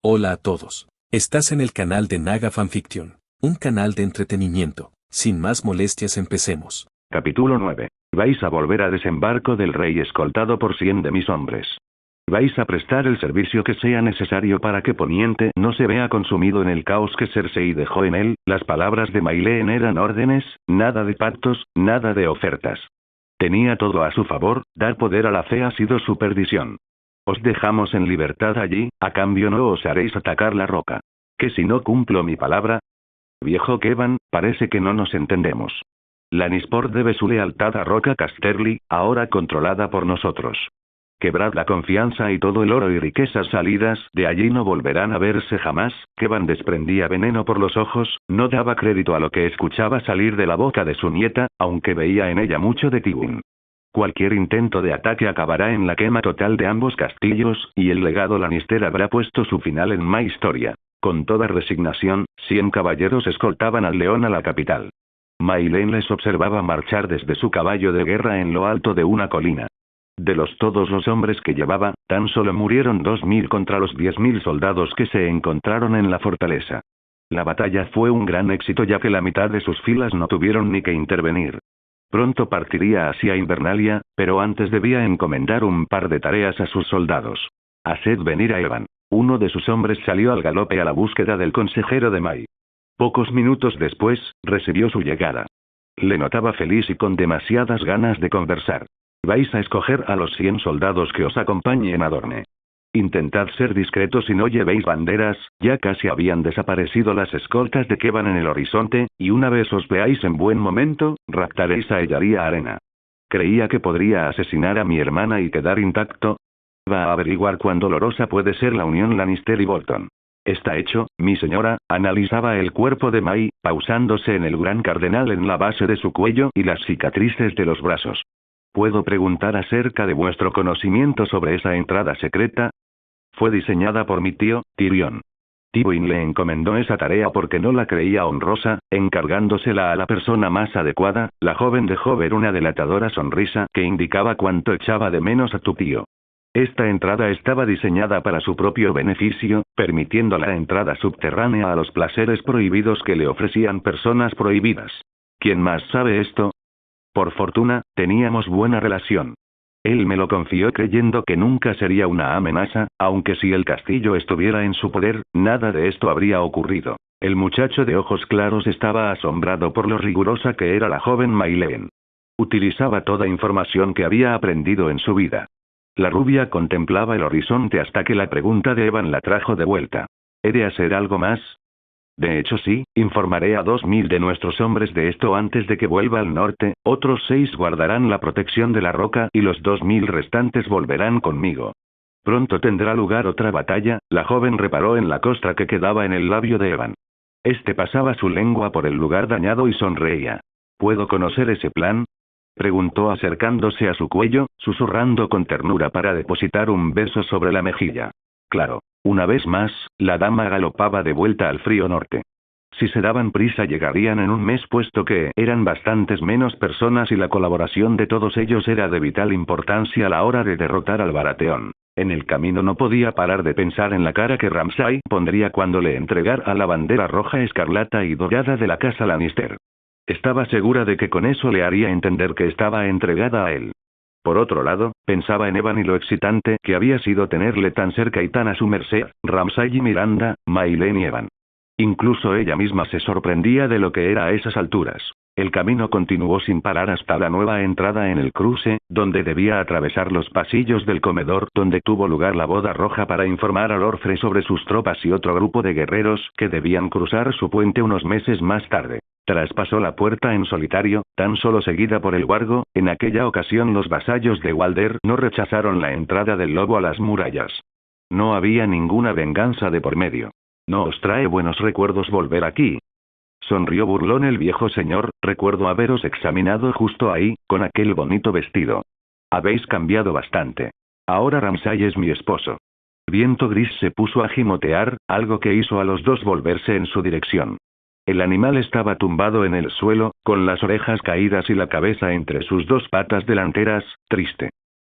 Hola a todos. Estás en el canal de Naga Fanfiction, un canal de entretenimiento. Sin más molestias, empecemos. Capítulo 9. Vais a volver a desembarco del rey escoltado por 100 de mis hombres. Vais a prestar el servicio que sea necesario para que Poniente no se vea consumido en el caos que Cersei dejó en él. Las palabras de Mayleen eran órdenes, nada de pactos, nada de ofertas. Tenía todo a su favor, dar poder a la fe ha sido su perdición. Os dejamos en libertad allí, a cambio no os haréis atacar la roca. ¿Que si no cumplo mi palabra? Viejo Kevan, parece que no nos entendemos. Lannisport debe su lealtad a Roca Casterly, ahora controlada por nosotros. Quebrad la confianza y todo el oro y riquezas salidas de allí no volverán a verse jamás. Kevan desprendía veneno por los ojos, no daba crédito a lo que escuchaba salir de la boca de su nieta, aunque veía en ella mucho de Tywin. Cualquier intento de ataque acabará en la quema total de ambos castillos, y el legado Lannister habrá puesto su final en My Historia. Con toda resignación, 100 caballeros escoltaban al león a la capital. Mayleen les observaba marchar desde su caballo de guerra en lo alto de una colina. De todos los hombres que llevaba, tan solo murieron 2000 contra los 10.000 soldados que se encontraron en la fortaleza. La batalla fue un gran éxito ya que la mitad de sus filas no tuvieron ni que intervenir. Pronto partiría hacia Invernalia, pero antes debía encomendar un par de tareas a sus soldados. Haced venir a Evan. Uno de sus hombres salió al galope a la búsqueda del consejero de May. Pocos minutos después, recibió su llegada. Le notaba feliz y con demasiadas ganas de conversar. Vais a escoger a los 100 soldados que os acompañen a Dorne. Intentad ser discretos y no llevéis banderas, ya casi habían desaparecido las escoltas de Kevan en el horizonte, y una vez os veáis en buen momento, raptaréis a Ellaria Arena. Creía que podría asesinar a mi hermana y quedar intacto. Va a averiguar cuán dolorosa puede ser la unión Lannister y Bolton. Está hecho, mi señora, analizaba el cuerpo de May, pausándose en el gran cardenal en la base de su cuello y las cicatrices de los brazos. ¿Puedo preguntar acerca de vuestro conocimiento sobre esa entrada secreta? Fue diseñada por mi tío, Tyrion. Tywin le encomendó esa tarea porque no la creía honrosa, encargándosela a la persona más adecuada. La joven dejó ver una delatadora sonrisa que indicaba cuánto echaba de menos a tu tío. Esta entrada estaba diseñada para su propio beneficio, permitiendo la entrada subterránea a los placeres prohibidos que le ofrecían personas prohibidas. ¿Quién más sabe esto? Por fortuna, teníamos buena relación. Él me lo confió creyendo que nunca sería una amenaza, aunque si el castillo estuviera en su poder, nada de esto habría ocurrido. El muchacho de ojos claros estaba asombrado por lo rigurosa que era la joven Mayleen. Utilizaba toda información que había aprendido en su vida. La rubia contemplaba el horizonte hasta que la pregunta de Evan la trajo de vuelta. ¿He de hacer algo más? De hecho sí, informaré a 2000 de nuestros hombres de esto antes de que vuelva al norte, otros 6 guardarán la protección de la roca y los 2000 restantes volverán conmigo. Pronto tendrá lugar otra batalla. La joven reparó en la costra que quedaba en el labio de Evan. Este pasaba su lengua por el lugar dañado y sonreía. ¿Puedo conocer ese plan? Preguntó acercándose a su cuello, susurrando con ternura para depositar un beso sobre la mejilla. Claro. Una vez más, la dama galopaba de vuelta al frío norte. Si se daban prisa llegarían en un mes puesto que eran bastantes menos personas y la colaboración de todos ellos era de vital importancia a la hora de derrotar al Baratheon. En el camino no podía parar de pensar en la cara que Ramsay pondría cuando le entregara la bandera roja escarlata y dorada de la casa Lannister. Estaba segura de que con eso le haría entender que estaba entregada a él. Por otro lado, pensaba en Evan y lo excitante que había sido tenerle tan cerca y tan a su merced, Ramsay y Miranda, Mayleen y Evan. Incluso ella misma se sorprendía de lo que era a esas alturas. El camino continuó sin parar hasta la nueva entrada en el cruce, donde debía atravesar los pasillos del comedor donde tuvo lugar la boda roja para informar a Lorfre sobre sus tropas y otro grupo de guerreros que debían cruzar su puente unos meses más tarde. Traspasó la puerta en solitario, tan solo seguida por el Wargo. En aquella ocasión los vasallos de Walder no rechazaron la entrada del lobo a las murallas. No había ninguna venganza de por medio. ¿No os trae buenos recuerdos volver aquí? Sonrió burlón el viejo señor. Recuerdo haberos examinado justo ahí, con aquel bonito vestido. Habéis cambiado bastante. Ahora Ramsay es mi esposo. El viento gris se puso a gimotear, algo que hizo a los dos volverse en su dirección. El animal estaba tumbado en el suelo, con las orejas caídas y la cabeza entre sus dos patas delanteras, triste.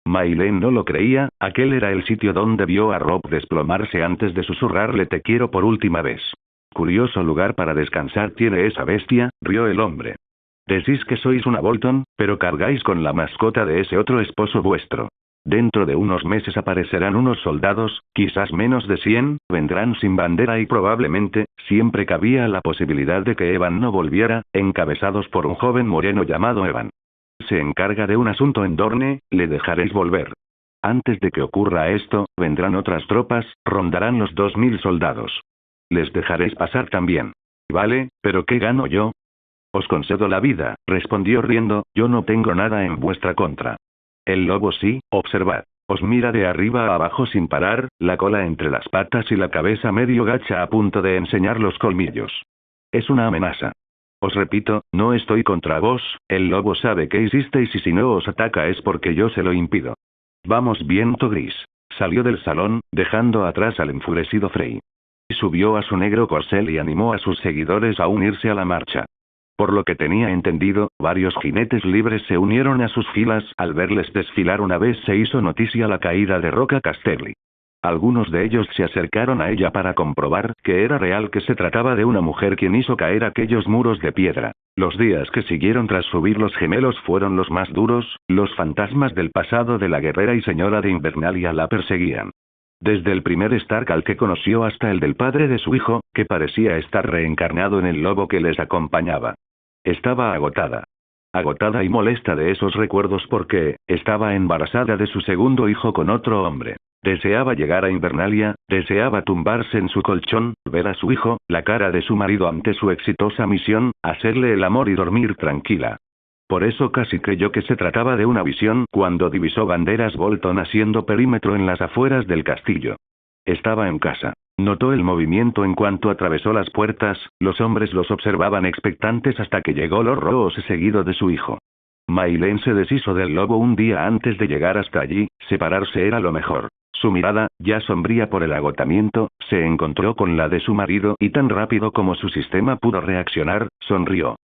Maylen no lo creía, aquel era el sitio donde vio a Rob desplomarse antes de susurrarle te quiero por última vez. Curioso lugar para descansar tiene esa bestia, rió el hombre. Decís que sois una Bolton, pero cargáis con la mascota de ese otro esposo vuestro. Dentro de unos meses aparecerán unos soldados, quizás menos de 100, vendrán sin bandera y probablemente, siempre cabía la posibilidad de que Evan no volviera, encabezados por un joven moreno llamado Evan. Se encarga de un asunto en Dorne, le dejaréis volver. Antes de que ocurra esto, vendrán otras tropas, rondarán los 2000 soldados. Les dejaréis pasar también. Vale, pero ¿qué gano yo? Os concedo la vida, respondió riendo, yo no tengo nada en vuestra contra. El lobo sí, observad. Os mira de arriba a abajo sin parar, la cola entre las patas y la cabeza medio gacha a punto de enseñar los colmillos. Es una amenaza. Os repito, no estoy contra vos, el lobo sabe qué hicisteis y si no os ataca es porque yo se lo impido. Vamos viento gris. Salió del salón, dejando atrás al enfurecido Frey. Subió a su negro corcel y animó a sus seguidores a unirse a la marcha. Por lo que tenía entendido, varios jinetes libres se unieron a sus filas al verles desfilar una vez se hizo noticia la caída de Roca Casterly. Algunos de ellos se acercaron a ella para comprobar que era real que se trataba de una mujer quien hizo caer aquellos muros de piedra. Los días que siguieron tras subir los gemelos fueron los más duros, los fantasmas del pasado de la guerrera y señora de Invernalia la perseguían. Desde el primer Stark al que conoció hasta el del padre de su hijo, que parecía estar reencarnado en el lobo que les acompañaba. Estaba agotada. Agotada y molesta de esos recuerdos porque, estaba embarazada de su segundo hijo con otro hombre. Deseaba llegar a Invernalia, deseaba tumbarse en su colchón, ver a su hijo, la cara de su marido ante su exitosa misión, hacerle el amor y dormir tranquila. Por eso casi creyó que se trataba de una visión cuando divisó banderas Bolton haciendo perímetro en las afueras del castillo. Estaba en casa. Notó el movimiento en cuanto atravesó las puertas, los hombres los observaban expectantes hasta que llegó Lord Roose seguido de su hijo. Maylen se deshizo del lobo un día antes de llegar hasta allí, separarse era lo mejor. Su mirada, ya sombría por el agotamiento, se encontró con la de su marido y tan rápido como su sistema pudo reaccionar, sonrió.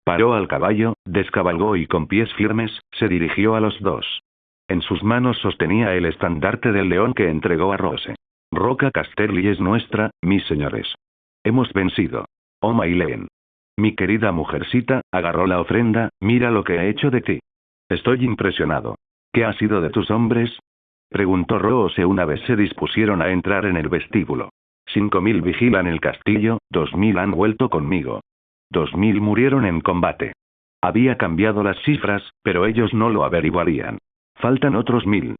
Paró al caballo, descabalgó y con pies firmes, se dirigió a los dos. En sus manos sostenía el estandarte del león que entregó a Roose. Roca Casterly es nuestra, mis señores. Hemos vencido. Oh Maylen. Mi querida mujercita, agarró la ofrenda, mira lo que he hecho de ti. Estoy impresionado. ¿Qué ha sido de tus hombres? Preguntó Roose una vez se dispusieron a entrar en el vestíbulo. 5000 vigilan el castillo, 2000 han vuelto conmigo. 2000 murieron en combate. Había cambiado las cifras, pero ellos no lo averiguarían. Faltan otros 1000.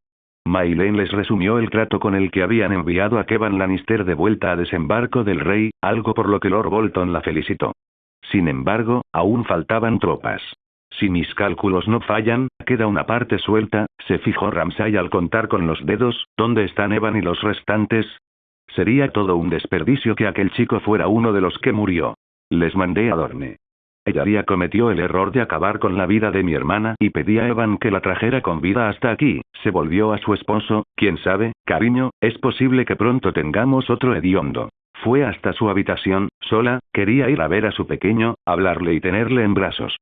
Maylen les resumió el trato con el que habían enviado a Kevan Lannister de vuelta a desembarco del rey, algo por lo que Lord Bolton la felicitó. Sin embargo, aún faltaban tropas. Si mis cálculos no fallan, queda una parte suelta, se fijó Ramsay al contar con los dedos, ¿dónde están Evan y los restantes? Sería todo un desperdicio que aquel chico fuera uno de los que murió. Les mandé a Dorne. Ella cometió el error de acabar con la vida de mi hermana y pedí a Evan que la trajera con vida hasta aquí, se volvió a su esposo, quién sabe, cariño, es posible que pronto tengamos otro hediondo. Fue hasta su habitación, sola, quería ir a ver a su pequeño, hablarle y tenerle en brazos.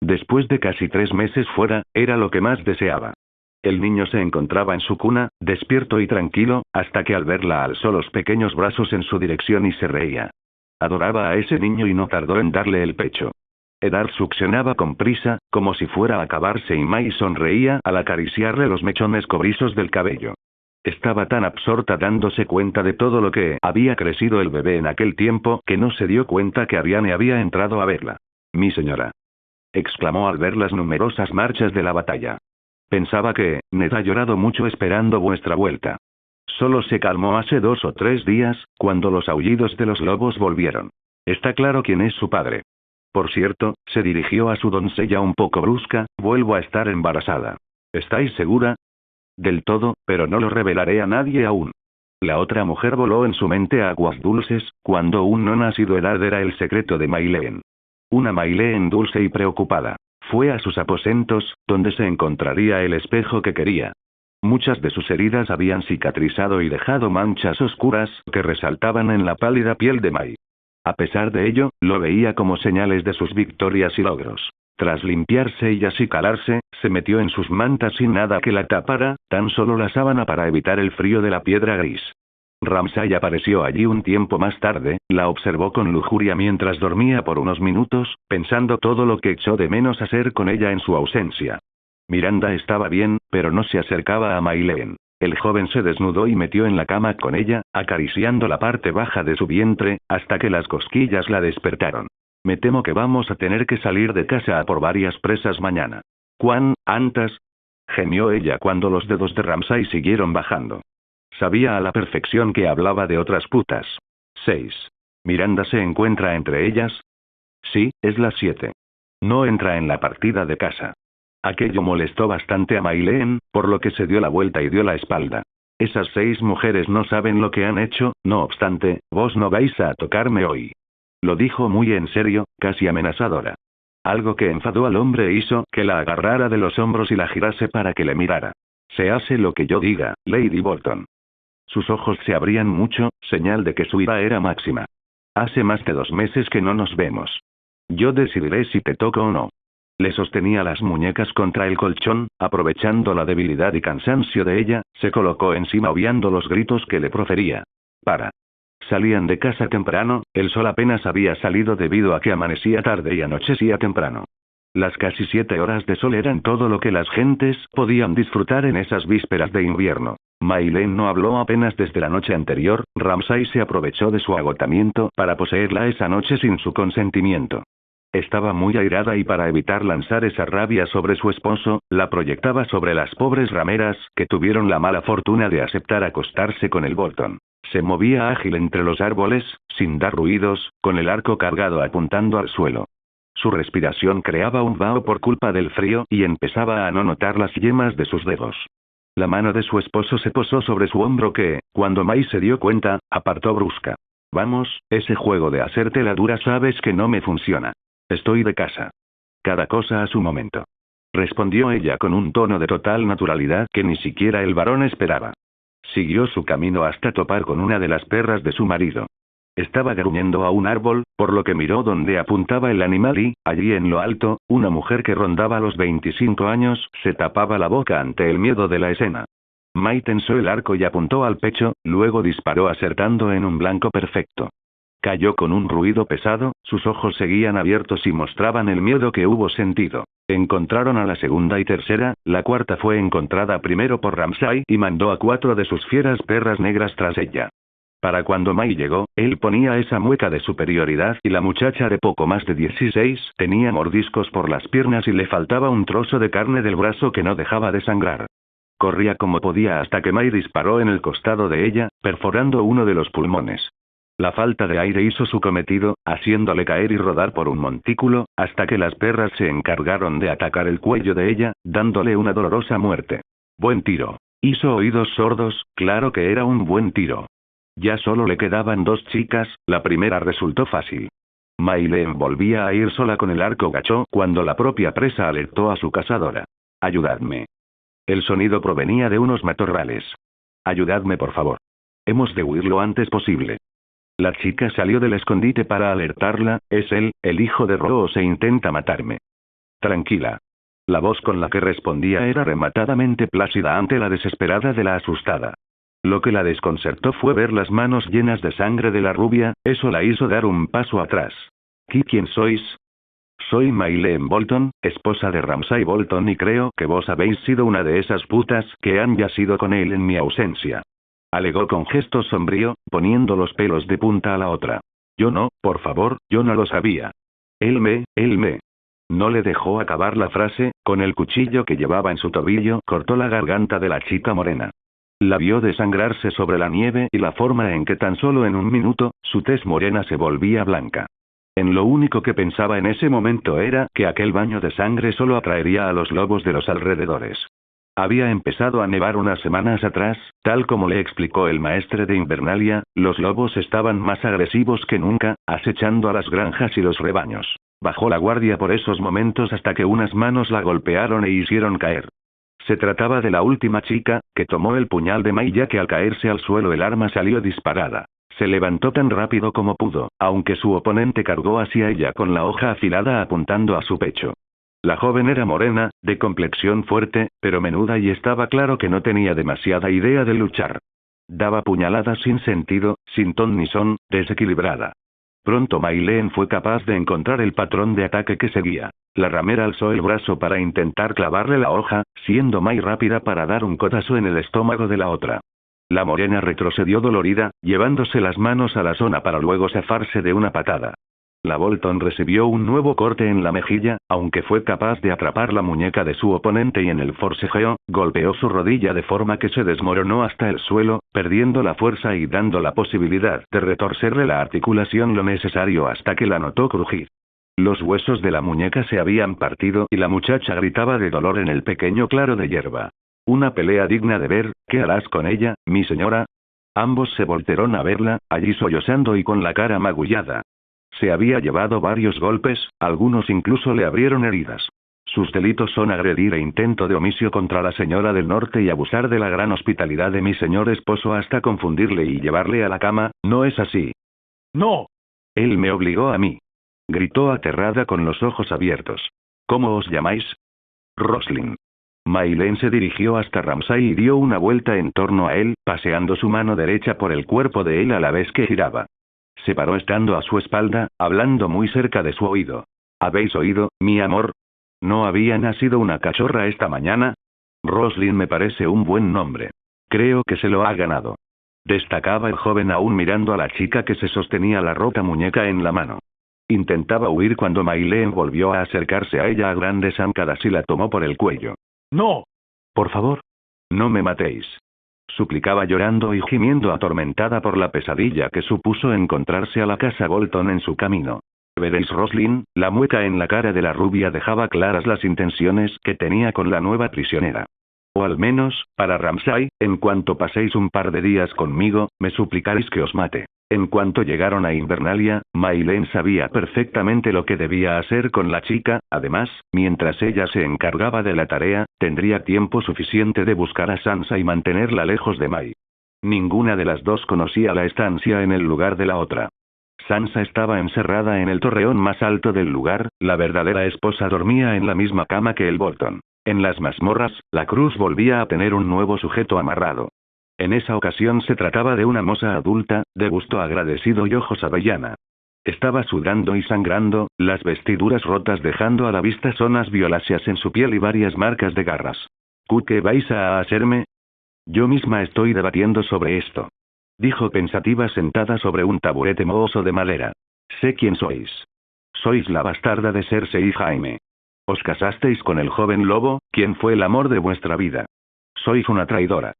Después de casi 3 meses fuera, era lo que más deseaba. El niño se encontraba en su cuna, despierto y tranquilo, hasta que al verla alzó los pequeños brazos en su dirección y se reía. Adoraba a ese niño y no tardó en darle el pecho. Eddard succionaba con prisa, como si fuera a acabarse y May sonreía al acariciarle los mechones cobrizos del cabello. Estaba tan absorta dándose cuenta de todo lo que había crecido el bebé en aquel tiempo que no se dio cuenta que Ariane había entrado a verla. Mi señora. Exclamó al ver las numerosas marchas de la batalla. Pensaba que, Ned ha llorado mucho esperando vuestra vuelta. Solo se calmó hace 2 o 3 días, cuando los aullidos de los lobos volvieron. Está claro quién es su padre. Por cierto, se dirigió a su doncella un poco brusca, vuelvo a estar embarazada. ¿Estáis segura? Del todo, pero no lo revelaré a nadie aún. La otra mujer voló en su mente a aguas dulces, cuando un no nacido Eddard era el secreto de Maylen. Una Maylen dulce y preocupada. Fue a sus aposentos, donde se encontraría el espejo que quería. Muchas de sus heridas habían cicatrizado y dejado manchas oscuras que resaltaban en la pálida piel de May. A pesar de ello, lo veía como señales de sus victorias y logros. Tras limpiarse y acicalarse, se metió en sus mantas sin nada que la tapara, tan solo la sábana para evitar el frío de la piedra gris. Ramsay apareció allí un tiempo más tarde, la observó con lujuria mientras dormía por unos minutos, pensando todo lo que echó de menos hacer con ella en su ausencia. Miranda estaba bien, pero no se acercaba a Mayleen. El joven se desnudó y metió en la cama con ella, acariciando la parte baja de su vientre, hasta que las cosquillas la despertaron. Me temo que vamos a tener que salir de casa a por varias presas mañana. ¿Cuán, antas? Gemió ella cuando los dedos de Ramsay siguieron bajando. Sabía a la perfección que hablaba de otras putas. 6. ¿Miranda se encuentra entre ellas? Sí, es las 7. No entra en la partida de casa. Aquello molestó bastante a Mayleen, por lo que se dio la vuelta y dio la espalda. Esas 6 mujeres no saben lo que han hecho, no obstante, vos no vais a tocarme hoy. Lo dijo muy en serio, casi amenazadora. Algo que enfadó al hombre hizo que la agarrara de los hombros y la girase para que le mirara. Se hace lo que yo diga, Lady Bolton. Sus ojos se abrían mucho, señal de que su ira era máxima. Hace más de 2 meses que no nos vemos. Yo decidiré si te toco o no. Le sostenía las muñecas contra el colchón, aprovechando la debilidad y cansancio de ella, se colocó encima obviando los gritos que le profería. Para. Salían de casa temprano, el sol apenas había salido debido a que amanecía tarde y anochecía temprano. Las casi 7 horas de sol eran todo lo que las gentes podían disfrutar en esas vísperas de invierno. Mayleen no habló apenas desde la noche anterior, Ramsay se aprovechó de su agotamiento para poseerla esa noche sin su consentimiento. Estaba muy airada y para evitar lanzar esa rabia sobre su esposo, la proyectaba sobre las pobres rameras que tuvieron la mala fortuna de aceptar acostarse con el Bolton. Se movía ágil entre los árboles, sin dar ruidos, con el arco cargado apuntando al suelo. Su respiración creaba un vaho por culpa del frío y empezaba a no notar las yemas de sus dedos. La mano de su esposo se posó sobre su hombro que, cuando May se dio cuenta, apartó brusca. Vamos, ese juego de hacerte la dura sabes que no me funciona. Estoy de casa. Cada cosa a su momento. Respondió ella con un tono de total naturalidad que ni siquiera el varón esperaba. Siguió su camino hasta topar con una de las perras de su marido. Estaba gruñendo a un árbol, por lo que miró donde apuntaba el animal y, allí en lo alto, una mujer que rondaba los 25 años, se tapaba la boca ante el miedo de la escena. May tensó el arco y apuntó al pecho, luego disparó acertando en un blanco perfecto. Cayó con un ruido pesado, sus ojos seguían abiertos y mostraban el miedo que hubo sentido. Encontraron a la segunda y tercera, la cuarta fue encontrada primero por Ramsay y mandó a 4 de sus fieras perras negras tras ella. Para cuando May llegó, él ponía esa mueca de superioridad y la muchacha de poco más de 16 tenía mordiscos por las piernas y le faltaba un trozo de carne del brazo que no dejaba de sangrar. Corría como podía hasta que May disparó en el costado de ella, perforando uno de los pulmones. La falta de aire hizo su cometido, haciéndole caer y rodar por un montículo, hasta que las perras se encargaron de atacar el cuello de ella, dándole una dolorosa muerte. Buen tiro. Hizo oídos sordos, claro que era un buen tiro. Ya solo le quedaban 2 chicas, la primera resultó fácil. Mayleen volvía a ir sola con el arco gachó cuando la propia presa alertó a su cazadora. Ayudadme. El sonido provenía de unos matorrales. Ayudadme por favor. Hemos de huir lo antes posible. La chica salió del escondite para alertarla, es él, el hijo de Rose e intenta matarme. Tranquila. La voz con la que respondía era rematadamente plácida ante la desesperada de la asustada. Lo que la desconcertó fue ver las manos llenas de sangre de la rubia, eso la hizo dar un paso atrás. ¿Quién sois? Soy Mayleen Bolton, esposa de Ramsay Bolton y creo que vos habéis sido una de esas putas que han yacido con él en mi ausencia. Alegó con gesto sombrío, poniendo los pelos de punta a la otra. Yo no, por favor, yo no lo sabía. Él me. No le dejó acabar la frase, con el cuchillo que llevaba en su tobillo cortó la garganta de la chica morena. La vio desangrarse sobre la nieve y la forma en que tan solo en un minuto, su tez morena se volvía blanca. En lo único que pensaba en ese momento era que aquel baño de sangre solo atraería a los lobos de los alrededores. Había empezado a nevar unas semanas atrás, tal como le explicó el maestre de Invernalia, los lobos estaban más agresivos que nunca, acechando a las granjas y los rebaños. Bajó la guardia por esos momentos hasta que unas manos la golpearon e hicieron caer. Se trataba de la última chica, que tomó el puñal de May ya que al caerse al suelo el arma salió disparada. Se levantó tan rápido como pudo, aunque su oponente cargó hacia ella con la hoja afilada apuntando a su pecho. La joven era morena, de complexión fuerte, pero menuda y estaba claro que no tenía demasiada idea de luchar. Daba puñaladas sin sentido, sin ton ni son, desequilibrada. Pronto Mayleen fue capaz de encontrar el patrón de ataque que seguía. La ramera alzó el brazo para intentar clavarle la hoja, siendo muy rápida para dar un codazo en el estómago de la otra. La morena retrocedió dolorida, llevándose las manos a la zona para luego zafarse de una patada. La Bolton recibió un nuevo corte en la mejilla, aunque fue capaz de atrapar la muñeca de su oponente y en el forcejeo, golpeó su rodilla de forma que se desmoronó hasta el suelo, perdiendo la fuerza y dando la posibilidad de retorcerle la articulación lo necesario hasta que la notó crujir. Los huesos de la muñeca se habían partido y la muchacha gritaba de dolor en el pequeño claro de hierba. Una pelea digna de ver, ¿qué harás con ella, mi señora? Ambos se voltearon a verla, allí sollozando y con la cara magullada. Se había llevado varios golpes, algunos incluso le abrieron heridas. Sus delitos son agredir e intento de homicidio contra la señora del norte y abusar de la gran hospitalidad de mi señor esposo hasta confundirle y llevarle a la cama, ¿no es así? No. Él me obligó a mí. Gritó aterrada con los ojos abiertos. ¿Cómo os llamáis? Roslyn. Mayleen se dirigió hasta Ramsay y dio una vuelta en torno a él, paseando su mano derecha por el cuerpo de él a la vez que giraba. Se paró estando a su espalda, hablando muy cerca de su oído. ¿Habéis oído, mi amor? ¿No había nacido una cachorra esta mañana? Roslyn me parece un buen nombre. Creo que se lo ha ganado. Destacaba el joven aún mirando a la chica que se sostenía la rota muñeca en la mano. Intentaba huir cuando Mayleen volvió a acercarse a ella a grandes zancadas y la tomó por el cuello. No. Por favor. No me matéis. Suplicaba llorando y gimiendo atormentada por la pesadilla que supuso encontrarse a la casa Bolton en su camino. Veréis, Roslyn, la mueca en la cara de la rubia dejaba claras las intenciones que tenía con la nueva prisionera. O al menos, para Ramsay, en cuanto paséis un par de días conmigo, me suplicaréis que os mate. En cuanto llegaron a Invernalia, Mayleen sabía perfectamente lo que debía hacer con la chica, además, mientras ella se encargaba de la tarea, tendría tiempo suficiente de buscar a Sansa y mantenerla lejos de May. Ninguna de las dos conocía la estancia en el lugar de la otra. Sansa estaba encerrada en el torreón más alto del lugar, la verdadera esposa dormía en la misma cama que el Bolton. En las mazmorras, la cruz volvía a tener un nuevo sujeto amarrado. En esa ocasión se trataba de una moza adulta, de gusto agradecido y ojos avellana. Estaba sudando y sangrando, las vestiduras rotas dejando a la vista zonas violáceas en su piel y varias marcas de garras. ¿Qué vais a hacerme? Yo misma estoy debatiendo sobre esto. Dijo pensativa sentada sobre un taburete mohoso de madera. Sé quién sois. Sois la bastarda de Cersei y Jaime. Os casasteis con el joven lobo, quien fue el amor de vuestra vida. Sois una traidora.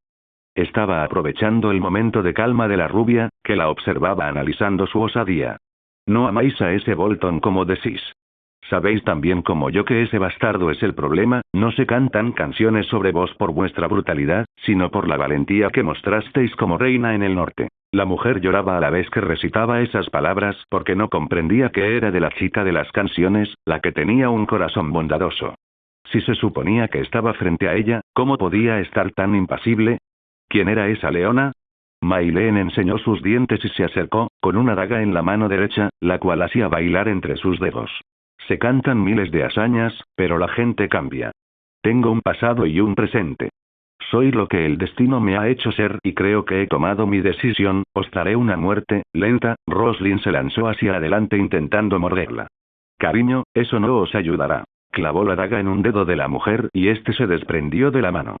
Estaba aprovechando el momento de calma de la rubia, que la observaba analizando su osadía. No amáis a ese Bolton como decís. Sabéis tan bien como yo que ese bastardo es el problema, no se cantan canciones sobre vos por vuestra brutalidad, sino por la valentía que mostrasteis como reina en el norte. La mujer lloraba a la vez que recitaba esas palabras porque no comprendía que era de la chica de las canciones, la que tenía un corazón bondadoso. Si se suponía que estaba frente a ella, ¿cómo podía estar tan impasible? ¿Quién era esa leona? Mayleen enseñó sus dientes y se acercó, con una daga en la mano derecha, la cual hacía bailar entre sus dedos. Se cantan miles de hazañas, pero la gente cambia. Tengo un pasado y un presente. Soy lo que el destino me ha hecho ser y creo que he tomado mi decisión, os daré una muerte lenta. Roslyn se lanzó hacia adelante intentando morderla. Cariño, eso no os ayudará. Clavó la daga en un dedo de la mujer y este se desprendió de la mano.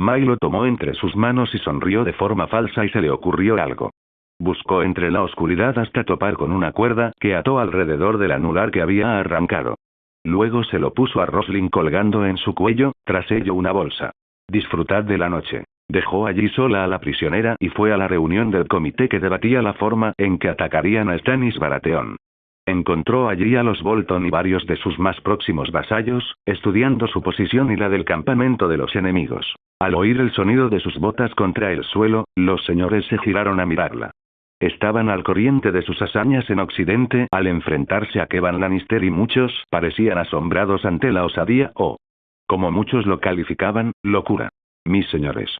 May lo tomó entre sus manos y sonrió de forma falsa y se le ocurrió algo. Buscó entre la oscuridad hasta topar con una cuerda que ató alrededor del anular que había arrancado. Luego se lo puso a Roslyn colgando en su cuello, tras ello una bolsa. Disfrutad de la noche. Dejó allí sola a la prisionera y fue a la reunión del comité que debatía la forma en que atacarían a Stannis Baratheon. Encontró allí a los Bolton y varios de sus más próximos vasallos, estudiando su posición y la del campamento de los enemigos. Al oír el sonido de sus botas contra el suelo, los señores se giraron a mirarla. Estaban al corriente de sus hazañas en Occidente al enfrentarse a Kevan Lannister y muchos parecían asombrados ante la osadía o, como muchos lo calificaban, locura. Mis señores.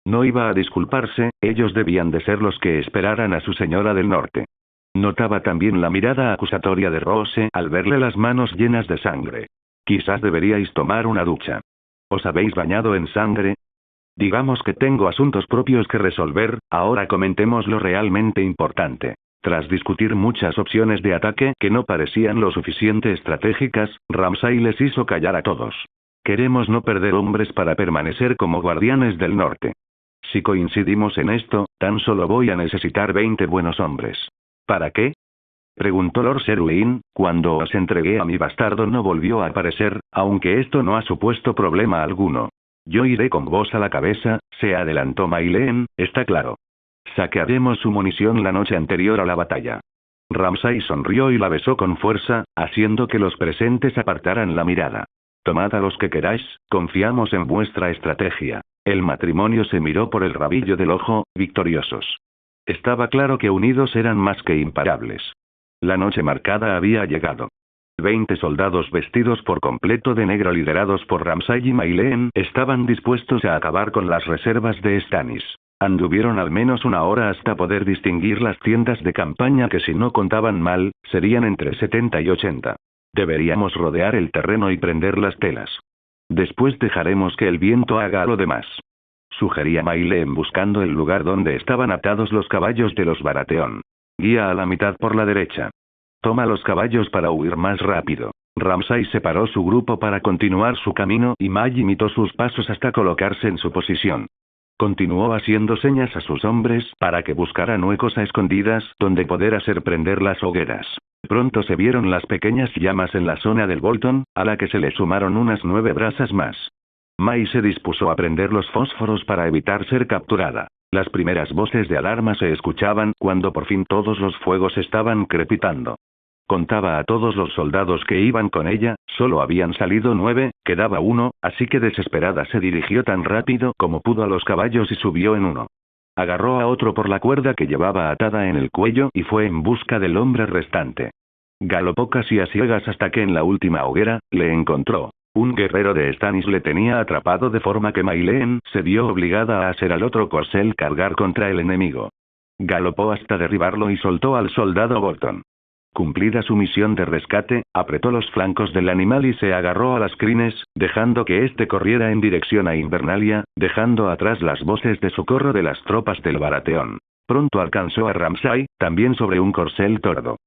No iba a disculparse, ellos debían de ser los que esperaran a su señora del norte. Notaba también la mirada acusatoria de Rose al verle las manos llenas de sangre. Quizás deberíais tomar una ducha. ¿Os habéis bañado en sangre? Digamos que tengo asuntos propios que resolver, ahora comentemos lo realmente importante. Tras discutir muchas opciones de ataque que no parecían lo suficiente estratégicas, Ramsay les hizo callar a todos. Queremos no perder hombres para permanecer como guardianes del norte. Si coincidimos en esto, tan solo voy a necesitar 20 buenos hombres. ¿Para qué? Preguntó Lord Selwyn, cuando os entregué a mi bastardo no volvió a aparecer, aunque esto no ha supuesto problema alguno. Yo iré con vos a la cabeza, se adelantó Mayleen, está claro. Saquearemos su munición la noche anterior a la batalla. Ramsay sonrió y la besó con fuerza, haciendo que los presentes apartaran la mirada. Tomad a los que queráis, confiamos en vuestra estrategia. El matrimonio se miró por el rabillo del ojo, victoriosos. Estaba claro que unidos eran más que imparables. La noche marcada había llegado. 20 soldados vestidos por completo de negro liderados por Ramsay y Mayleen estaban dispuestos a acabar con las reservas de Stannis. Anduvieron al menos una hora hasta poder distinguir las tiendas de campaña que si no contaban mal, serían entre 70 y 80. Deberíamos rodear el terreno y prender las telas. Después dejaremos que el viento haga lo demás. Sugería Mayleen buscando el lugar donde estaban atados los caballos de los Baratheon. Guía a la mitad por la derecha. Toma los caballos para huir más rápido. Ramsay separó su grupo para continuar su camino y May imitó sus pasos hasta colocarse en su posición. Continuó haciendo señas a sus hombres para que buscaran huecos a escondidas donde poder hacer prender las hogueras. Pronto se vieron las pequeñas llamas en la zona del Bolton, a la que se le sumaron unas 9 brasas más. May se dispuso a prender los fósforos para evitar ser capturada. Las primeras voces de alarma se escuchaban cuando por fin todos los fuegos estaban crepitando. Contaba a todos los soldados que iban con ella, solo habían salido 9, quedaba uno, así que desesperada se dirigió tan rápido como pudo a los caballos y subió en uno. Agarró a otro por la cuerda que llevaba atada en el cuello y fue en busca del hombre restante. Galopó casi a ciegas hasta que en la última hoguera, le encontró. Un guerrero de Stannis le tenía atrapado de forma que Mayleen se vio obligada a hacer al otro corcel cargar contra el enemigo. Galopó hasta derribarlo y soltó al soldado Bolton. Cumplida su misión de rescate, apretó los flancos del animal y se agarró a las crines, dejando que éste corriera en dirección a Invernalia, dejando atrás las voces de socorro de las tropas del Baratheon. Pronto alcanzó a Ramsay, también sobre un corcel tordo.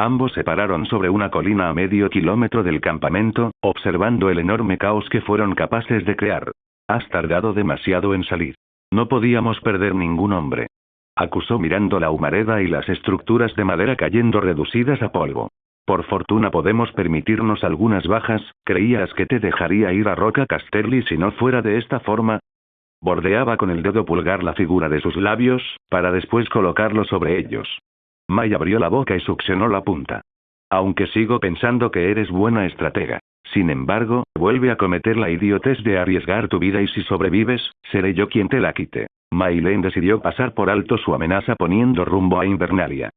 Ambos se pararon sobre una colina a medio kilómetro del campamento, observando el enorme caos que fueron capaces de crear. Has tardado demasiado en salir. No podíamos perder ningún hombre. Acusó mirando la humareda y las estructuras de madera cayendo reducidas a polvo. Por fortuna podemos permitirnos algunas bajas, ¿creías que te dejaría ir a Roca Casterly si no fuera de esta forma? Bordeaba con el dedo pulgar la figura de sus labios, para después colocarlo sobre ellos. May abrió la boca y succionó la punta. Aunque sigo pensando que eres buena estratega. Sin embargo, vuelve a cometer la idiotez de arriesgar tu vida y si sobrevives, seré yo quien te la quite. Mayleen decidió pasar por alto su amenaza poniendo rumbo a Invernalia.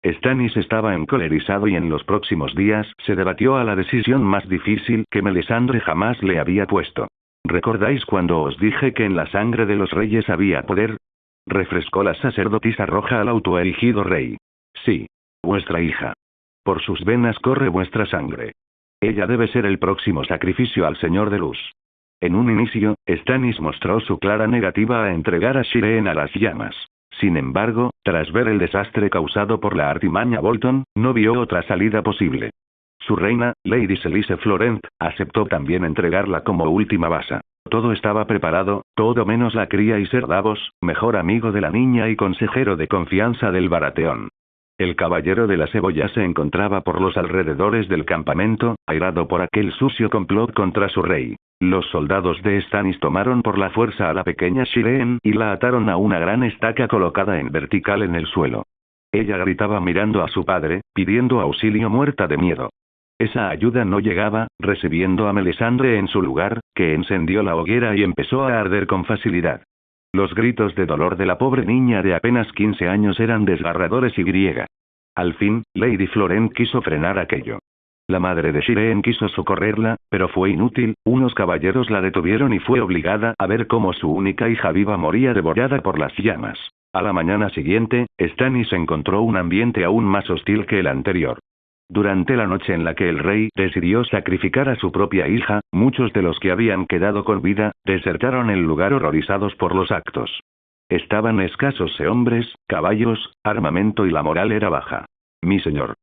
Stannis estaba encolerizado y en los próximos días se debatió a la decisión más difícil que Melisandre jamás le había puesto. ¿Recordáis cuando os dije que en la sangre de los reyes había poder? Refrescó la sacerdotisa roja al autoerigido rey. Sí. Vuestra hija. Por sus venas corre vuestra sangre. Ella debe ser el próximo sacrificio al Señor de Luz. En un inicio, Stannis mostró su clara negativa a entregar a Shireen a las llamas. Sin embargo, tras ver el desastre causado por la artimaña Bolton, no vio otra salida posible. Su reina, Lady Selise Florent, aceptó también entregarla como última basa. Todo estaba preparado, todo menos la cría y Ser Davos, mejor amigo de la niña y consejero de confianza del Baratheon. El caballero de la cebolla se encontraba por los alrededores del campamento, airado por aquel sucio complot contra su rey. Los soldados de Stannis tomaron por la fuerza a la pequeña Shireen y la ataron a una gran estaca colocada en vertical en el suelo. Ella gritaba mirando a su padre, pidiendo auxilio muerta de miedo. Esa ayuda no llegaba, recibiendo a Melisandre en su lugar, que encendió la hoguera y empezó a arder con facilidad. Los gritos de dolor de la pobre niña de apenas 15 años eran desgarradores y griega. Al fin, Lady Florent quiso frenar aquello. La madre de Shireen quiso socorrerla, pero fue inútil, unos caballeros la detuvieron y fue obligada a ver cómo su única hija viva moría devorada por las llamas. A la mañana siguiente, Stannis encontró un ambiente aún más hostil que el anterior. Durante la noche en la que el rey decidió sacrificar a su propia hija, muchos de los que habían quedado con vida, desertaron el lugar horrorizados por los actos. Estaban escasos de hombres, caballos, armamento y la moral era baja. Mi señor.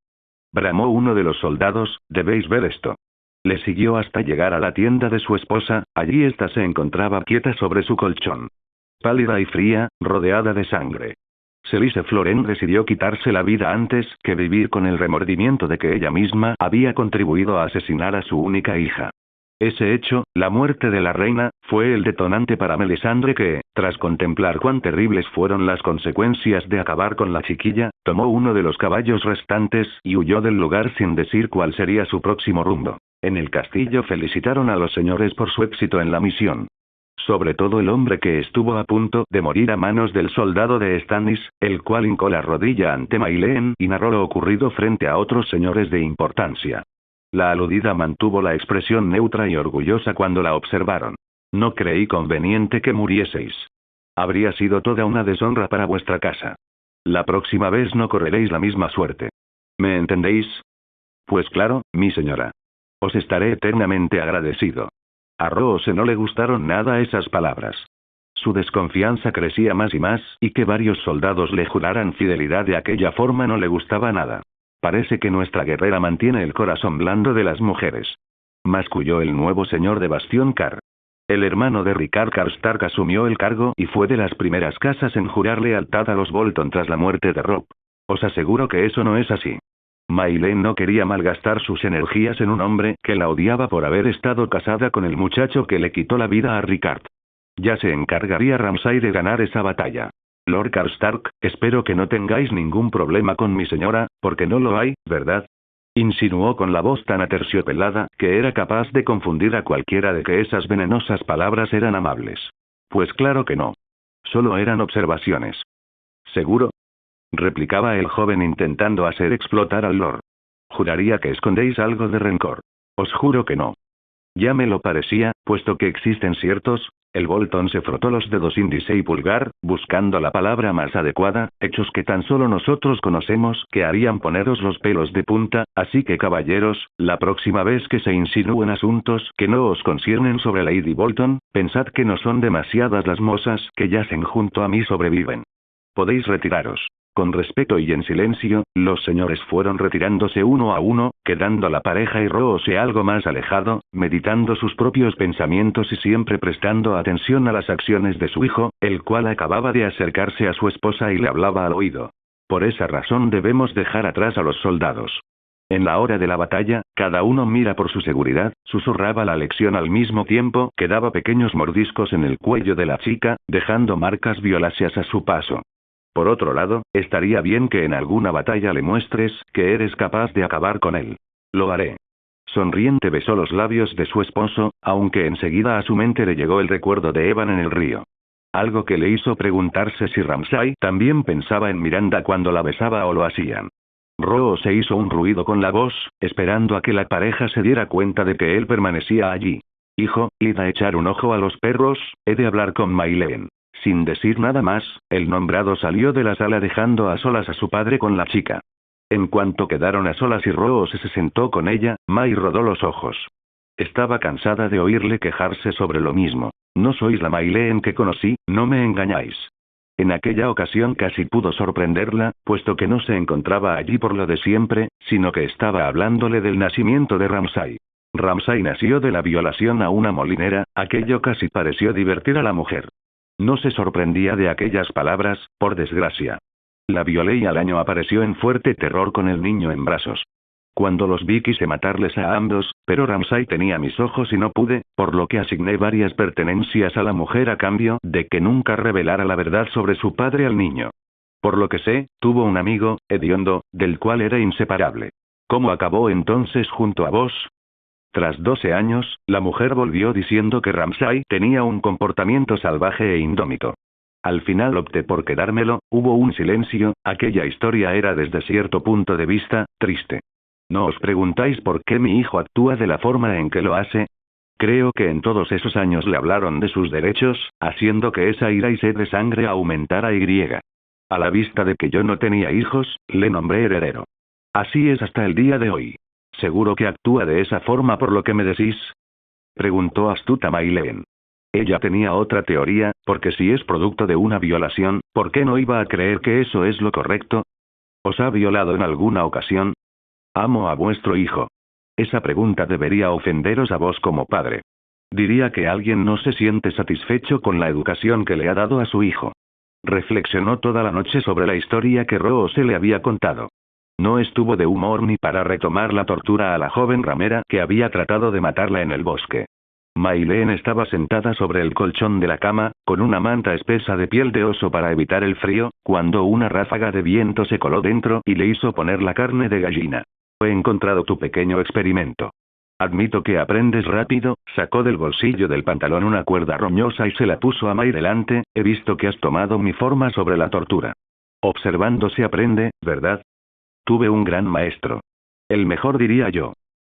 Bramó uno de los soldados, debéis ver esto. Le siguió hasta llegar a la tienda de su esposa, allí ésta se encontraba quieta sobre su colchón. Pálida y fría, rodeada de sangre. Céline Florent decidió quitarse la vida antes que vivir con el remordimiento de que ella misma había contribuido a asesinar a su única hija. Ese hecho, la muerte de la reina, fue el detonante para Melisandre que, tras contemplar cuán terribles fueron las consecuencias de acabar con la chiquilla, tomó uno de los caballos restantes y huyó del lugar sin decir cuál sería su próximo rumbo. En el castillo felicitaron a los señores por su éxito en la misión. Sobre todo el hombre que estuvo a punto de morir a manos del soldado de Stannis, el cual hincó la rodilla ante Mayleen y narró lo ocurrido frente a otros señores de importancia. La aludida mantuvo la expresión neutra y orgullosa cuando la observaron. No creí conveniente que murieseis. Habría sido toda una deshonra para vuestra casa. La próxima vez no correréis la misma suerte. ¿Me entendéis? Pues claro, mi señora. Os estaré eternamente agradecido. A Roose no le gustaron nada esas palabras. Su desconfianza crecía más y más, y que varios soldados le juraran fidelidad de aquella forma no le gustaba nada. Parece que nuestra guerrera mantiene el corazón blando de las mujeres. Masculló el nuevo señor de Bastion Carr. El hermano de Rickard Karstark asumió el cargo y fue de las primeras casas en jurar lealtad a los Bolton tras la muerte de Robb. Os aseguro que eso no es así. Mayleen no quería malgastar sus energías en un hombre que la odiaba por haber estado casada con el muchacho que le quitó la vida a Rickard. Ya se encargaría Ramsay de ganar esa batalla. Lord Karstark, espero que no tengáis ningún problema con mi señora, porque no lo hay, ¿verdad? Insinuó con la voz tan aterciopelada que era capaz de confundir a cualquiera de que esas venenosas palabras eran amables. Pues claro que no. Solo eran observaciones. ¿Seguro? Replicaba el joven intentando hacer explotar al lord. Juraría que escondéis algo de rencor. Os juro que no. Ya me lo parecía, puesto que existen ciertos. El Bolton se frotó los dedos índice y pulgar, buscando la palabra más adecuada, hechos que tan solo nosotros conocemos que harían poneros los pelos de punta, así que caballeros, la próxima vez que se insinúen asuntos que no os conciernen sobre Lady Bolton, pensad que no son demasiadas las mozas que yacen junto a mí sobreviven. Podéis retiraros. Con respeto y en silencio, los señores fueron retirándose uno a uno, quedando la pareja y Roose algo más alejado, meditando sus propios pensamientos y siempre prestando atención a las acciones de su hijo, el cual acababa de acercarse a su esposa y le hablaba al oído. Por esa razón debemos dejar atrás a los soldados. En la hora de la batalla, cada uno mira por su seguridad, susurraba la lección al mismo tiempo que daba pequeños mordiscos en el cuello de la chica, dejando marcas violáceas a su paso. Por otro lado, estaría bien que en alguna batalla le muestres que eres capaz de acabar con él. Lo haré. Sonriente besó los labios de su esposo, aunque enseguida a su mente le llegó el recuerdo de Evan en el río. Algo que le hizo preguntarse si Ramsay también pensaba en Miranda cuando la besaba o lo hacían. Roose se hizo un ruido con la voz, esperando a que la pareja se diera cuenta de que él permanecía allí. Hijo, id a echar un ojo a los perros, he de hablar con Mayleen. Sin decir nada más, el nombrado salió de la sala dejando a solas a su padre con la chica. En cuanto quedaron a solas y Roose se sentó con ella, May rodó los ojos. Estaba cansada de oírle quejarse sobre lo mismo. No sois la Mayleen que conocí, no me engañáis. En aquella ocasión casi pudo sorprenderla, puesto que no se encontraba allí por lo de siempre, sino que estaba hablándole del nacimiento de Ramsay. Ramsay nació de la violación a una molinera, aquello casi pareció divertir a la mujer. No se sorprendía de aquellas palabras, por desgracia. La violé y al año apareció en fuerte terror con el niño en brazos. Cuando los vi quise matarles a ambos, pero Ramsay tenía mis ojos y no pude, por lo que asigné varias pertenencias a la mujer a cambio de que nunca revelara la verdad sobre su padre al niño. Por lo que sé, tuvo un amigo, hediondo, del cual era inseparable. ¿Cómo acabó entonces junto a vos? Tras 12 años, la mujer volvió diciendo que Ramsay tenía un comportamiento salvaje e indómito. Al final opté por quedármelo, hubo un silencio, aquella historia era desde cierto punto de vista, triste. ¿No os preguntáis por qué mi hijo actúa de la forma en que lo hace? Creo que en todos esos años le hablaron de sus derechos, haciendo que esa ira y sed de sangre aumentara y. A la vista de que yo no tenía hijos, le nombré heredero. Así es hasta el día de hoy. ¿Seguro que actúa de esa forma por lo que me decís? Preguntó astuta Mayleen. Ella tenía otra teoría, porque si es producto de una violación, ¿por qué no iba a creer que eso es lo correcto? ¿Os ha violado en alguna ocasión? Amo a vuestro hijo. Esa pregunta debería ofenderos a vos como padre. Diría que alguien no se siente satisfecho con la educación que le ha dado a su hijo. Reflexionó toda la noche sobre la historia que Rose le había contado. No estuvo de humor ni para retomar la tortura a la joven ramera que había tratado de matarla en el bosque. Mayleen estaba sentada sobre el colchón de la cama, con una manta espesa de piel de oso para evitar el frío, cuando una ráfaga de viento se coló dentro y le hizo poner la carne de gallina. He encontrado tu pequeño experimento. Admito que aprendes rápido. Sacó del bolsillo del pantalón una cuerda roñosa y se la puso a May delante. He visto que has tomado mi forma sobre la tortura. Observando se aprende, ¿verdad? Tuve un gran maestro. El mejor, diría yo.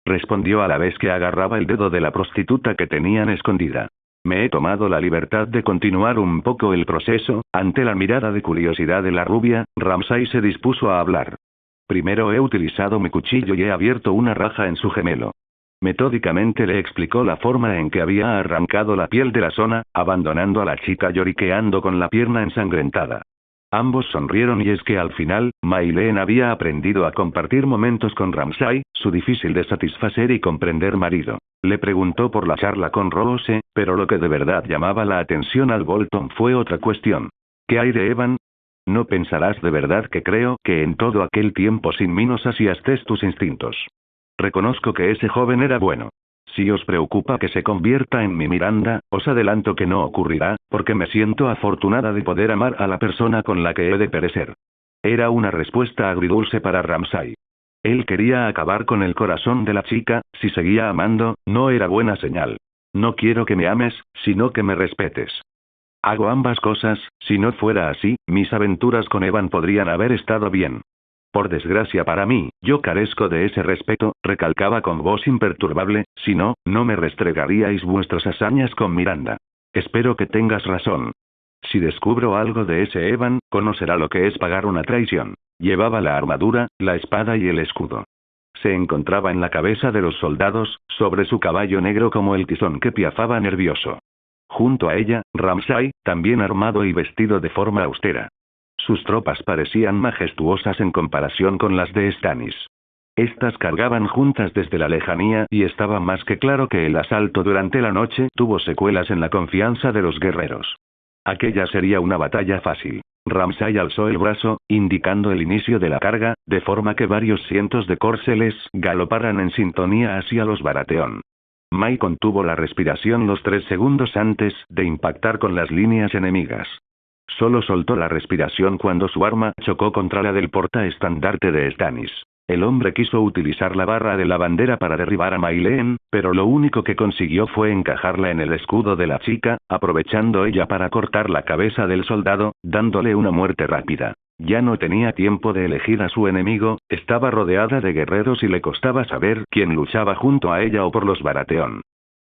Respondió a la vez que agarraba el dedo de la prostituta que tenían escondida. Me he tomado la libertad de continuar un poco el proceso. Ante la mirada de curiosidad de la rubia, Ramsay se dispuso a hablar. Primero he utilizado mi cuchillo y he abierto una raja en su gemelo. Metódicamente le explicó la forma en que había arrancado la piel de la zona, abandonando a la chica lloriqueando con la pierna ensangrentada. Ambos sonrieron y es que al final, Mayleen había aprendido a compartir momentos con Ramsay, su difícil de satisfacer y comprender marido. Le preguntó por la charla con Rose, pero lo que de verdad llamaba la atención al Bolton fue otra cuestión. ¿Qué hay de Evan? No pensarás de verdad que creo que en todo aquel tiempo sin mí no saciaste tus instintos. Reconozco que ese joven era bueno. Si os preocupa que se convierta en mi Miranda, os adelanto que no ocurrirá, porque me siento afortunada de poder amar a la persona con la que he de perecer. Era una respuesta agridulce para Ramsay. Él quería acabar con el corazón de la chica. Si seguía amando, no era buena señal. No quiero que me ames, sino que me respetes. Hago ambas cosas. Si no fuera así, mis aventuras con Evan podrían haber estado bien. Por desgracia para mí, yo carezco de ese respeto, recalcaba con voz imperturbable. Si no, no me restregaríais vuestras hazañas con Miranda. Espero que tengas razón. Si descubro algo de ese Evan, conocerá lo que es pagar una traición. Llevaba la armadura, la espada y el escudo. Se encontraba en la cabeza de los soldados, sobre su caballo negro como el tizón que piafaba nervioso. Junto a ella, Ramsay, también armado y vestido de forma austera. Sus tropas parecían majestuosas en comparación con las de Stannis. Estas cargaban juntas desde la lejanía y estaba más que claro que el asalto durante la noche tuvo secuelas en la confianza de los guerreros. Aquella sería una batalla fácil. Ramsay alzó el brazo, indicando el inicio de la carga, de forma que varios cientos de corceles galoparan en sintonía hacia los Baratheon. May contuvo la respiración los 3 segundos antes de impactar con las líneas enemigas. Solo soltó la respiración cuando su arma chocó contra la del portaestandarte de Stannis. El hombre quiso utilizar la barra de la bandera para derribar a Mayleen, pero lo único que consiguió fue encajarla en el escudo de la chica, aprovechando ella para cortar la cabeza del soldado, dándole una muerte rápida. Ya no tenía tiempo de elegir a su enemigo, estaba rodeada de guerreros y le costaba saber quién luchaba junto a ella o por los Baratheon.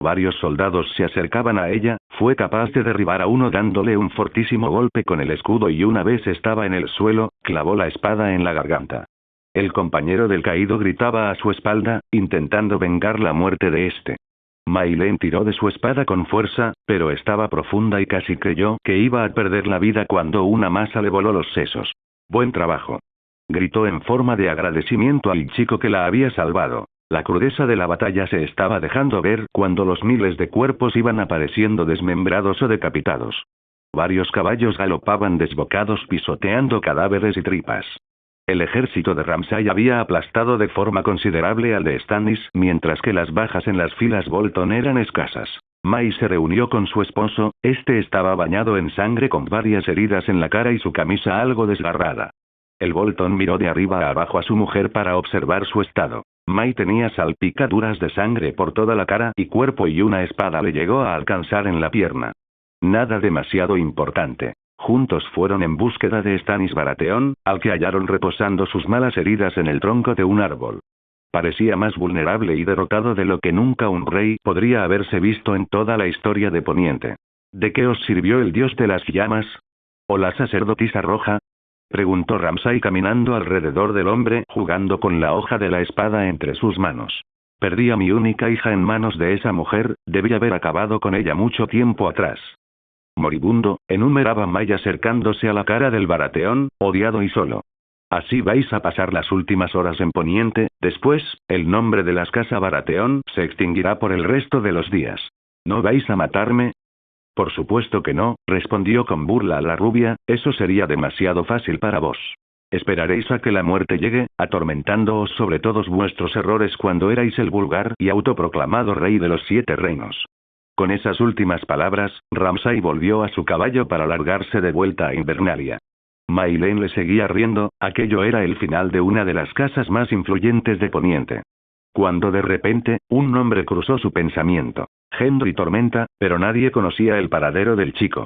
Varios soldados se acercaban a ella, fue capaz de derribar a uno dándole un fortísimo golpe con el escudo y una vez estaba en el suelo, clavó la espada en la garganta. El compañero del caído gritaba a su espalda, intentando vengar la muerte de este. Mayleen tiró de su espada con fuerza, pero estaba profunda y casi creyó que iba a perder la vida cuando una masa le voló los sesos. «Buen trabajo», gritó en forma de agradecimiento al chico que la había salvado. La crudeza de la batalla se estaba dejando ver cuando los miles de cuerpos iban apareciendo desmembrados o decapitados. Varios caballos galopaban desbocados pisoteando cadáveres y tripas. El ejército de Ramsay había aplastado de forma considerable al de Stannis, mientras que las bajas en las filas Bolton eran escasas. May se reunió con su esposo, este estaba bañado en sangre con varias heridas en la cara y su camisa algo desgarrada. El Bolton miró de arriba a abajo a su mujer para observar su estado. May tenía salpicaduras de sangre por toda la cara y cuerpo y una espada le llegó a alcanzar en la pierna. Nada demasiado importante. Juntos fueron en búsqueda de Stannis Baratheon, al que hallaron reposando sus malas heridas en el tronco de un árbol. Parecía más vulnerable y derrotado de lo que nunca un rey podría haberse visto en toda la historia de Poniente. ¿De qué os sirvió el dios de las llamas? ¿O la sacerdotisa roja? preguntó Ramsay caminando alrededor del hombre, jugando con la hoja de la espada entre sus manos. Perdí a mi única hija en manos de esa mujer, debí haber acabado con ella mucho tiempo atrás. Moribundo, enumeraba May acercándose a la cara del Baratheón, odiado y solo. Así vais a pasar las últimas horas en Poniente, después, el nombre de las Casa Baratheón se extinguirá por el resto de los días. ¿No vais a matarme? Por supuesto que no, respondió con burla la rubia, eso sería demasiado fácil para vos. Esperaréis a que la muerte llegue, atormentándoos sobre todos vuestros errores cuando erais el vulgar y autoproclamado rey de los 7 reinos. Con esas últimas palabras, Ramsay volvió a su caballo para largarse de vuelta a Invernalia. Maylen le seguía riendo, aquello era el final de una de las casas más influyentes de Poniente. Cuando de repente, un nombre cruzó su pensamiento. Gendry Tormenta, pero nadie conocía el paradero del chico.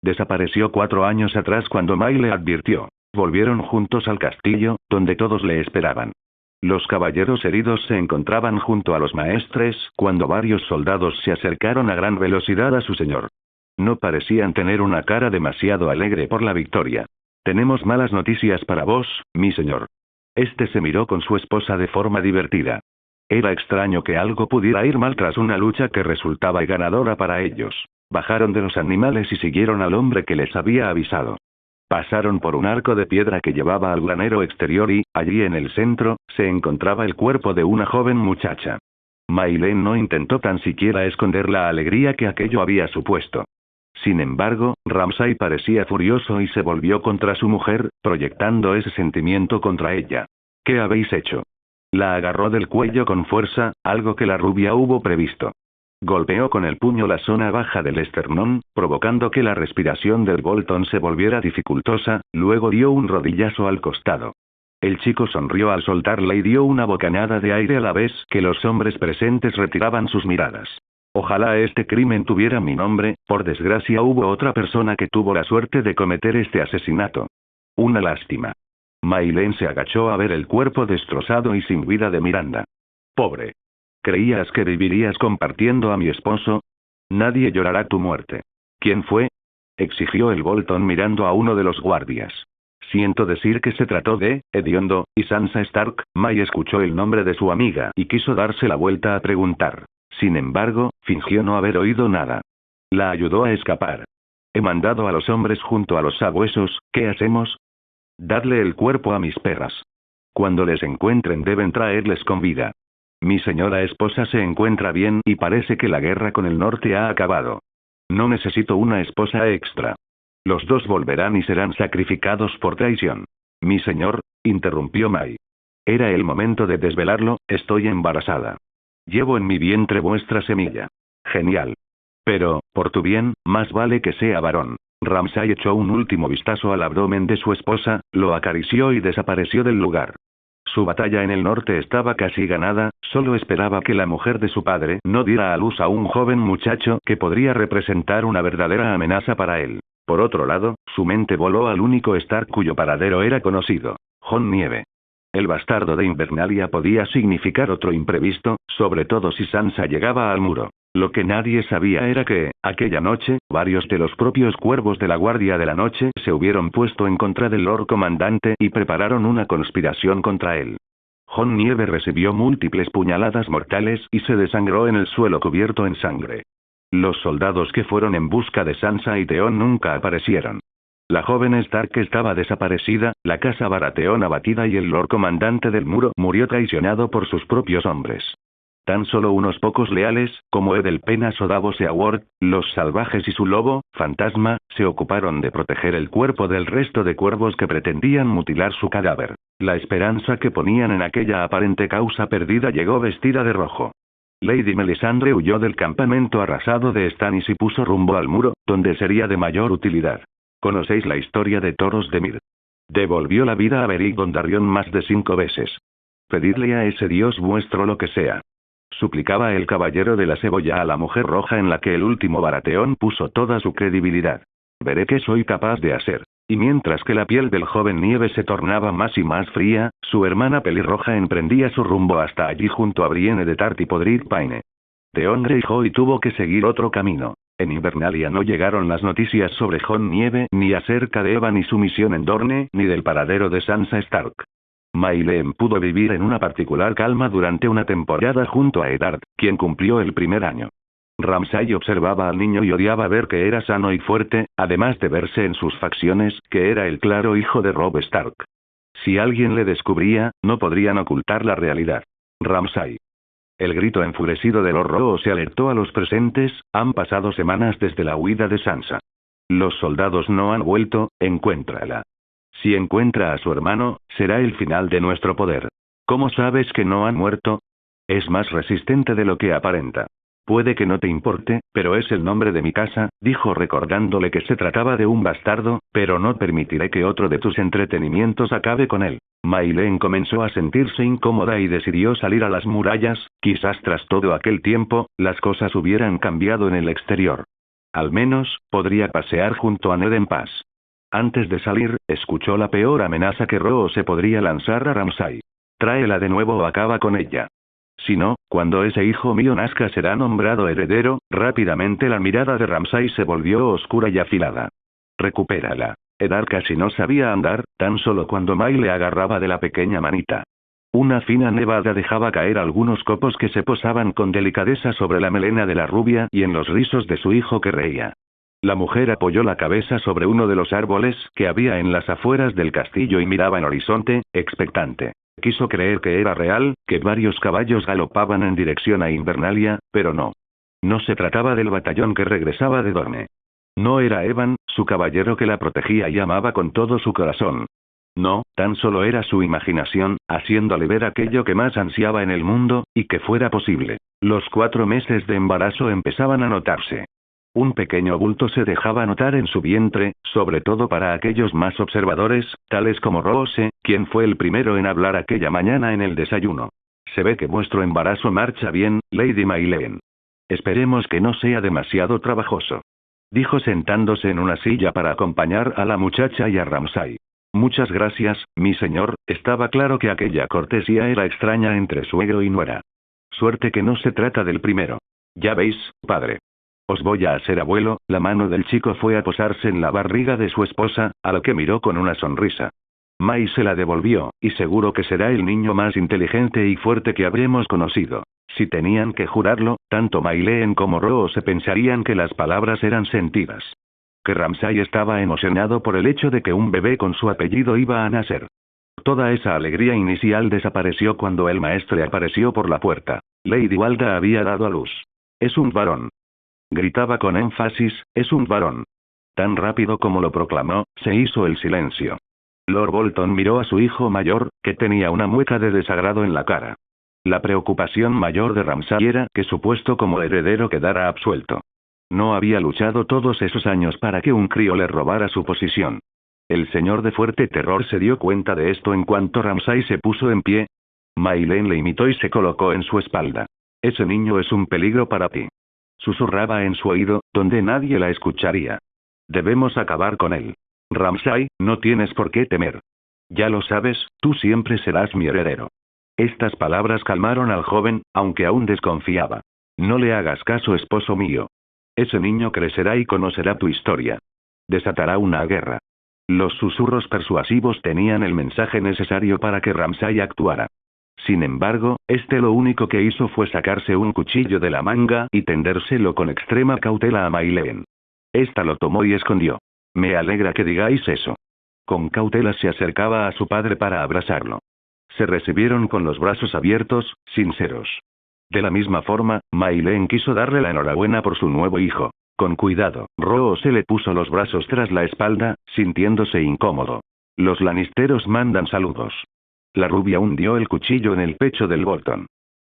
Desapareció 4 años atrás cuando May le advirtió. Volvieron juntos al castillo, donde todos le esperaban. Los caballeros heridos se encontraban junto a los maestres cuando varios soldados se acercaron a gran velocidad a su señor. No parecían tener una cara demasiado alegre por la victoria. Tenemos malas noticias para vos, mi señor. Este se miró con su esposa de forma divertida. Era extraño que algo pudiera ir mal tras una lucha que resultaba ganadora para ellos. Bajaron de los animales y siguieron al hombre que les había avisado. Pasaron por un arco de piedra que llevaba al granero exterior y, allí en el centro, se encontraba el cuerpo de una joven muchacha. Maylen no intentó tan siquiera esconder la alegría que aquello había supuesto. Sin embargo, Ramsay parecía furioso y se volvió contra su mujer, proyectando ese sentimiento contra ella. ¿Qué habéis hecho? La agarró del cuello con fuerza, algo que la rubia hubo previsto. Golpeó con el puño la zona baja del esternón, provocando que la respiración del Bolton se volviera dificultosa, luego dio un rodillazo al costado. El chico sonrió al soltarla y dio una bocanada de aire a la vez que los hombres presentes retiraban sus miradas. Ojalá este crimen tuviera mi nombre, por desgracia hubo otra persona que tuvo la suerte de cometer este asesinato. Una lástima. Maylen se agachó a ver el cuerpo destrozado y sin vida de Miranda. Pobre. ¿Creías que vivirías compartiendo a mi esposo? Nadie llorará tu muerte. ¿Quién fue? Exigió el Bolton mirando a uno de los guardias. Siento decir que se trató de Hediondo y Sansa Stark. May escuchó el nombre de su amiga y quiso darse la vuelta a preguntar. Sin embargo, fingió no haber oído nada. La ayudó a escapar. He mandado a los hombres junto a los sabuesos, ¿qué hacemos? Dadle el cuerpo a mis perras. Cuando les encuentren deben traerles con vida. Mi señora esposa se encuentra bien y parece que la guerra con el norte ha acabado. No necesito una esposa extra. Los dos volverán y serán sacrificados por traición. Mi señor, interrumpió May. Era el momento de desvelarlo, estoy embarazada. Llevo en mi vientre vuestra semilla. Genial. Pero, por tu bien, más vale que sea varón. Ramsay echó un último vistazo al abdomen de su esposa, lo acarició y desapareció del lugar. Su batalla en el norte estaba casi ganada, solo esperaba que la mujer de su padre no diera a luz a un joven muchacho que podría representar una verdadera amenaza para él. Por otro lado, su mente voló al único Stark cuyo paradero era conocido, Jon Nieve. El bastardo de Invernalia podía significar otro imprevisto, sobre todo si Sansa llegaba al muro. Lo que nadie sabía era que, aquella noche, varios de los propios cuervos de la Guardia de la Noche se hubieron puesto en contra del Lord Comandante y prepararon una conspiración contra él. Jon Nieve recibió múltiples puñaladas mortales y se desangró en el suelo cubierto en sangre. Los soldados que fueron en busca de Sansa y Theon nunca aparecieron. La joven Stark estaba desaparecida, la casa Baratheon abatida y el Lord Comandante del Muro murió traicionado por sus propios hombres. Tan solo unos pocos leales, como Edelpennas o Davos Eoward, los salvajes y su lobo, Fantasma, se ocuparon de proteger el cuerpo del resto de cuervos que pretendían mutilar su cadáver. La esperanza que ponían en aquella aparente causa perdida llegó vestida de rojo. Lady Melisandre huyó del campamento arrasado de Stannis y puso rumbo al muro, donde sería de mayor utilidad. ¿Conocéis la historia de Toros de Mir? Devolvió la vida a Beric Dondarrion más de 5 veces. Pedidle a ese dios vuestro lo que sea. Suplicaba el caballero de la cebolla a la mujer roja en la que el último Baratheón puso toda su credibilidad. Veré qué soy capaz de hacer. Y mientras que la piel del joven Nieve se tornaba más y más fría, su hermana pelirroja emprendía su rumbo hasta allí junto a Brienne de Tart y Podrick Pine. Theon Greyjoy tuvo que seguir otro camino. En Invernalia no llegaron las noticias sobre Jon Nieve, ni acerca de Evan y su misión en Dorne, ni del paradero de Sansa Stark. Mayleen pudo vivir en una particular calma durante una temporada junto a Eddard, quien cumplió el primer año. Ramsay observaba al niño y odiaba ver que era sano y fuerte, además de verse en sus facciones que era el claro hijo de Robb Stark. Si alguien le descubría, no podrían ocultar la realidad. Ramsay. El grito enfurecido de los Roho se alertó a los presentes, han pasado semanas desde la huida de Sansa. Los soldados no han vuelto, encuéntrala. Si encuentra a su hermano, será el final de nuestro poder. ¿Cómo sabes que no han muerto? Es más resistente de lo que aparenta. Puede que no te importe, pero es el nombre de mi casa, dijo recordándole que se trataba de un bastardo, pero no permitiré que otro de tus entretenimientos acabe con él. Mayleen comenzó a sentirse incómoda y decidió salir a las murallas, quizás tras todo aquel tiempo, las cosas hubieran cambiado en el exterior. Al menos, podría pasear junto a Ned en paz. Antes de salir, escuchó la peor amenaza que Roho se podría lanzar a Ramsay. Tráela de nuevo o acaba con ella. Si no, cuando ese hijo mío nazca será nombrado heredero. Rápidamente la mirada de Ramsay se volvió oscura y afilada. Recupérala. Eddard casi no sabía andar, tan solo cuando May le agarraba de la pequeña manita. Una fina nevada dejaba caer algunos copos que se posaban con delicadeza sobre la melena de la rubia y en los rizos de su hijo que reía. La mujer apoyó la cabeza sobre uno de los árboles que había en las afueras del castillo y miraba el horizonte, expectante. Quiso creer que era real, que varios caballos galopaban en dirección a Invernalia, pero no. No se trataba del batallón que regresaba de Dorne. No era Evan, su caballero que la protegía y amaba con todo su corazón. No, tan solo era su imaginación, haciéndole ver aquello que más ansiaba en el mundo, y que fuera posible. Los 4 meses de embarazo empezaban a notarse. Un pequeño bulto se dejaba notar en su vientre, sobre todo para aquellos más observadores, tales como Rose, quien fue el primero en hablar aquella mañana en el desayuno. Se ve que vuestro embarazo marcha bien, Lady Mayleen. Esperemos que no sea demasiado trabajoso. Dijo sentándose en una silla para acompañar a la muchacha y a Ramsay. Muchas gracias, mi señor, estaba claro que aquella cortesía era extraña entre suegro y nuera. Suerte que no se trata del primero. Ya veis, padre. Os voy a hacer abuelo. La mano del chico fue a posarse en la barriga de su esposa, a lo que miró con una sonrisa. May se la devolvió, y seguro que será el niño más inteligente y fuerte que habremos conocido. Si tenían que jurarlo, tanto Mayleen como Roho se pensarían que las palabras eran sentidas. Que Ramsay estaba emocionado por el hecho de que un bebé con su apellido iba a nacer. Toda esa alegría inicial desapareció cuando el maestre apareció por la puerta. Lady Walda había dado a luz. Es un varón. Gritaba con énfasis, es un varón. Tan rápido como lo proclamó, se hizo el silencio. Lord Bolton miró a su hijo mayor, que tenía una mueca de desagrado en la cara. La preocupación mayor de Ramsay era que su puesto como heredero quedara absuelto. No había luchado todos esos años para que un crío le robara su posición. El señor de fuerte terror se dio cuenta de esto en cuanto Ramsay se puso en pie. Mayleen le imitó y se colocó en su espalda. Ese niño es un peligro para ti. Susurraba en su oído, donde nadie la escucharía. Debemos acabar con él. Ramsay, no tienes por qué temer. Ya lo sabes, tú siempre serás mi heredero. Estas palabras calmaron al joven, aunque aún desconfiaba. No le hagas caso, esposo mío. Ese niño crecerá y conocerá tu historia. Desatará una guerra. Los susurros persuasivos tenían el mensaje necesario para que Ramsay actuara. Sin embargo, lo único que hizo fue sacarse un cuchillo de la manga y tendérselo con extrema cautela a Mayleen. Esta lo tomó y escondió. Me alegra que digáis eso. Con cautela se acercaba a su padre para abrazarlo. Se recibieron con los brazos abiertos, sinceros. De la misma forma, Mayleen quiso darle la enhorabuena por su nuevo hijo. Con cuidado, Roho se le puso los brazos tras la espalda, sintiéndose incómodo. Los Lannisteros mandan saludos. La rubia hundió el cuchillo en el pecho del Bolton.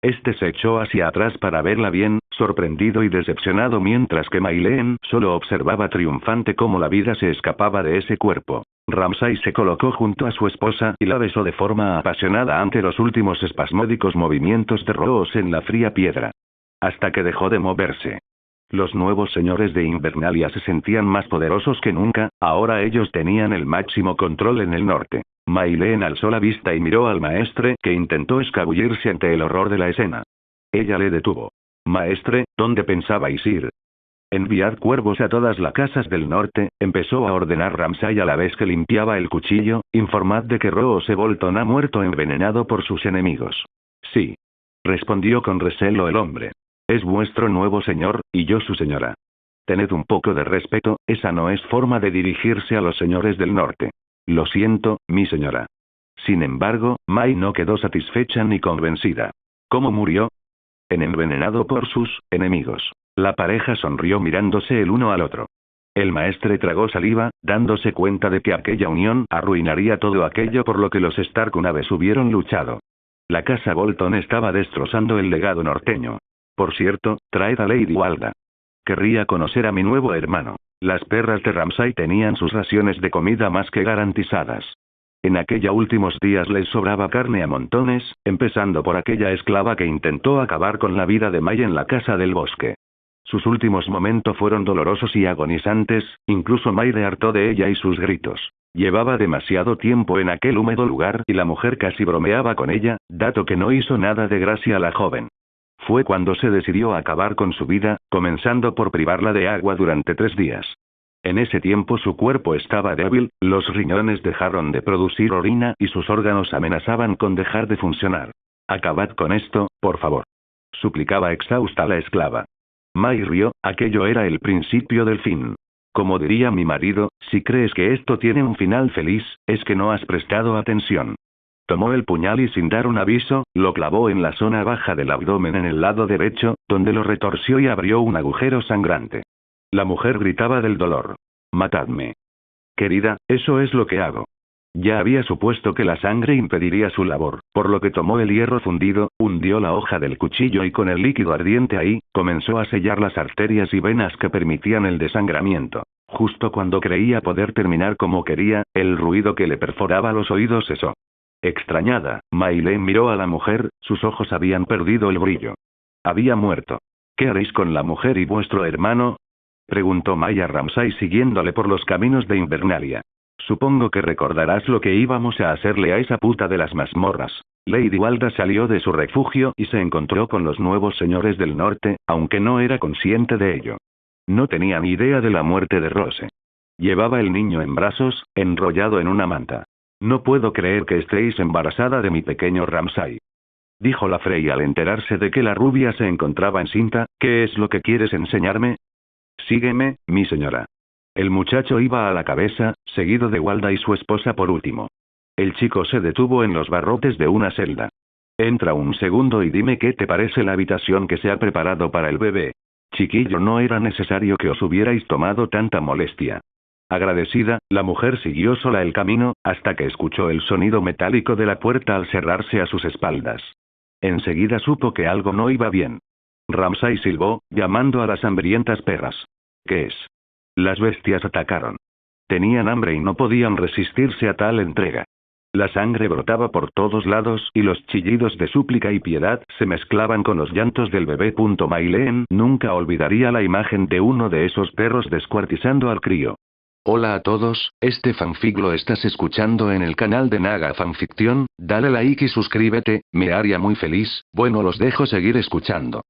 Este se echó hacia atrás para verla bien, sorprendido y decepcionado, mientras que Mayleen solo observaba triunfante cómo la vida se escapaba de ese cuerpo. Ramsay se colocó junto a su esposa y la besó de forma apasionada ante los últimos espasmódicos movimientos de Roho en la fría piedra. Hasta que dejó de moverse. Los nuevos señores de Invernalia se sentían más poderosos que nunca, ahora ellos tenían el máximo control en el norte. Mayleen alzó la vista y miró al maestre, que intentó escabullirse ante el horror de la escena. Ella le detuvo. Maestre, ¿dónde pensabais ir? Enviad cuervos a todas las casas del norte, empezó a ordenar Ramsay a la vez que limpiaba el cuchillo, informad de que Roose Bolton ha muerto envenenado por sus enemigos. Sí. Respondió con recelo el hombre. Es vuestro nuevo señor, y yo su señora. Tened un poco de respeto, esa no es forma de dirigirse a los señores del norte. Lo siento, mi señora. Sin embargo, Mai no quedó satisfecha ni convencida. ¿Cómo murió? Envenenado por sus enemigos. La pareja sonrió mirándose el uno al otro. El maestre tragó saliva, dándose cuenta de que aquella unión arruinaría todo aquello por lo que los Stark una vez hubieron luchado. La casa Bolton estaba destrozando el legado norteño. Por cierto, traed a Lady Walda. Querría conocer a mi nuevo hermano. Las perras de Ramsay tenían sus raciones de comida más que garantizadas. En aquellos últimos días les sobraba carne a montones, empezando por aquella esclava que intentó acabar con la vida de May en la casa del bosque. Sus últimos momentos fueron dolorosos y agonizantes, incluso May le hartó de ella y sus gritos. Llevaba demasiado tiempo en aquel húmedo lugar y la mujer casi bromeaba con ella, dato que no hizo nada de gracia a la joven. Fue cuando se decidió a acabar con su vida, comenzando por privarla de agua durante 3 días. En ese tiempo su cuerpo estaba débil, los riñones dejaron de producir orina y sus órganos amenazaban con dejar de funcionar. Acabad con esto, por favor. Suplicaba exhausta la esclava. May rió, aquello era el principio del fin. Como diría mi marido, si crees que esto tiene un final feliz, es que no has prestado atención. Tomó el puñal y sin dar un aviso, lo clavó en la zona baja del abdomen en el lado derecho, donde lo retorció y abrió un agujero sangrante. La mujer gritaba del dolor. Matadme. Querida, eso es lo que hago. Ya había supuesto que la sangre impediría su labor, por lo que tomó el hierro fundido, hundió la hoja del cuchillo y con el líquido ardiente ahí, comenzó a sellar las arterias y venas que permitían el desangramiento. Justo cuando creía poder terminar como quería, el ruido que le perforaba los oídos cesó. Extrañada, Mayleen miró a la mujer, sus ojos habían perdido el brillo. Había muerto. ¿Qué haréis con la mujer y vuestro hermano? Preguntó May a Ramsay siguiéndole por los caminos de Invernalia. Supongo que recordarás lo que íbamos a hacerle a esa puta de las mazmorras. Lady Walda salió de su refugio y se encontró con los nuevos señores del norte, aunque no era consciente de ello. No tenía ni idea de la muerte de Rose. Llevaba el niño en brazos, enrollado en una manta. No puedo creer que estéis embarazada de mi pequeño Ramsay. Dijo la Frey al enterarse de que la rubia se encontraba encinta. ¿Qué es lo que quieres enseñarme? Sígueme, mi señora. El muchacho iba a la cabeza, seguido de Walda y su esposa por último. El chico se detuvo en los barrotes de una celda. Entra un segundo y dime qué te parece la habitación que se ha preparado para el bebé. Chiquillo, no era necesario que os hubierais tomado tanta molestia. Agradecida, la mujer siguió sola el camino, hasta que escuchó el sonido metálico de la puerta al cerrarse a sus espaldas. Enseguida supo que algo no iba bien. Ramsay silbó, llamando a las hambrientas perras. ¿Qué es? Las bestias atacaron. Tenían hambre y no podían resistirse a tal entrega. La sangre brotaba por todos lados y los chillidos de súplica y piedad se mezclaban con los llantos del bebé. Mayleen nunca olvidaría la imagen de uno de esos perros descuartizando al crío. Hola a todos, este fanfic lo estás escuchando en el canal de Naga Fanfiction, dale like y suscríbete, me haría muy feliz. Bueno, los dejo seguir escuchando.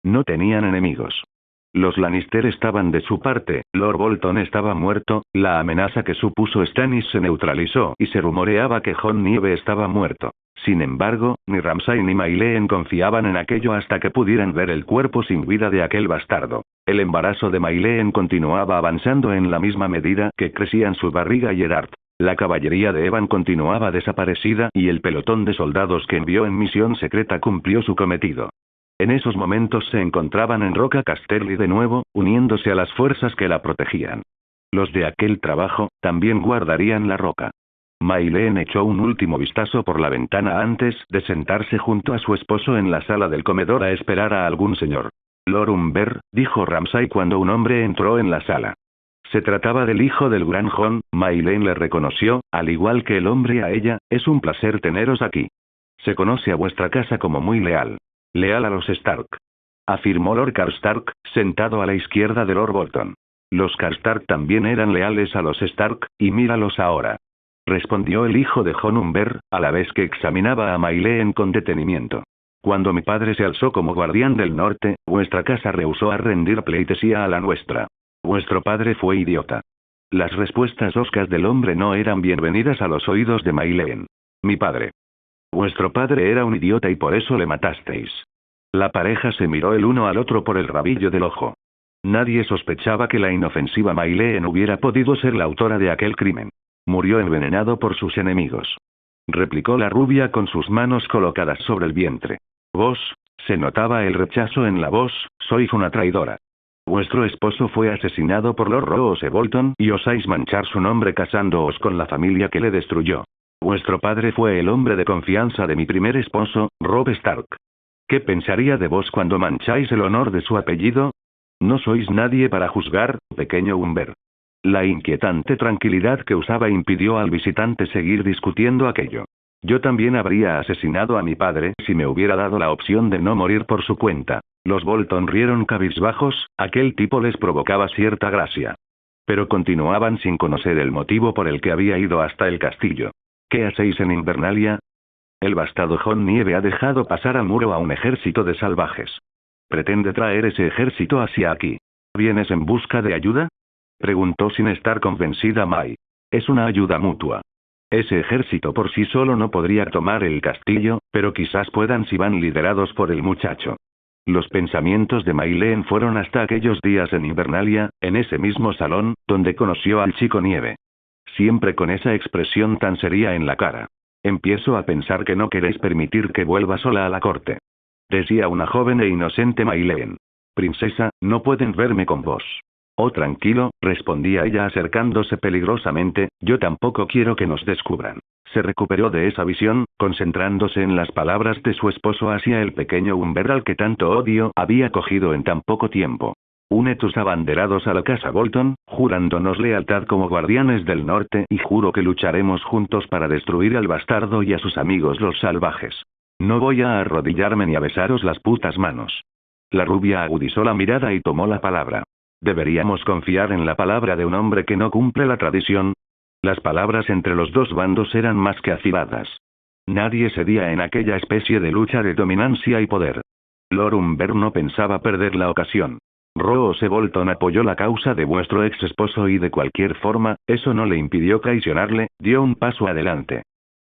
No tenían enemigos. Los Lannister estaban de su parte, Lord Bolton estaba muerto, la amenaza que supuso Stannis se neutralizó y se rumoreaba que Jon Nieve estaba muerto. Sin embargo, ni Ramsay ni Mayleen confiaban en aquello hasta que pudieran ver el cuerpo sin vida de aquel bastardo. El embarazo de Mayleen continuaba avanzando en la misma medida que crecían su barriga y Eddard. La caballería de Evan continuaba desaparecida y el pelotón de soldados que envió en misión secreta cumplió su cometido. En esos momentos se encontraban en Roca Casterly de nuevo, uniéndose a las fuerzas que la protegían. Los de aquel trabajo, también guardarían la roca. Mayleen echó un último vistazo por la ventana antes de sentarse junto a su esposo en la sala del comedor a esperar a algún señor. Lord Umber, dijo Ramsay cuando un hombre entró en la sala. Se trataba del hijo del gran Jon. Mayleen le reconoció, al igual que el hombre a ella. Es un placer teneros aquí. Se conoce a vuestra casa como muy leal. Leal a los Stark. Afirmó Lord Karstark, sentado a la izquierda de Lord Bolton. Los Karstark también eran leales a los Stark, y míralos ahora. Respondió el hijo de Jon Umber, a la vez que examinaba a Mayleen con detenimiento. Cuando mi padre se alzó como guardián del norte, vuestra casa rehusó a rendir pleitesía a la nuestra. Vuestro padre fue idiota. Las respuestas hoscas del hombre no eran bienvenidas a los oídos de Mayleen. Mi padre. Vuestro padre era un idiota y por eso le matasteis. La pareja se miró el uno al otro por el rabillo del ojo. Nadie sospechaba que la inofensiva Mayleen hubiera podido ser la autora de aquel crimen. Murió envenenado por sus enemigos. Replicó la rubia con sus manos colocadas sobre el vientre. Vos, se notaba el rechazo en la voz, sois una traidora. Vuestro esposo fue asesinado por Lord Roose Bolton y osáis manchar su nombre casándoos con la familia que le destruyó. Vuestro padre fue el hombre de confianza de mi primer esposo, Robb Stark. ¿Qué pensaría de vos cuando mancháis el honor de su apellido? No sois nadie para juzgar, pequeño Umber. La inquietante tranquilidad que usaba impidió al visitante seguir discutiendo aquello. Yo también habría asesinado a mi padre si me hubiera dado la opción de no morir por su cuenta. Los Bolton rieron cabizbajos, aquel tipo les provocaba cierta gracia. Pero continuaban sin conocer el motivo por el que había ido hasta el castillo. ¿Qué hacéis en Invernalia? El bastardo John Nieve ha dejado pasar al muro a un ejército de salvajes. Pretende traer ese ejército hacia aquí. ¿Vienes en busca de ayuda? Preguntó sin estar convencida May. Es una ayuda mutua. Ese ejército por sí solo no podría tomar el castillo, pero quizás puedan si van liderados por el muchacho. Los pensamientos de Mayleen fueron hasta aquellos días en Invernalia, en ese mismo salón, donde conoció al chico Nieve. Siempre con esa expresión tan seria en la cara. Empiezo a pensar que no queréis permitir que vuelva sola a la corte. Decía una joven e inocente Mayleen. Princesa, no pueden verme con vos. Oh, tranquilo, respondía ella acercándose peligrosamente, yo tampoco quiero que nos descubran. Se recuperó de esa visión, concentrándose en las palabras de su esposo hacia el pequeño Umber al que tanto odio había cogido en tan poco tiempo. Une tus abanderados a la casa Bolton, jurándonos lealtad como guardianes del norte y juro que lucharemos juntos para destruir al bastardo y a sus amigos los salvajes. No voy a arrodillarme ni a besaros las putas manos. La rubia agudizó la mirada y tomó la palabra. ¿Deberíamos confiar en la palabra de un hombre que no cumple la tradición? Las palabras entre los dos bandos eran más que afiladas. Nadie cedía en aquella especie de lucha de dominancia y poder. Lord Umber no pensaba perder la ocasión. Roose Bolton apoyó la causa de vuestro ex esposo y de cualquier forma, eso no le impidió traicionarle, dio un paso adelante.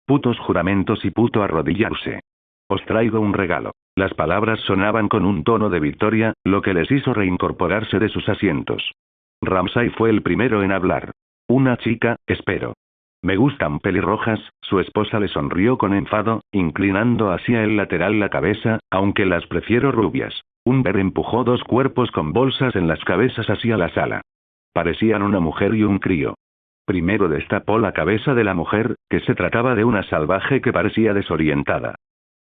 Putos juramentos y puto arrodillarse. Os traigo un regalo. Las palabras sonaban con un tono de victoria, lo que les hizo reincorporarse de sus asientos. Ramsay fue el primero en hablar. Una chica, espero. Me gustan pelirrojas, su esposa le sonrió con enfado, inclinando hacia el lateral la cabeza, aunque las prefiero rubias. Umber empujó dos cuerpos con bolsas en las cabezas hacia la sala. Parecían una mujer y un crío. Primero destapó la cabeza de la mujer, que se trataba de una salvaje que parecía desorientada.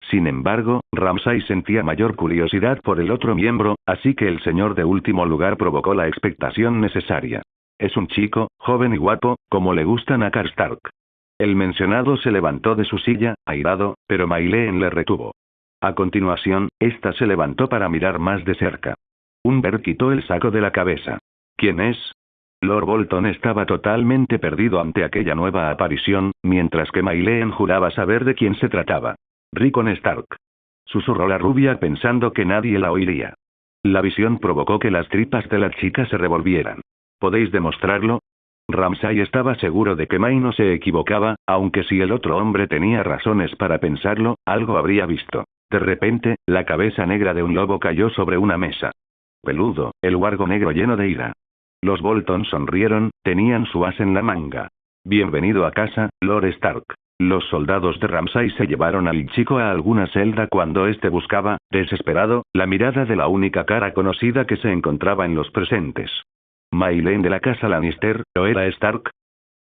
Sin embargo, Ramsay sentía mayor curiosidad por el otro miembro, así que el señor de último lugar provocó la expectación necesaria. Es un chico, joven y guapo, como le gustan a Karstark. El mencionado se levantó de su silla, airado, pero Mayleen le retuvo. A continuación, ésta se levantó para mirar más de cerca. Umber quitó el saco de la cabeza. ¿Quién es? Lord Bolton estaba totalmente perdido ante aquella nueva aparición, mientras que Mayleen juraba saber de quién se trataba. Rickon Stark. Susurró la rubia pensando que nadie la oiría. La visión provocó que las tripas de la chica se revolvieran. ¿Podéis demostrarlo? Ramsay estaba seguro de que May no se equivocaba, aunque si el otro hombre tenía razones para pensarlo, algo habría visto. De repente, la cabeza negra de un lobo cayó sobre una mesa. Peludo, el huargo negro lleno de ira. Los Bolton sonrieron, tenían su as en la manga. Bienvenido a casa, Lord Stark. Los soldados de Ramsay se llevaron al chico a alguna celda cuando éste buscaba, desesperado, la mirada de la única cara conocida que se encontraba en los presentes. Mayleen de la casa Lannister, ¿o era Stark?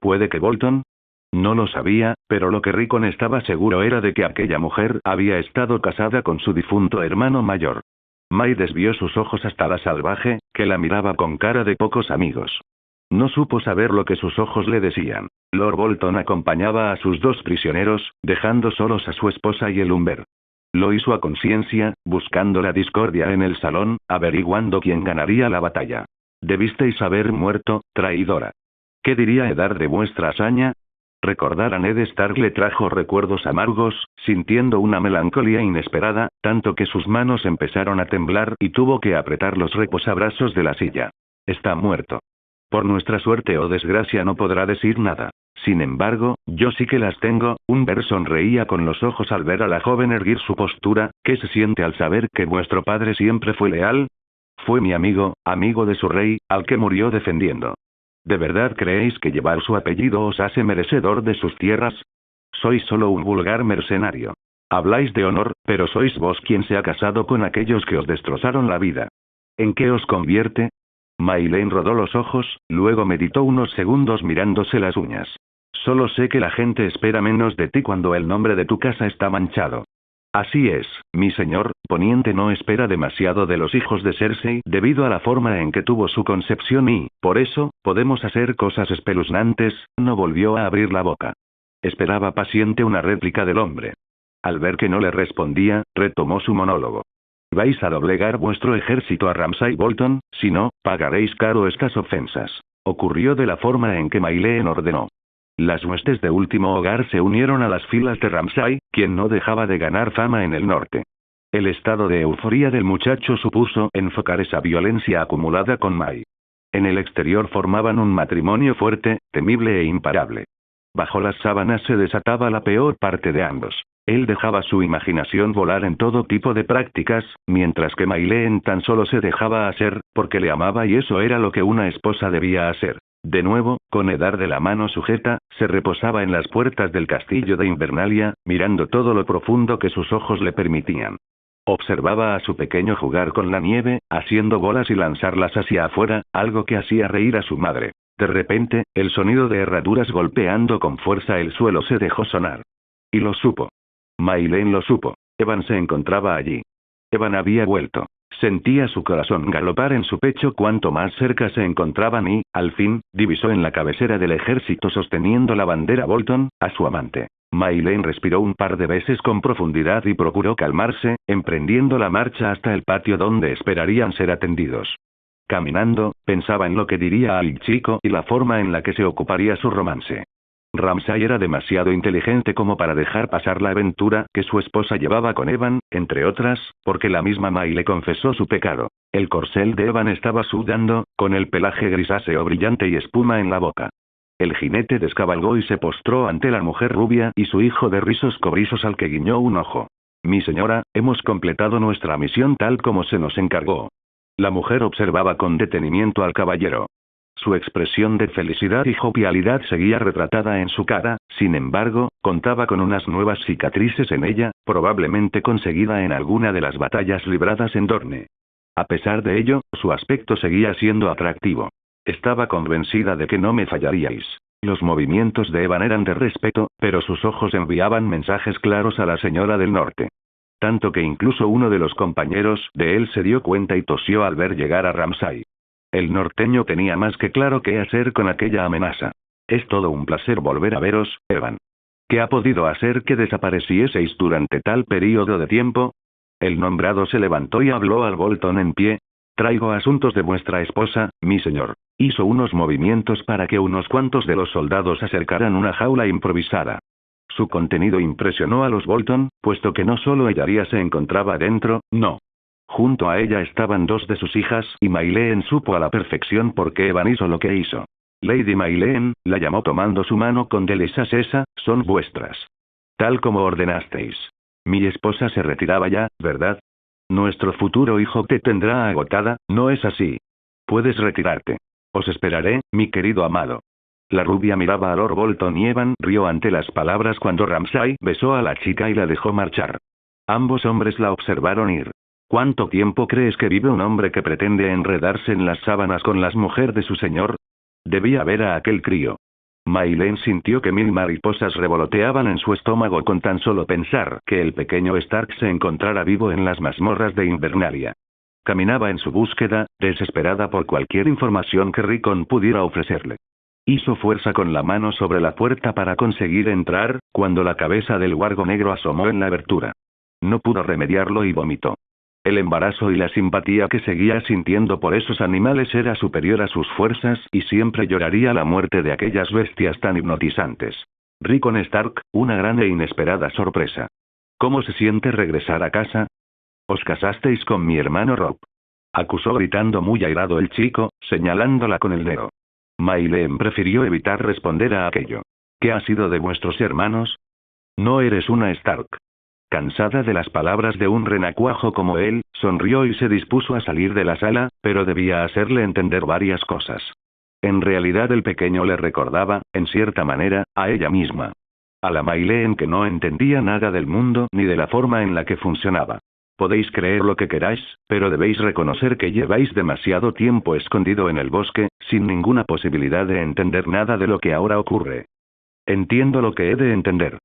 ¿Puede que Bolton? No lo sabía, pero lo que Rickon estaba seguro era de que aquella mujer había estado casada con su difunto hermano mayor. May desvió sus ojos hasta la salvaje, que la miraba con cara de pocos amigos. No supo saber lo que sus ojos le decían. Lord Bolton acompañaba a sus dos prisioneros, dejando solos a su esposa y el Umber. Lo hizo a conciencia, buscando la discordia en el salón, averiguando quién ganaría la batalla. Debisteis haber muerto, traidora. ¿Qué diría Eddard de vuestra hazaña? Recordar a Ned Stark le trajo recuerdos amargos, sintiendo una melancolía inesperada, tanto que sus manos empezaron a temblar y tuvo que apretar los reposabrazos de la silla. Está muerto. Por nuestra suerte o desgracia no podrá decir nada. Sin embargo, yo sí que las tengo. Humber sonreía con los ojos al ver a la joven erguir su postura. ¿Qué se siente al saber que vuestro padre siempre fue leal? Fue mi amigo, amigo de su rey, al que murió defendiendo. ¿De verdad creéis que llevar su apellido os hace merecedor de sus tierras? Sois solo un vulgar mercenario. Habláis de honor, pero sois vos quien se ha casado con aquellos que os destrozaron la vida. ¿En qué os convierte? Mayleen rodó los ojos, luego meditó unos segundos mirándose las uñas. Solo sé que la gente espera menos de ti cuando el nombre de tu casa está manchado. Así es, mi señor, Poniente no espera demasiado de los hijos de Cersei debido a la forma en que tuvo su concepción y, por eso, podemos hacer cosas espeluznantes. No volvió a abrir la boca. Esperaba paciente una réplica del hombre. Al ver que no le respondía, retomó su monólogo. ¿Vais a doblegar vuestro ejército a Ramsay Bolton? Si no, pagaréis caro estas ofensas. Ocurrió de la forma en que Mayleen ordenó. Las huestes de Último Hogar se unieron a las filas de Ramsay, quien no dejaba de ganar fama en el norte. El estado de euforia del muchacho supuso enfocar esa violencia acumulada con May. En el exterior formaban un matrimonio fuerte, temible e imparable. Bajo las sábanas se desataba la peor parte de ambos. Él dejaba su imaginación volar en todo tipo de prácticas, mientras que Mayleen tan solo se dejaba hacer, porque le amaba y eso era lo que una esposa debía hacer. De nuevo, con Eddard de la mano sujeta, se reposaba en las puertas del castillo de Invernalia, mirando todo lo profundo que sus ojos le permitían. Observaba a su pequeño jugar con la nieve, haciendo bolas y lanzarlas hacia afuera, algo que hacía reír a su madre. De repente, el sonido de herraduras golpeando con fuerza el suelo se dejó sonar. Y lo supo. Mayleen lo supo. Evan se encontraba allí. Evan había vuelto. Sentía su corazón galopar en su pecho cuanto más cerca se encontraban y, al fin, divisó en la cabecera del ejército sosteniendo la bandera Bolton, a su amante. Mayleen respiró un par de veces con profundidad y procuró calmarse, emprendiendo la marcha hasta el patio donde esperarían ser atendidos. Caminando, pensaba en lo que diría al chico y la forma en la que se ocuparía su romance. Ramsay era demasiado inteligente como para dejar pasar la aventura que su esposa llevaba con Evan, entre otras, porque la misma May le confesó su pecado. El corcel de Evan estaba sudando, con el pelaje grisáceo brillante y espuma en la boca. El jinete descabalgó y se postró ante la mujer rubia y su hijo de rizos cobrizos al que guiñó un ojo. Mi señora, hemos completado nuestra misión tal como se nos encargó. La mujer observaba con detenimiento al caballero. Su expresión de felicidad y jovialidad seguía retratada en su cara, sin embargo, contaba con unas nuevas cicatrices en ella, probablemente conseguida en alguna de las batallas libradas en Dorne. A pesar de ello, su aspecto seguía siendo atractivo. Estaba convencida de que no me fallaríais. Los movimientos de Evan eran de respeto, pero sus ojos enviaban mensajes claros a la señora del norte. Tanto que incluso uno de los compañeros de él se dio cuenta y tosió al ver llegar a Ramsay. El norteño tenía más que claro qué hacer con aquella amenaza. Es todo un placer volver a veros, Evan. ¿Qué ha podido hacer que desaparecieseis durante tal período de tiempo? El nombrado se levantó y habló al Bolton en pie. Traigo asuntos de vuestra esposa, mi señor. Hizo unos movimientos para que unos cuantos de los soldados acercaran una jaula improvisada. Su contenido impresionó a los Bolton, puesto que no solo Ellaria se encontraba dentro, no. Junto a ella estaban dos de sus hijas y Mayleen supo a la perfección por qué Evan hizo lo que hizo. Lady Mayleen, la llamó tomando su mano con delicadeza, son vuestras. Tal como ordenasteis. Mi esposa se retiraba ya, ¿verdad? Nuestro futuro hijo te tendrá agotada, ¿no es así? Puedes retirarte. Os esperaré, mi querido amado. La rubia miraba a Lord Bolton y Evan rió ante las palabras cuando Ramsay besó a la chica y la dejó marchar. Ambos hombres la observaron ir. ¿Cuánto tiempo crees que vive un hombre que pretende enredarse en las sábanas con las mujeres de su señor? Debía ver a aquel crío. Mayleen sintió que 1000 mariposas revoloteaban en su estómago con tan solo pensar que el pequeño Stark se encontrara vivo en las mazmorras de Invernalia. Caminaba en su búsqueda, desesperada por cualquier información que Rickon pudiera ofrecerle. Hizo fuerza con la mano sobre la puerta para conseguir entrar, cuando la cabeza del huargo negro asomó en la abertura. No pudo remediarlo y vomitó. El embarazo y la simpatía que seguía sintiendo por esos animales era superior a sus fuerzas y siempre lloraría la muerte de aquellas bestias tan hipnotizantes. Rickon Stark, una gran e inesperada sorpresa. ¿Cómo se siente regresar a casa? Os casasteis con mi hermano Rob. Acusó gritando muy airado el chico, señalándola con el dedo. Mayleen prefirió evitar responder a aquello. ¿Qué ha sido de vuestros hermanos? No eres una Stark. Cansada de las palabras de un renacuajo como él, sonrió y se dispuso a salir de la sala, pero debía hacerle entender varias cosas. En realidad el pequeño le recordaba, en cierta manera, a ella misma. A la Mayleen que no entendía nada del mundo ni de la forma en la que funcionaba. Podéis creer lo que queráis, pero debéis reconocer que lleváis demasiado tiempo escondido en el bosque, sin ninguna posibilidad de entender nada de lo que ahora ocurre. Entiendo lo que he de entender.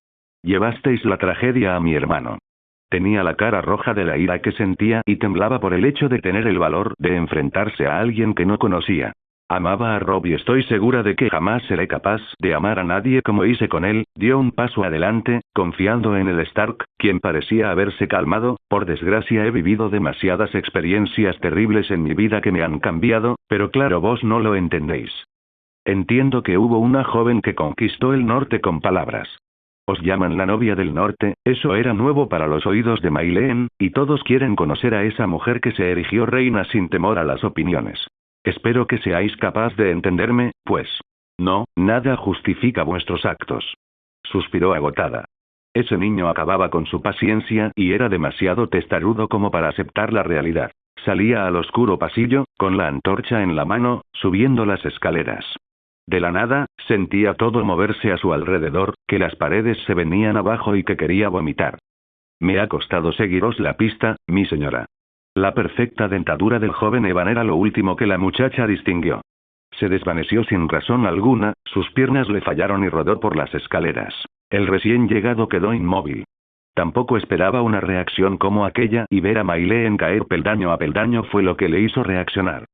Llevasteis la tragedia a mi hermano. Tenía la cara roja de la ira que sentía y temblaba por el hecho de tener el valor de enfrentarse a alguien que no conocía. Amaba a Rob y estoy segura de que jamás seré capaz de amar a nadie como hice con él. Dio un paso adelante, confiando en el Stark, quien parecía haberse calmado. Por desgracia he vivido demasiadas experiencias terribles en mi vida que me han cambiado, pero claro, vos no lo entendéis. Entiendo que hubo una joven que conquistó el norte con palabras. Os llaman la novia del norte, eso era nuevo para los oídos de Mayleen, y todos quieren conocer a esa mujer que se erigió reina sin temor a las opiniones. Espero que seáis capaz de entenderme, pues. No, nada justifica vuestros actos. Suspiró agotada. Ese niño acababa con su paciencia y era demasiado testarudo como para aceptar la realidad. Salía al oscuro pasillo, con la antorcha en la mano, subiendo las escaleras. De la nada, sentía todo moverse a su alrededor, que las paredes se venían abajo y que quería vomitar. Me ha costado seguiros la pista, mi señora. La perfecta dentadura del joven Evan era lo último que la muchacha distinguió. Se desvaneció sin razón alguna, sus piernas le fallaron y rodó por las escaleras. El recién llegado quedó inmóvil. Tampoco esperaba una reacción como aquella y ver a Mayleen caer peldaño a peldaño fue lo que le hizo reaccionar.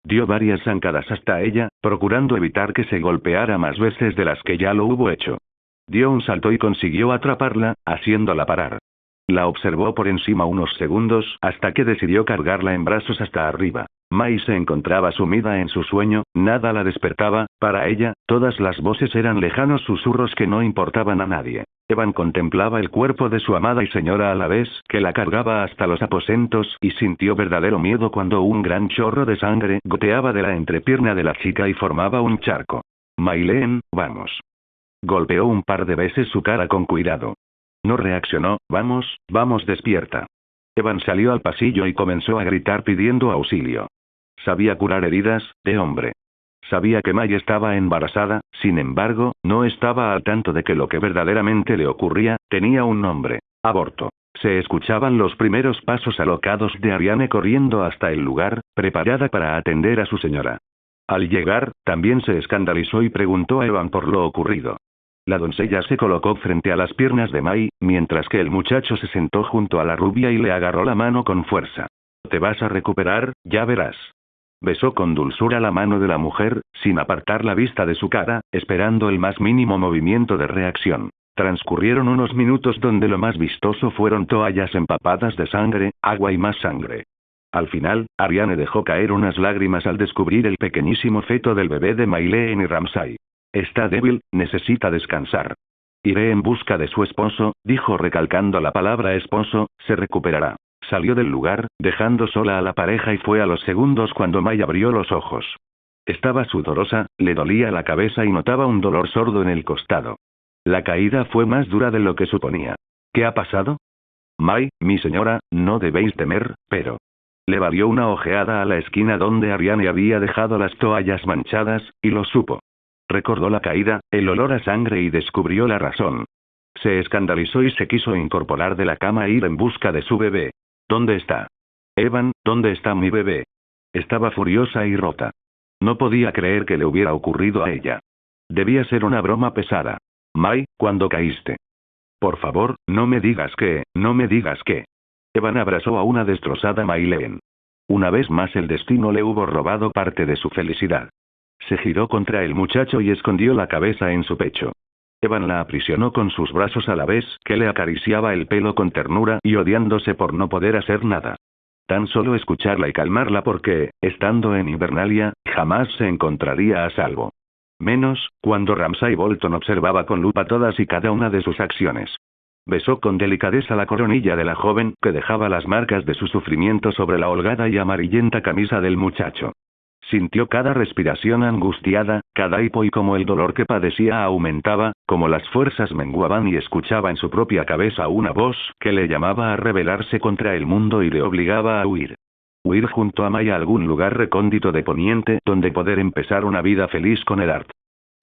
Dio varias zancadas hasta ella, procurando evitar que se golpeara más veces de las que ya lo hubo hecho. Dio un salto y consiguió atraparla, haciéndola parar. La observó por encima unos segundos hasta que decidió cargarla en brazos hasta arriba. May se encontraba sumida en su sueño, nada la despertaba, para ella, todas las voces eran lejanos susurros que no importaban a nadie. Evan contemplaba el cuerpo de su amada y señora a la vez que la cargaba hasta los aposentos y sintió verdadero miedo cuando un gran chorro de sangre goteaba de la entrepierna de la chica y formaba un charco. Mayleen, vamos. Golpeó un par de veces su cara con cuidado. No reaccionó. Vamos, vamos, despierta. Evan salió al pasillo y comenzó a gritar pidiendo auxilio. Sabía curar heridas, de hombre. Sabía que May estaba embarazada, sin embargo, no estaba al tanto de que lo que verdaderamente le ocurría, tenía un nombre: aborto. Se escuchaban los primeros pasos alocados de Ariane corriendo hasta el lugar, preparada para atender a su señora. Al llegar, también se escandalizó y preguntó a Evan por lo ocurrido. La doncella se colocó frente a las piernas de May, mientras que el muchacho se sentó junto a la rubia y le agarró la mano con fuerza. Te vas a recuperar, ya verás. Besó con dulzura la mano de la mujer, sin apartar la vista de su cara, esperando el más mínimo movimiento de reacción. Transcurrieron unos minutos donde lo más vistoso fueron toallas empapadas de sangre, agua y más sangre. Al final, Ariane dejó caer unas lágrimas al descubrir el pequeñísimo feto del bebé de Mayleen y Ramsay. Está débil, necesita descansar. Iré en busca de su esposo, dijo recalcando la palabra esposo, se recuperará. Salió del lugar, dejando sola a la pareja y fue a los segundos cuando May abrió los ojos. Estaba sudorosa, le dolía la cabeza y notaba un dolor sordo en el costado. La caída fue más dura de lo que suponía. ¿Qué ha pasado? May, mi señora, no debéis temer, pero... Le valió una ojeada a la esquina donde Ariane había dejado las toallas manchadas, y lo supo. Recordó la caída, el olor a sangre y descubrió la razón. Se escandalizó y se quiso incorporar de la cama e ir en busca de su bebé. ¿Dónde está? Evan, ¿dónde está mi bebé? Estaba furiosa y rota. No podía creer que le hubiera ocurrido a ella. Debía ser una broma pesada. May, ¿cuándo caíste? Por favor, no me digas que, no me digas que. Evan abrazó a una destrozada Mayleen. Una vez más el destino le hubo robado parte de su felicidad. Se giró contra el muchacho y escondió la cabeza en su pecho. Evan la aprisionó con sus brazos a la vez que le acariciaba el pelo con ternura y odiándose por no poder hacer nada. Tan solo escucharla y calmarla porque, estando en Invernalia, jamás se encontraría a salvo. Menos, cuando Ramsay Bolton observaba con lupa todas y cada una de sus acciones. Besó con delicadeza la coronilla de la joven, que dejaba las marcas de su sufrimiento sobre la holgada y amarillenta camisa del muchacho. Sintió cada respiración angustiada, cada hipo, y como el dolor que padecía aumentaba, como las fuerzas menguaban, y escuchaba en su propia cabeza una voz que le llamaba a rebelarse contra el mundo y le obligaba a huir. Huir junto a May a algún lugar recóndito de Poniente donde poder empezar una vida feliz con Eddard.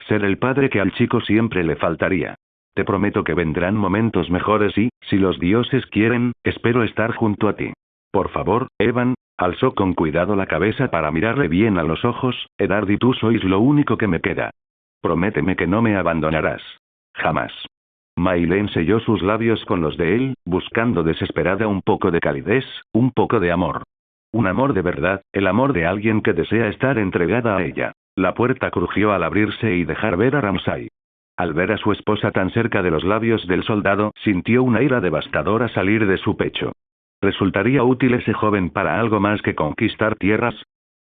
Ser el padre que al chico siempre le faltaría. Te prometo que vendrán momentos mejores y, si los dioses quieren, espero estar junto a ti. Por favor, Evan. Alzó con cuidado la cabeza para mirarle bien a los ojos. Eddard y tú sois lo único que me queda. Prométeme que no me abandonarás. Jamás. Maylen selló sus labios con los de él, buscando desesperada un poco de calidez, un poco de amor. Un amor de verdad, el amor de alguien que desea estar entregada a ella. La puerta crujió al abrirse y dejar ver a Ramsay. Al ver a su esposa tan cerca de los labios del soldado, sintió una ira devastadora salir de su pecho. ¿Resultaría útil ese joven para algo más que conquistar tierras?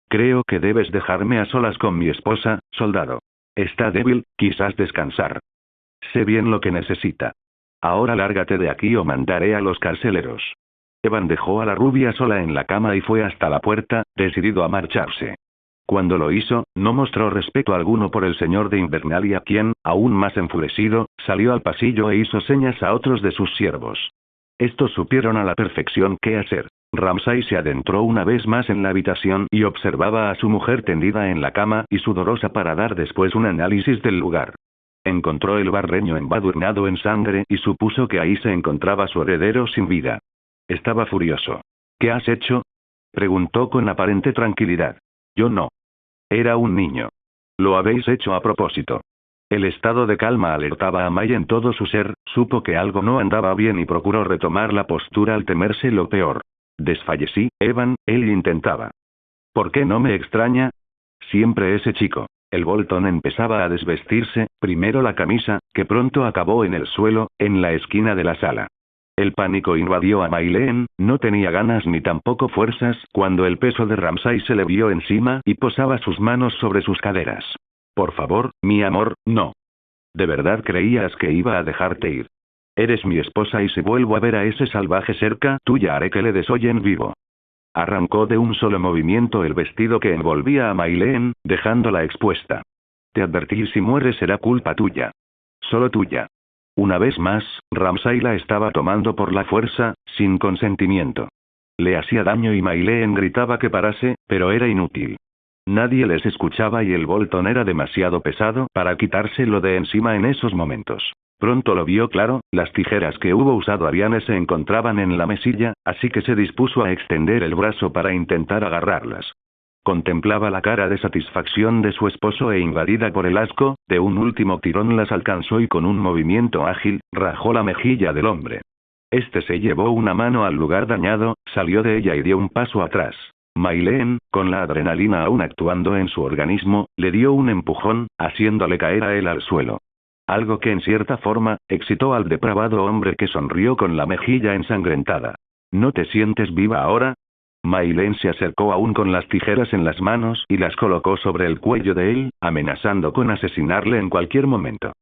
Creo que debes dejarme a solas con mi esposa, soldado. Está débil, quizás descansar. Sé bien lo que necesita. Ahora lárgate de aquí o mandaré a los carceleros. Evan dejó a la rubia sola en la cama y fue hasta la puerta, decidido a marcharse. Cuando lo hizo, no mostró respeto alguno por el señor de Invernalia, quien, aún más enfurecido, salió al pasillo e hizo señas a otros de sus siervos. Estos supieron a la perfección qué hacer. Ramsay se adentró una vez más en la habitación y observaba a su mujer tendida en la cama y sudorosa para dar después un análisis del lugar. Encontró el barreño embadurnado en sangre y supuso que ahí se encontraba su heredero sin vida. Estaba furioso. ¿Qué has hecho?, preguntó con aparente tranquilidad. Yo no. Era un niño. Lo habéis hecho a propósito. El estado de calma alertaba a May en todo su ser, supo que algo no andaba bien y procuró retomar la postura al temerse lo peor. Desfallecí, Evan, él intentaba. ¿Por qué no me extraña? Siempre ese chico. El Bolton empezaba a desvestirse, primero la camisa, que pronto acabó en el suelo, en la esquina de la sala. El pánico invadió a Maylen, no tenía ganas ni tampoco fuerzas, cuando el peso de Ramsay se le vio encima y posaba sus manos sobre sus caderas. Por favor, mi amor, no. ¿De verdad creías que iba a dejarte ir? Eres mi esposa y si vuelvo a ver a ese salvaje cerca tuya haré que le desollen vivo. Arrancó de un solo movimiento el vestido que envolvía a Maylen, dejándola expuesta. Te advertí, si mueres será culpa tuya. Solo tuya. Una vez más, Ramsay la estaba tomando por la fuerza, sin consentimiento. Le hacía daño y Maylen gritaba que parase, pero era inútil. Nadie les escuchaba y el Bolton era demasiado pesado para quitárselo de encima en esos momentos. Pronto lo vio claro, las tijeras que hubo usado Ariane se encontraban en la mesilla, así que se dispuso a extender el brazo para intentar agarrarlas. Contemplaba la cara de satisfacción de su esposo e invadida por el asco, de un último tirón las alcanzó y con un movimiento ágil, rajó la mejilla del hombre. Este se llevó una mano al lugar dañado, salió de ella y dio un paso atrás. Maylen, con la adrenalina aún actuando en su organismo, le dio un empujón, haciéndole caer a él al suelo. Algo que en cierta forma, excitó al depravado hombre, que sonrió con la mejilla ensangrentada. ¿No te sientes viva ahora? Maylen se acercó aún con las tijeras en las manos y las colocó sobre el cuello de él, amenazando con asesinarle en cualquier momento.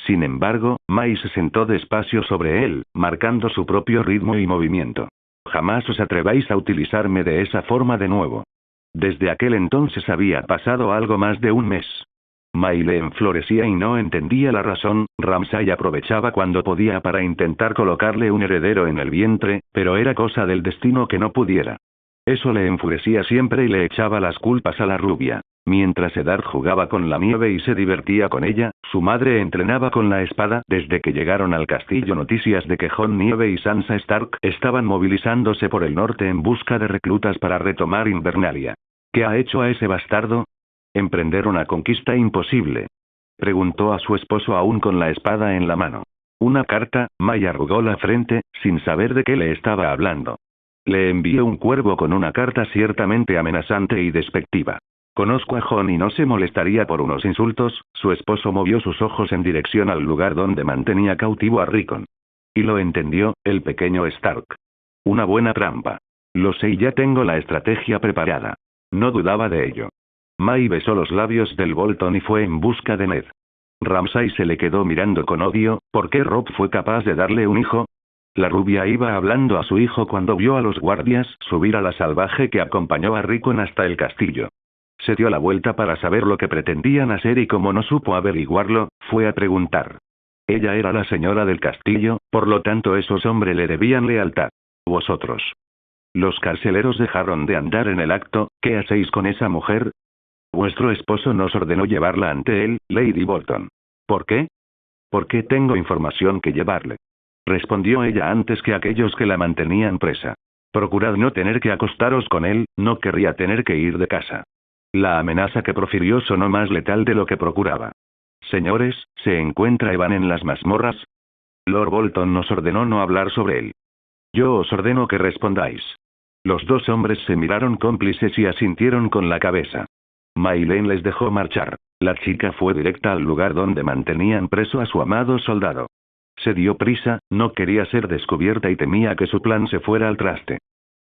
Sin embargo, May se sentó despacio sobre él, marcando su propio ritmo y movimiento. Jamás os atreváis a utilizarme de esa forma de nuevo. Desde aquel entonces había pasado algo más de un mes. Maylen florecía y no entendía la razón. Ramsay aprovechaba cuando podía para intentar colocarle un heredero en el vientre, pero era cosa del destino que no pudiera. Eso le enfurecía siempre y le echaba las culpas a la rubia. Mientras Eddard jugaba con la nieve y se divertía con ella, su madre entrenaba con la espada. Desde que llegaron al castillo noticias de que Jon Nieve y Sansa Stark estaban movilizándose por el norte en busca de reclutas para retomar Invernalia. ¿Qué ha hecho a ese bastardo? ¿Emprender una conquista imposible?, preguntó a su esposo aún con la espada en la mano. Una carta. May arrugó la frente, sin saber de qué le estaba hablando. Le envié un cuervo con una carta ciertamente amenazante y despectiva. Conozco a Jon y no se molestaría por unos insultos. Su esposo movió sus ojos en dirección al lugar donde mantenía cautivo a Rickon. Y lo entendió, el pequeño Stark. Una buena trampa. Lo sé y ya tengo la estrategia preparada. No dudaba de ello. Mai besó los labios del Bolton y fue en busca de Ned. Ramsay se le quedó mirando con odio. ¿Por qué Rob fue capaz de darle un hijo? La rubia iba hablando a su hijo cuando vio a los guardias subir a la salvaje que acompañó a Rickon hasta el castillo. Se dio la vuelta para saber lo que pretendían hacer y como no supo averiguarlo, fue a preguntar. Ella era la señora del castillo, por lo tanto esos hombres le debían lealtad. Vosotros. Los carceleros dejaron de andar en el acto. ¿Qué hacéis con esa mujer? Vuestro esposo nos ordenó llevarla ante él, Lady Bolton. ¿Por qué? Porque tengo información que llevarle. Respondió ella antes que aquellos que la mantenían presa. Procurad no tener que acostaros con él, no querría tener que ir de casa. La amenaza que profirió sonó más letal de lo que procuraba. Señores, ¿se encuentra Evan en las mazmorras? Lord Bolton nos ordenó no hablar sobre él. Yo os ordeno que respondáis. Los dos hombres se miraron cómplices y asintieron con la cabeza. Maylen les dejó marchar. La chica fue directa al lugar donde mantenían preso a su amado soldado. Se dio prisa, no quería ser descubierta y temía que su plan se fuera al traste.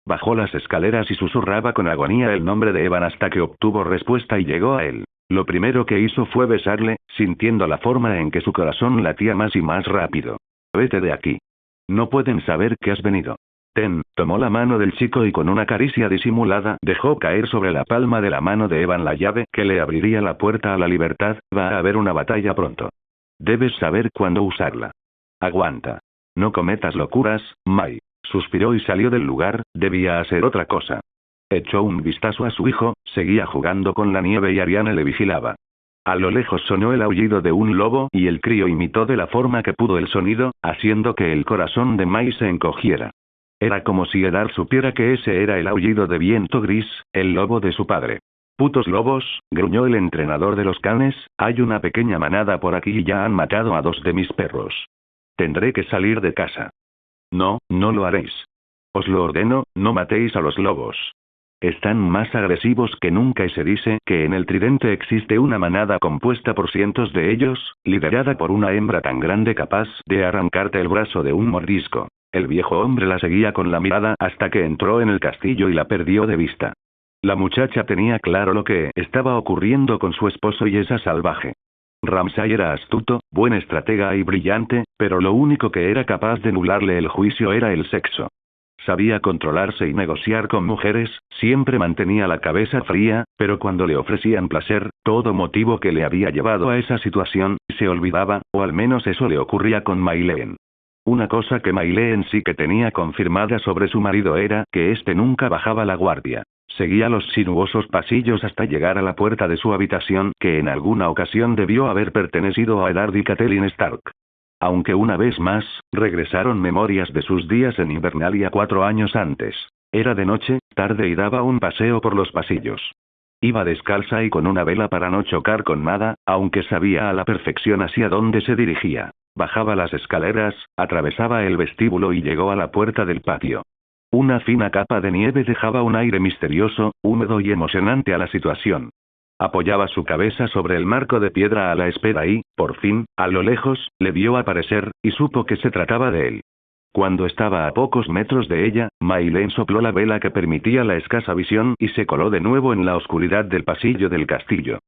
Bajó las escaleras y susurraba con agonía el nombre de Evan hasta que obtuvo respuesta y llegó a él. Lo primero que hizo fue besarle, sintiendo la forma en que su corazón latía más y más rápido. Vete de aquí. No pueden saber que has venido. Tomó la mano del chico y con una caricia disimulada dejó caer sobre la palma de la mano de Evan la llave que le abriría la puerta a la libertad. Va a haber una batalla pronto. Debes saber cuándo usarla. Aguanta. No cometas locuras, May. Suspiró y salió del lugar. Debía hacer otra cosa. Echó un vistazo a su hijo, seguía jugando con la nieve y Ariane le vigilaba. A lo lejos sonó el aullido de un lobo y el crío imitó de la forma que pudo el sonido, haciendo que el corazón de May se encogiera. Era como si Eddard supiera que ese era el aullido de Viento Gris, el lobo de su padre. «Putos lobos», gruñó el entrenador de los canes, «hay una pequeña manada por aquí y ya han matado a 2 de mis perros. Tendré que salir de casa». «No, no lo haréis. Os lo ordeno, no matéis a los lobos. Están más agresivos que nunca y se dice que en el Tridente existe una manada compuesta por cientos de ellos, liderada por una hembra tan grande capaz de arrancarte el brazo de un mordisco». El viejo hombre la seguía con la mirada hasta que entró en el castillo y la perdió de vista. La muchacha tenía claro lo que estaba ocurriendo con su esposo y esa salvaje. Ramsay era astuto, buen estratega y brillante, pero lo único que era capaz de nublarle el juicio era el sexo. Sabía controlarse y negociar con mujeres, siempre mantenía la cabeza fría, pero cuando le ofrecían placer, todo motivo que le había llevado a esa situación, se olvidaba, o al menos eso le ocurría con Maylen. Una cosa que Maylen sí que tenía confirmada sobre su marido era que éste nunca bajaba la guardia. Seguía los sinuosos pasillos hasta llegar a la puerta de su habitación, que en alguna ocasión debió haber pertenecido a Eddard y Catelyn Stark. Aunque una vez más, regresaron memorias de sus días en Invernalia 4 años antes. Era de noche, tarde y daba un paseo por los pasillos. Iba descalza y con una vela para no chocar con nada, aunque sabía a la perfección hacia dónde se dirigía. Bajaba las escaleras, atravesaba el vestíbulo y llegó a la puerta del patio. Una fina capa de nieve dejaba un aire misterioso, húmedo y emocionante a la situación. Apoyaba su cabeza sobre el marco de piedra a la espera y, por fin, a lo lejos, le vio aparecer, y supo que se trataba de él. Cuando estaba a pocos metros de ella, Maylen sopló la vela que permitía la escasa visión y se coló de nuevo en la oscuridad del pasillo del castillo.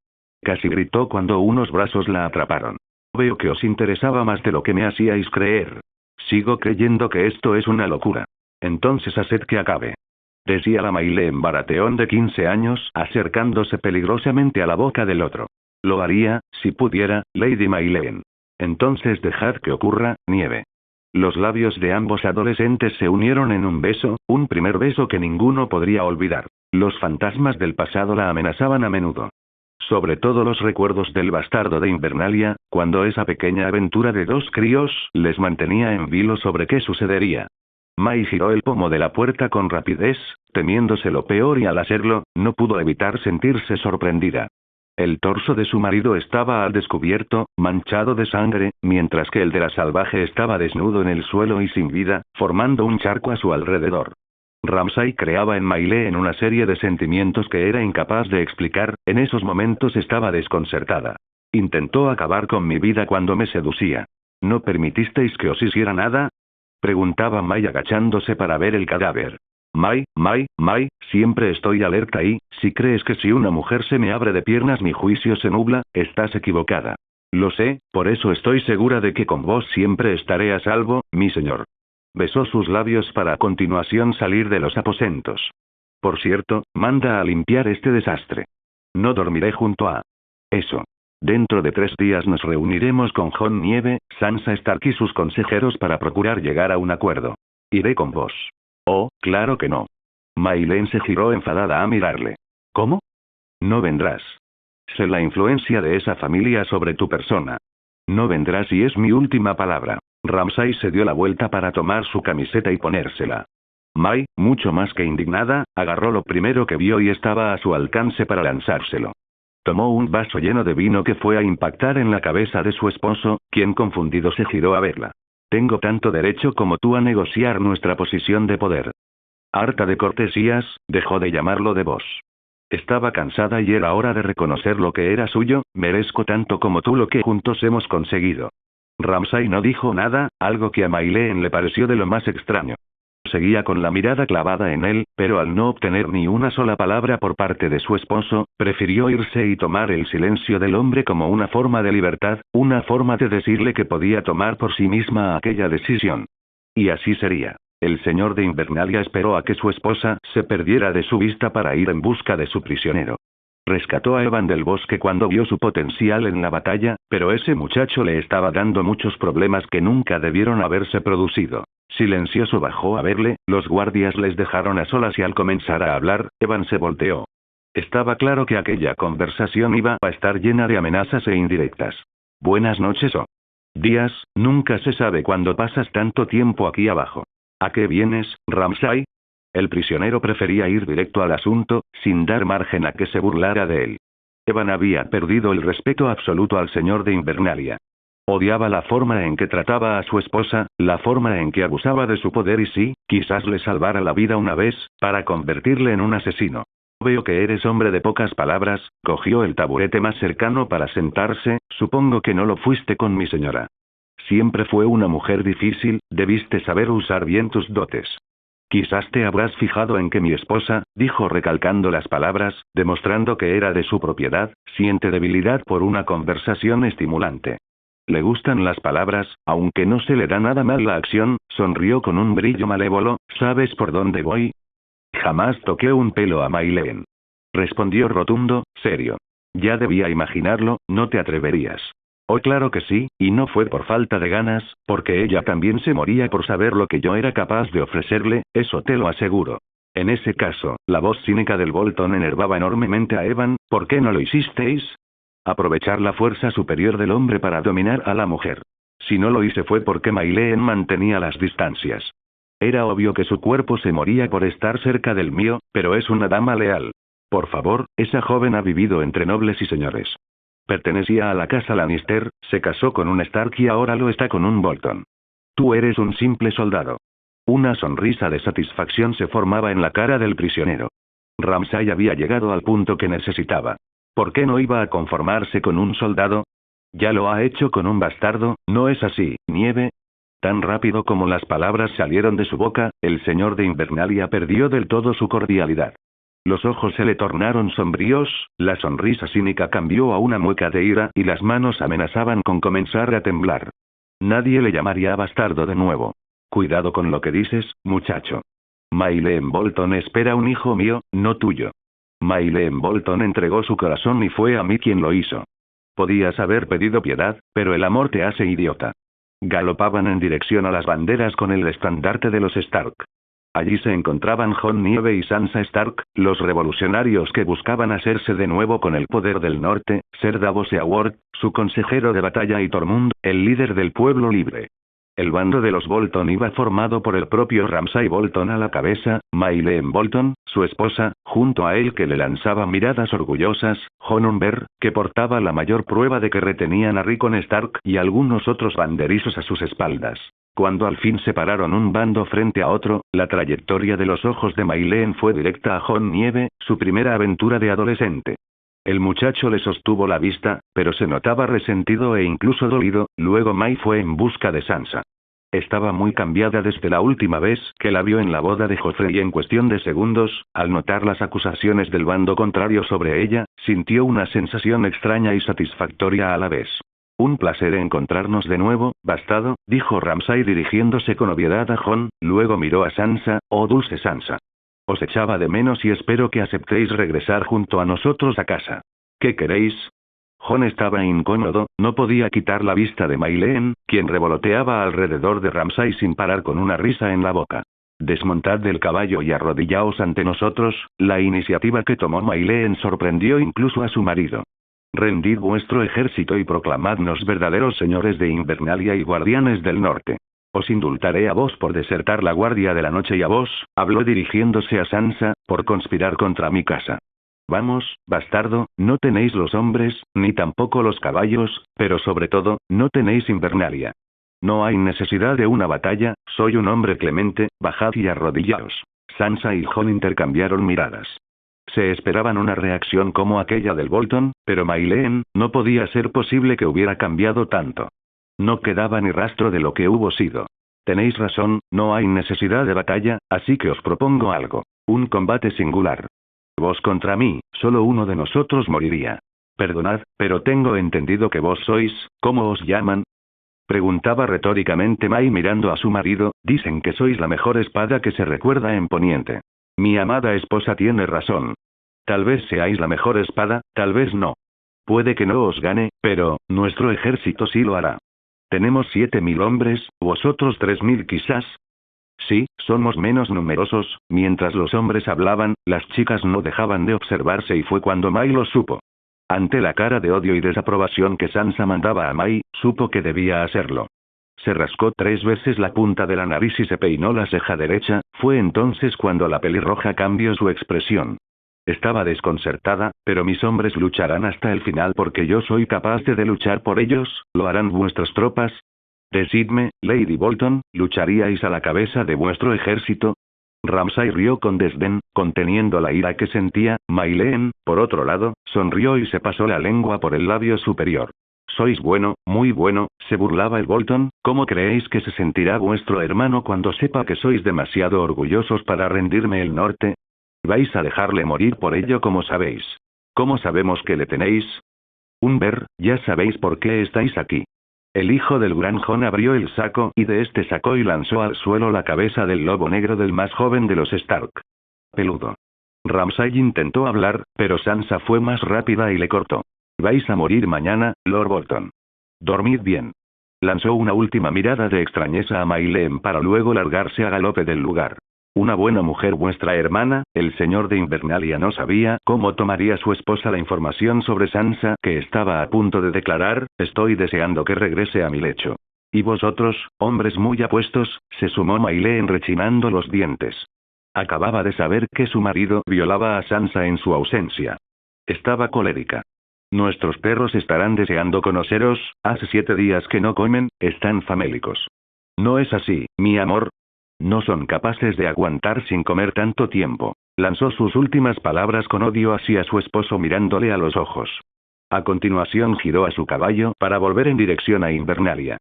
Casi gritó cuando unos brazos la atraparon. Veo que os interesaba más de lo que me hacíais creer. Sigo creyendo que esto es una locura. Entonces haced que acabe. Decía la Maylen barateón de 15 años, acercándose peligrosamente a la boca del otro. Lo haría, si pudiera, Lady Maylen. Entonces dejad que ocurra, nieve. Los labios de ambos adolescentes se unieron en un beso, un primer beso que ninguno podría olvidar. Los fantasmas del pasado la amenazaban a menudo. Sobre todo los recuerdos del bastardo de Invernalia, cuando esa pequeña aventura de 2 críos les mantenía en vilo sobre qué sucedería. May giró el pomo de la puerta con rapidez, temiéndose lo peor y al hacerlo, no pudo evitar sentirse sorprendida. El torso de su marido estaba al descubierto, manchado de sangre, mientras que el de la salvaje estaba desnudo en el suelo y sin vida, formando un charco a su alrededor. Ramsay creaba en Maylen una serie de sentimientos que era incapaz de explicar, en esos momentos estaba desconcertada. Intentó acabar con mi vida cuando me seducía. ¿No permitisteis que os hiciera nada? Preguntaba May agachándose para ver el cadáver. Mai, siempre estoy alerta y, si crees que si una mujer se me abre de piernas mi juicio se nubla, estás equivocada. Lo sé, por eso estoy segura de que con vos siempre estaré a salvo, mi señor. Besó sus labios para a continuación salir de los aposentos. Por cierto, manda a limpiar este desastre. No dormiré junto a... Eso. Dentro de 3 días nos reuniremos con Jon Nieve, Sansa Stark y sus consejeros para procurar llegar a un acuerdo. Iré con vos. Oh, claro que no. Maylen se giró enfadada a mirarle. ¿Cómo? No vendrás. Sé la influencia de esa familia sobre tu persona. No vendrás y es mi última palabra. Ramsay se dio la vuelta para tomar su camiseta y ponérsela. Mai, mucho más que indignada, agarró lo primero que vio y estaba a su alcance para lanzárselo. Tomó un vaso lleno de vino que fue a impactar en la cabeza de su esposo, quien confundido se giró a verla. Tengo tanto derecho como tú a negociar nuestra posición de poder. Harta de cortesías, dejó de llamarlo de vos. Estaba cansada y era hora de reconocer lo que era suyo, merezco tanto como tú lo que juntos hemos conseguido. Ramsay no dijo nada, algo que a Maylen le pareció de lo más extraño. Seguía con la mirada clavada en él, pero al no obtener ni una sola palabra por parte de su esposo, prefirió irse y tomar el silencio del hombre como una forma de libertad, una forma de decirle que podía tomar por sí misma aquella decisión. Y así sería. El señor de Invernalia esperó a que su esposa se perdiera de su vista para ir en busca de su prisionero. Rescató a Evan del bosque cuando vio su potencial en la batalla, pero ese muchacho le estaba dando muchos problemas que nunca debieron haberse producido. Silencioso bajó a verle, los guardias les dejaron a solas y al comenzar a hablar, Evan se volteó. Estaba claro que aquella conversación iba a estar llena de amenazas e indirectas. Buenas noches o días, nunca se sabe cuándo pasas tanto tiempo aquí abajo. ¿A qué vienes, Ramsay? El prisionero prefería ir directo al asunto, sin dar margen a que se burlara de él. Evan había perdido el respeto absoluto al señor de Invernalia. Odiaba la forma en que trataba a su esposa, la forma en que abusaba de su poder y sí, quizás le salvara la vida una vez, para convertirle en un asesino. Veo que eres hombre de pocas palabras, cogió el taburete más cercano para sentarse, supongo que no lo fuiste con mi señora. Siempre fue una mujer difícil, debiste saber usar bien tus dotes. Quizás te habrás fijado en que mi esposa, dijo recalcando las palabras, demostrando que era de su propiedad, siente debilidad por una conversación estimulante. Le gustan las palabras, aunque no se le da nada mal la acción, sonrió con un brillo malévolo, ¿sabes por dónde voy? Jamás toqué un pelo a Maylen. Respondió rotundo, serio. Ya debía imaginarlo, no te atreverías. Oh, claro que sí, y no fue por falta de ganas, porque ella también se moría por saber lo que yo era capaz de ofrecerle, eso te lo aseguro. En ese caso, la voz cínica del Bolton enervaba enormemente a Evan, ¿por qué no lo hicisteis? Aprovechar la fuerza superior del hombre para dominar a la mujer. Si no lo hice fue porque Maylen mantenía las distancias. Era obvio que su cuerpo se moría por estar cerca del mío, pero es una dama leal. Por favor, esa joven ha vivido entre nobles y señores. Pertenecía a la casa Lannister, se casó con un Stark y ahora lo está con un Bolton. Tú eres un simple soldado. Una sonrisa de satisfacción se formaba en la cara del prisionero. Ramsay había llegado al punto que necesitaba. ¿Por qué no iba a conformarse con un soldado? Ya lo ha hecho con un bastardo, ¿no es así, Nieve? Tan rápido como las palabras salieron de su boca, el señor de Invernalia perdió del todo su cordialidad. Los ojos se le tornaron sombríos, la sonrisa cínica cambió a una mueca de ira y las manos amenazaban con comenzar a temblar. Nadie le llamaría bastardo de nuevo. Cuidado con lo que dices, muchacho. Maylen Bolton espera un hijo mío, no tuyo. Maylen Bolton entregó su corazón y fue a mí quien lo hizo. Podías haber pedido piedad, pero el amor te hace idiota. Galopaban en dirección a las banderas con el estandarte de los Stark. Allí se encontraban Jon Nieve y Sansa Stark, los revolucionarios que buscaban hacerse de nuevo con el poder del norte, Ser Davos Seaward, su consejero de batalla y Tormund, el líder del pueblo libre. El bando de los Bolton iba formado por el propio Ramsay Bolton a la cabeza, Maylen Bolton, su esposa, junto a él que le lanzaba miradas orgullosas, Jon Umber, que portaba la mayor prueba de que retenían a Rickon Stark y algunos otros banderizos a sus espaldas. Cuando al fin separaron un bando frente a otro, la trayectoria de los ojos de Maylen fue directa a Jon Nieve, su primera aventura de adolescente. El muchacho le sostuvo la vista, pero se notaba resentido e incluso dolido, luego May fue en busca de Sansa. Estaba muy cambiada desde la última vez que la vio en la boda de Joffrey y en cuestión de segundos, al notar las acusaciones del bando contrario sobre ella, sintió una sensación extraña y satisfactoria a la vez. Un placer encontrarnos de nuevo, bastardo, dijo Ramsay dirigiéndose con obviedad a Jon, luego miró a Sansa, oh dulce Sansa. Os echaba de menos y espero que aceptéis regresar junto a nosotros a casa. ¿Qué queréis? Jon estaba incómodo, no podía quitar la vista de Maileen, quien revoloteaba alrededor de Ramsay sin parar con una risa en la boca. Desmontad del caballo y arrodillaos ante nosotros. La iniciativa que tomó Maileen sorprendió incluso a su marido. Rendid vuestro ejército y proclamadnos verdaderos señores de Invernalia y guardianes del norte. Os indultaré a vos por desertar la guardia de la noche y a vos, habló dirigiéndose a Sansa, por conspirar contra mi casa. Vamos, bastardo, no tenéis los hombres, ni tampoco los caballos, pero sobre todo, no tenéis Invernalia. No hay necesidad de una batalla, soy un hombre clemente, bajad y arrodillaos. Sansa y Jon intercambiaron miradas. Se esperaban una reacción como aquella del Bolton, pero Maileen, no podía ser posible que hubiera cambiado tanto. No quedaba ni rastro de lo que hubo sido. Tenéis razón, no hay necesidad de batalla, así que os propongo algo. Un combate singular. Vos contra mí, solo uno de nosotros moriría. Perdonad, pero tengo entendido que vos sois, ¿cómo os llaman? Preguntaba retóricamente Mai mirando a su marido, dicen que sois la mejor espada que se recuerda en Poniente. Mi amada esposa tiene razón. Tal vez seáis la mejor espada, tal vez no. Puede que no os gane, pero, nuestro ejército sí lo hará. Tenemos 7000 hombres, vosotros 3000 quizás. Sí, somos menos numerosos. Mientras los hombres hablaban, las chicas no dejaban de observarse y fue cuando Mai lo supo. Ante la cara de odio y desaprobación que Sansa mandaba a Mai, supo que debía hacerlo. Se rascó 3 veces la punta de la nariz y se peinó la ceja derecha, fue entonces cuando la pelirroja cambió su expresión. Estaba desconcertada, pero mis hombres lucharán hasta el final porque yo soy capaz de luchar por ellos, ¿lo harán vuestras tropas? Decidme, Lady Bolton, ¿lucharíais a la cabeza de vuestro ejército? Ramsay rió con desdén, conteniendo la ira que sentía. Maileen, por otro lado, sonrió y se pasó la lengua por el labio superior. Sois bueno, muy bueno, se burlaba el Bolton, ¿cómo creéis que se sentirá vuestro hermano cuando sepa que sois demasiado orgullosos para rendirme el norte? ¿Vais a dejarle morir por ello como sabéis? ¿Cómo sabemos que le tenéis? Ya sabéis por qué estáis aquí. El hijo del gran Jon abrió el saco y de este sacó y lanzó al suelo la cabeza del lobo negro del más joven de los Stark. Peludo. Ramsay intentó hablar, pero Sansa fue más rápida y le cortó. Vais a morir mañana, Lord Bolton. Dormid bien. Lanzó una última mirada de extrañeza a Maileen para luego largarse a galope del lugar. Una buena mujer vuestra hermana, el señor de Invernalia no sabía cómo tomaría su esposa la información sobre Sansa que estaba a punto de declarar, estoy deseando que regrese a mi lecho. Y vosotros, hombres muy apuestos, se sumó Maileen rechinando los dientes. Acababa de saber que su marido violaba a Sansa en su ausencia. Estaba colérica. Nuestros perros estarán deseando conoceros, hace 7 días que no comen, están famélicos. No es así, mi amor. No son capaces de aguantar sin comer tanto tiempo. Lanzó sus últimas palabras con odio hacia su esposo mirándole a los ojos. A continuación giró a su caballo para volver en dirección a Invernalia.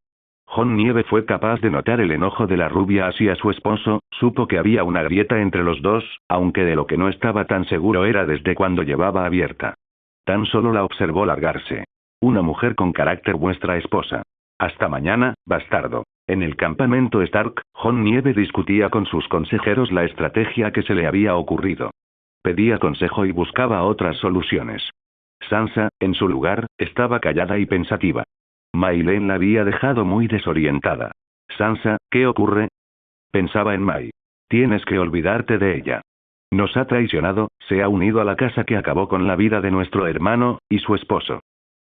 Jon Nieve fue capaz de notar el enojo de la rubia hacia su esposo, supo que había una grieta entre los dos, aunque de lo que no estaba tan seguro era desde cuando llevaba abierta. Tan solo la observó largarse. Una mujer con carácter vuestra esposa. Hasta mañana, bastardo. En el campamento Stark, Jon Nieve discutía con sus consejeros la estrategia que se le había ocurrido. Pedía consejo y buscaba otras soluciones. Sansa, en su lugar, estaba callada y pensativa. Maileen la había dejado muy desorientada. Sansa, ¿qué ocurre? Pensaba en Mai. Tienes que olvidarte de ella. Nos ha traicionado, se ha unido a la casa que acabó con la vida de nuestro hermano, y su esposo.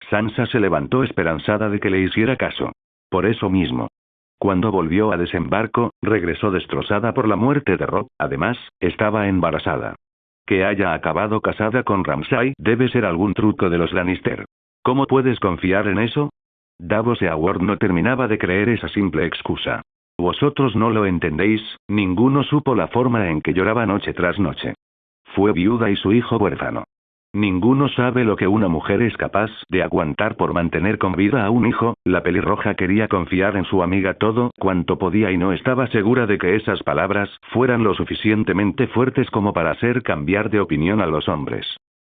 Sansa se levantó esperanzada de que le hiciera caso. Por eso mismo. Cuando volvió a desembarco, regresó destrozada por la muerte de Robb, además, estaba embarazada. Que haya acabado casada con Ramsay debe ser algún truco de los Lannister. ¿Cómo puedes confiar en eso? Davos Seaworth no terminaba de creer esa simple excusa. Vosotros no lo entendéis, ninguno supo la forma en que lloraba noche tras noche. Fue viuda y su hijo huérfano. Ninguno sabe lo que una mujer es capaz de aguantar por mantener con vida a un hijo. La pelirroja quería confiar en su amiga todo cuanto podía y no estaba segura de que esas palabras fueran lo suficientemente fuertes como para hacer cambiar de opinión a los hombres.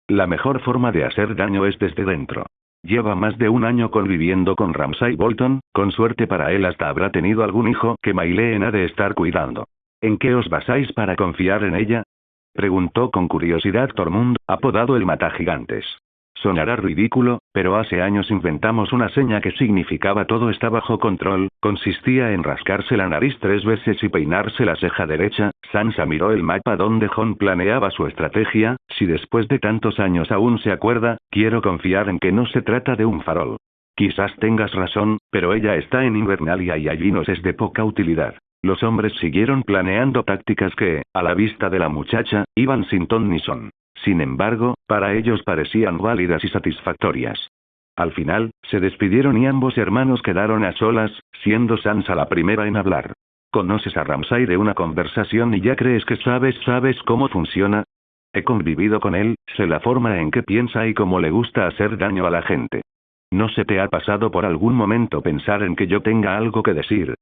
La mejor forma de hacer daño es desde dentro. Lleva más de un año conviviendo con Ramsay Bolton, con suerte para él hasta habrá tenido algún hijo que Mayleen ha de estar cuidando. ¿En qué os basáis para confiar en ella? Preguntó con curiosidad Tormund, apodado el Matagigantes. Sonará ridículo, pero hace años inventamos una seña que significaba todo está bajo control. Consistía en rascarse la nariz 3 veces y peinarse la ceja derecha. Sansa miró el mapa donde Jon planeaba su estrategia. Si después de tantos años aún se acuerda, quiero confiar en que no se trata de un farol. Quizás tengas razón, pero ella está en Invernalia y allí nos es de poca utilidad. Los hombres siguieron planeando tácticas que, a la vista de la muchacha, iban sin ton ni son. Sin embargo, para ellos parecían válidas y satisfactorias. Al final, se despidieron y ambos hermanos quedaron a solas, siendo Sansa la primera en hablar. ¿Conoces a Ramsay de una conversación y ya crees que sabes cómo funciona? He convivido con él, sé la forma en que piensa y cómo le gusta hacer daño a la gente. ¿No se te ha pasado por algún momento pensar en que yo tenga algo que decir?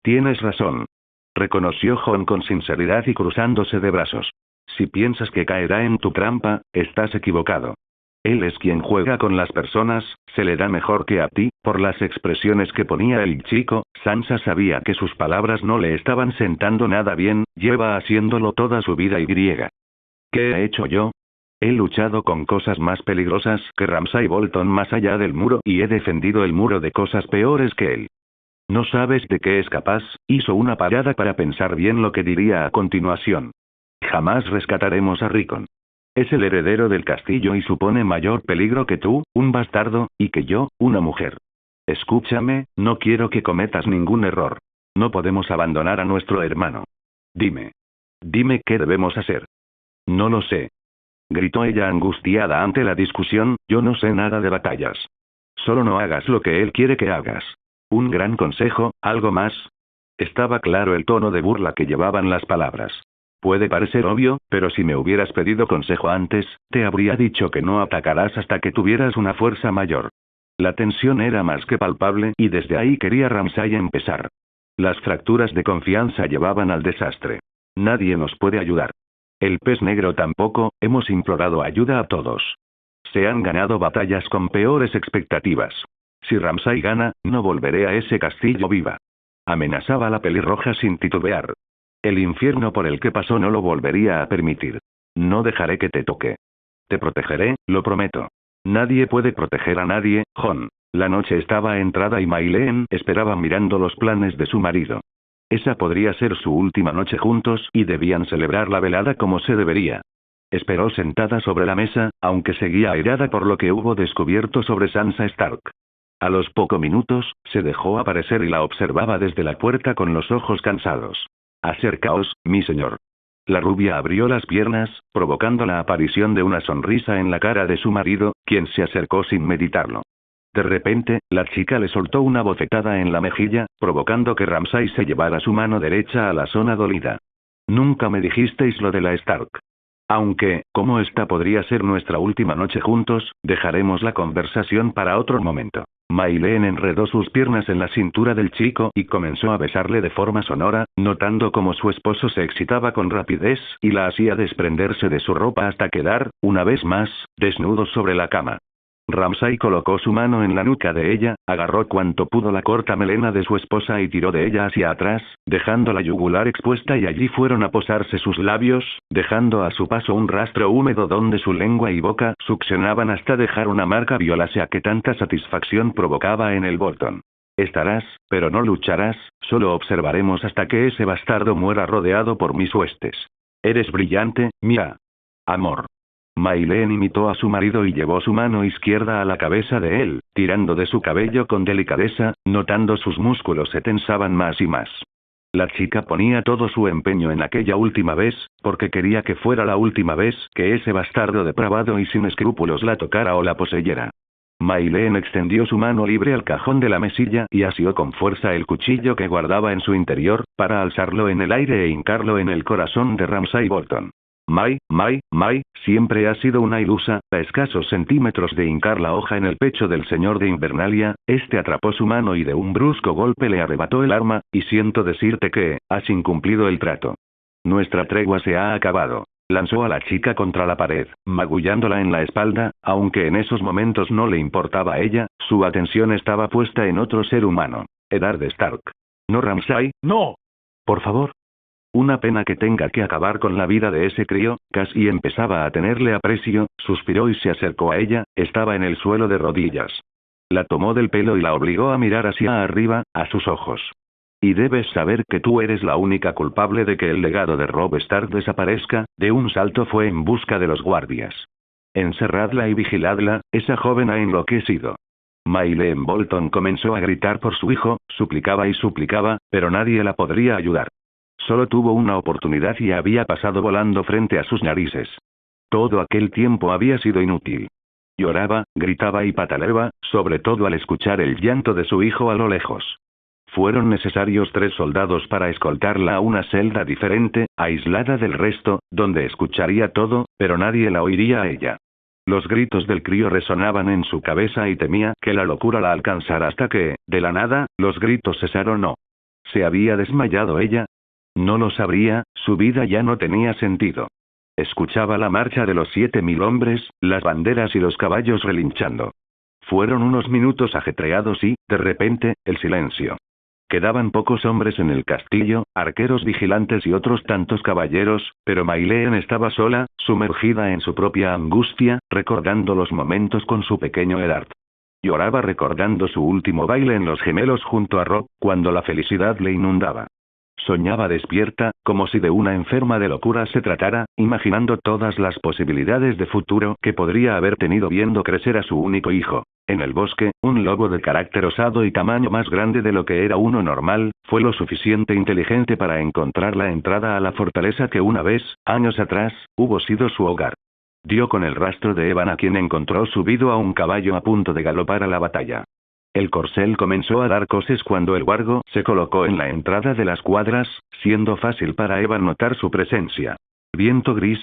Tienes razón. Reconoció Jon con sinceridad y cruzándose de brazos. Si piensas que caerá en tu trampa, estás equivocado. Él es quien juega con las personas, se le da mejor que a ti. Por las expresiones que ponía el chico, Sansa sabía que sus palabras no le estaban sentando nada bien, lleva haciéndolo toda su vida y griega. ¿Qué he hecho yo? He luchado con cosas más peligrosas que Ramsay Bolton más allá del muro y he defendido el muro de cosas peores que él. No sabes de qué es capaz. Hizo una parada para pensar bien lo que diría a continuación. Jamás rescataremos a Rickon. Es el heredero del castillo y supone mayor peligro que tú, un bastardo, y que yo, una mujer. Escúchame, no quiero que cometas ningún error. No podemos abandonar a nuestro hermano. Dime. Dime qué debemos hacer. No lo sé. Gritó ella angustiada ante la discusión, yo no sé nada de batallas. Solo no hagas lo que él quiere que hagas. Un gran consejo, ¿algo más? Estaba claro el tono de burla que llevaban las palabras. Puede parecer obvio, pero si me hubieras pedido consejo antes, te habría dicho que no atacarás hasta que tuvieras una fuerza mayor. La tensión era más que palpable y desde ahí quería Ramsay empezar. Las fracturas de confianza llevaban al desastre. Nadie nos puede ayudar. El pez negro tampoco, hemos implorado ayuda a todos. Se han ganado batallas con peores expectativas. Si Ramsay gana, no volveré a ese castillo viva. Amenazaba la pelirroja sin titubear. El infierno por el que pasó no lo volvería a permitir. No dejaré que te toque. Te protegeré, lo prometo. Nadie puede proteger a nadie, Jon. La noche estaba entrada y Mayleen esperaba mirando los planes de su marido. Esa podría ser su última noche juntos y debían celebrar la velada como se debería. Esperó sentada sobre la mesa, aunque seguía airada por lo que hubo descubierto sobre Sansa Stark. A los pocos minutos, se dejó aparecer y la observaba desde la puerta con los ojos cansados. Acercaos, mi señor. La rubia abrió las piernas, provocando la aparición de una sonrisa en la cara de su marido, quien se acercó sin meditarlo. De repente, la chica le soltó una bofetada en la mejilla, provocando que Ramsay se llevara su mano derecha a la zona dolida. Nunca me dijisteis lo de la Stark. Aunque, como esta podría ser nuestra última noche juntos, dejaremos la conversación para otro momento. Mayleen enredó sus piernas en la cintura del chico y comenzó a besarle de forma sonora, notando cómo su esposo se excitaba con rapidez y la hacía desprenderse de su ropa hasta quedar, una vez más, desnudo sobre la cama. Ramsay colocó su mano en la nuca de ella, agarró cuanto pudo la corta melena de su esposa y tiró de ella hacia atrás, dejando la yugular expuesta y allí fueron a posarse sus labios, dejando a su paso un rastro húmedo donde su lengua y boca succionaban hasta dejar una marca violácea que tanta satisfacción provocaba en el Bolton. Estarás, pero no lucharás, solo observaremos hasta que ese bastardo muera rodeado por mis huestes. Eres brillante, mía. Amor. Mayleen imitó a su marido y llevó su mano izquierda a la cabeza de él, tirando de su cabello con delicadeza, notando sus músculos se tensaban más y más. La chica ponía todo su empeño en aquella última vez, porque quería que fuera la última vez que ese bastardo depravado y sin escrúpulos la tocara o la poseyera. Mayleen extendió su mano libre al cajón de la mesilla y asió con fuerza el cuchillo que guardaba en su interior, para alzarlo en el aire e hincarlo en el corazón de Ramsay Bolton. siempre ha sido una ilusa. A escasos centímetros de hincar la hoja en el pecho del señor de Invernalia, este atrapó su mano y de un brusco golpe le arrebató el arma, y siento decirte que, has incumplido el trato. Nuestra tregua se ha acabado. Lanzó a la chica contra la pared, magullándola en la espalda, aunque en esos momentos no le importaba a ella, su atención estaba puesta en otro ser humano. Eddard Stark. No Ramsay, no. Por favor. Una pena que tenga que acabar con la vida de ese crío, casi empezaba a tenerle aprecio, suspiró y se acercó a ella, estaba en el suelo de rodillas. La tomó del pelo y la obligó a mirar hacia arriba, a sus ojos. Y debes saber que tú eres la única culpable de que el legado de Robb Stark desaparezca. De un salto fue en busca de los guardias. Encerradla y vigiladla, esa joven ha enloquecido. Maileen Bolton comenzó a gritar por su hijo, suplicaba y suplicaba, pero nadie la podría ayudar. Solo tuvo una oportunidad y había pasado volando frente a sus narices. Todo aquel tiempo había sido inútil. Lloraba, gritaba y pataleaba, sobre todo al escuchar el llanto de su hijo a lo lejos. Fueron necesarios 3 soldados para escoltarla a una celda diferente, aislada del resto, donde escucharía todo, pero nadie la oiría a ella. Los gritos del crío resonaban en su cabeza y temía que la locura la alcanzara hasta que, de la nada, los gritos cesaron o... ¿Se había desmayado ella? No lo sabría, su vida ya no tenía sentido. Escuchaba la marcha de los 7000 hombres, las banderas y los caballos relinchando. Fueron unos minutos ajetreados y, de repente, el silencio. Quedaban pocos hombres en el castillo, arqueros vigilantes y otros tantos caballeros, pero Maileen estaba sola, sumergida en su propia angustia, recordando los momentos con su pequeño Eddard. Lloraba recordando su último baile en Los Gemelos junto a Robb, cuando la felicidad le inundaba. Soñaba despierta, como si de una enferma de locura se tratara, imaginando todas las posibilidades de futuro que podría haber tenido viendo crecer a su único hijo. En el bosque, un lobo de carácter osado y tamaño más grande de lo que era uno normal, fue lo suficiente inteligente para encontrar la entrada a la fortaleza que una vez, años atrás, hubo sido su hogar. Dio con el rastro de Evan, a quien encontró subido a un caballo a punto de galopar a la batalla. El corcel comenzó a dar coces cuando el wargo se colocó en la entrada de las cuadras, siendo fácil para Evan notar su presencia. Viento gris.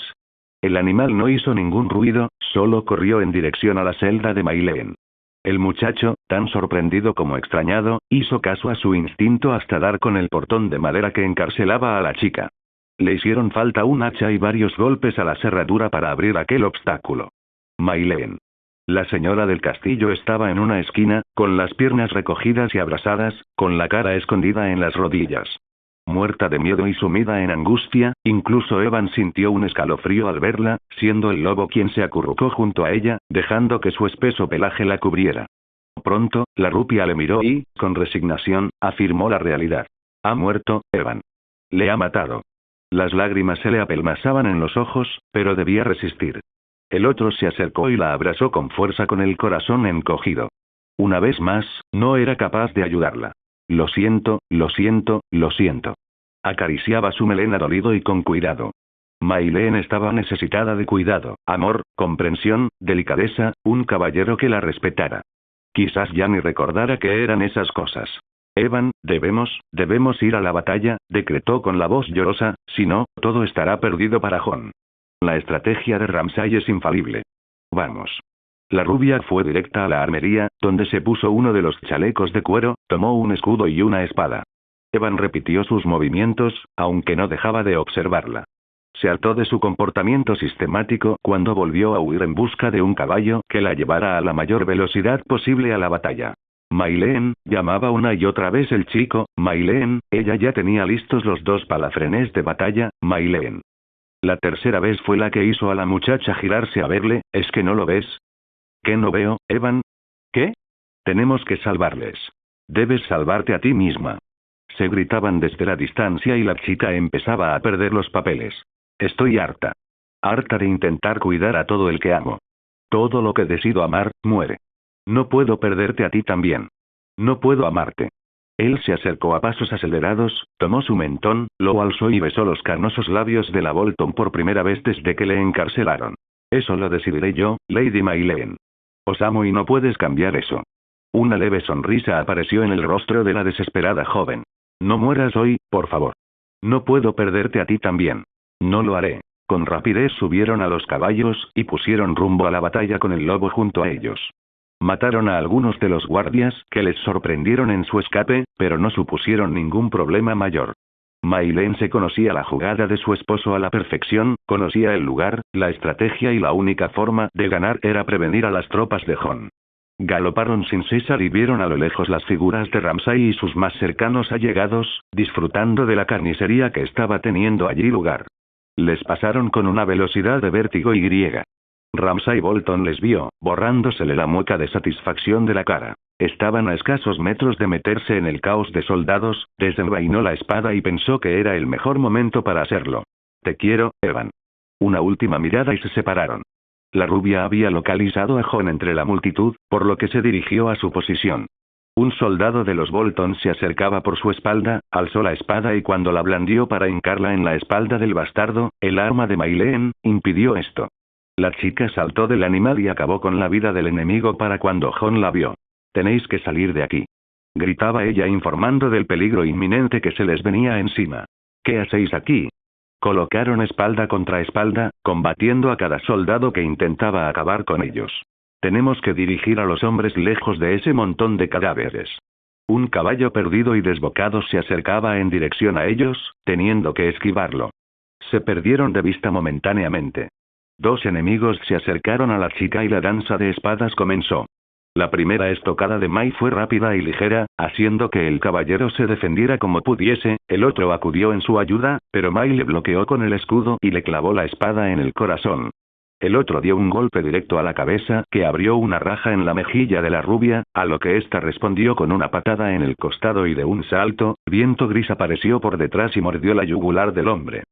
El animal no hizo ningún ruido, solo corrió en dirección a la celda de Maileen. El muchacho, tan sorprendido como extrañado, hizo caso a su instinto hasta dar con el portón de madera que encarcelaba a la chica. Le hicieron falta un hacha y varios golpes a la cerradura para abrir aquel obstáculo. Maileen. La señora del castillo estaba en una esquina, con las piernas recogidas y abrazadas, con la cara escondida en las rodillas. Muerta de miedo y sumida en angustia, incluso Evan sintió un escalofrío al verla, siendo el lobo quien se acurrucó junto a ella, dejando que su espeso pelaje la cubriera. Pronto, la rupia le miró y, con resignación, afirmó la realidad. Ha muerto, Evan. Le ha matado. Las lágrimas se le apelmazaban en los ojos, pero debía resistir. El otro se acercó y la abrazó con fuerza con el corazón encogido. Una vez más, no era capaz de ayudarla. Lo siento, lo siento, lo siento. Acariciaba su melena dolido y con cuidado. Maileen estaba necesitada de cuidado, amor, comprensión, delicadeza, un caballero que la respetara. Quizás ya ni recordara qué eran esas cosas. Evan, debemos ir a la batalla, decretó con la voz llorosa, si no, todo estará perdido para Jon. La estrategia de Ramsay es infalible. Vamos. La rubia fue directa a la armería, donde se puso uno de los chalecos de cuero, tomó un escudo y una espada. Evan repitió sus movimientos, aunque no dejaba de observarla. Se hartó de su comportamiento sistemático cuando volvió a huir en busca de un caballo que la llevara a la mayor velocidad posible a la batalla. Maileen, llamaba una y otra vez el chico, Maileen, ella ya tenía listos los 2 palafrenes de batalla, Maileen. La tercera vez fue la que hizo a la muchacha girarse a verle, ¿es que no lo ves? ¿Qué no veo, Evan? ¿Qué? Tenemos que salvarles. Debes salvarte a ti misma. Se gritaban desde la distancia y la chica empezaba a perder los papeles. Estoy harta. Harta de intentar cuidar a todo el que amo. Todo lo que decido amar, muere. No puedo perderte a ti también. No puedo amarte. Él se acercó a pasos acelerados, tomó su mentón, lo alzó y besó los carnosos labios de la Bolton por primera vez desde que le encarcelaron. Eso lo decidiré yo, Lady Maileen. Os amo y no puedes cambiar eso. Una leve sonrisa apareció en el rostro de la desesperada joven. No mueras hoy, por favor. No puedo perderte a ti también. No lo haré. Con rapidez subieron a los caballos y pusieron rumbo a la batalla con el lobo junto a ellos. Mataron a algunos de los guardias que les sorprendieron en su escape, pero no supusieron ningún problema mayor. Maylen se conocía la jugada de su esposo a la perfección, conocía el lugar, la estrategia y la única forma de ganar era prevenir a las tropas de Jon. Galoparon sin cesar y vieron a lo lejos las figuras de Ramsay y sus más cercanos allegados, disfrutando de la carnicería que estaba teniendo allí lugar. Les pasaron con una velocidad de vértigo y. Ramsay Bolton les vio, borrándosele la mueca de satisfacción de la cara. Estaban a escasos metros de meterse en el caos de soldados, desenvainó la espada y pensó que era el mejor momento para hacerlo. Te quiero, Evan. Una última mirada y se separaron. La rubia había localizado a Jon entre la multitud, por lo que se dirigió a su posición. Un soldado de los Bolton se acercaba por su espalda, alzó la espada y cuando la blandió para hincarla en la espalda del bastardo, el arma de Maylen impidió esto. La chica saltó del animal y acabó con la vida del enemigo para cuando Jon la vio. Tenéis que salir de aquí. Gritaba ella informando del peligro inminente que se les venía encima. ¿Qué hacéis aquí? Colocaron espalda contra espalda, combatiendo a cada soldado que intentaba acabar con ellos. Tenemos que dirigir a los hombres lejos de ese montón de cadáveres. Un caballo perdido y desbocado se acercaba en dirección a ellos, teniendo que esquivarlo. Se perdieron de vista momentáneamente. Dos enemigos se acercaron a la chica y la danza de espadas comenzó. La primera estocada de May fue rápida y ligera, haciendo que el caballero se defendiera como pudiese, el otro acudió en su ayuda, pero May le bloqueó con el escudo y le clavó la espada en el corazón. El otro dio un golpe directo a la cabeza que abrió una raja en la mejilla de la rubia, a lo que ésta respondió con una patada en el costado y de un salto, Viento Gris apareció por detrás y mordió la yugular del hombre.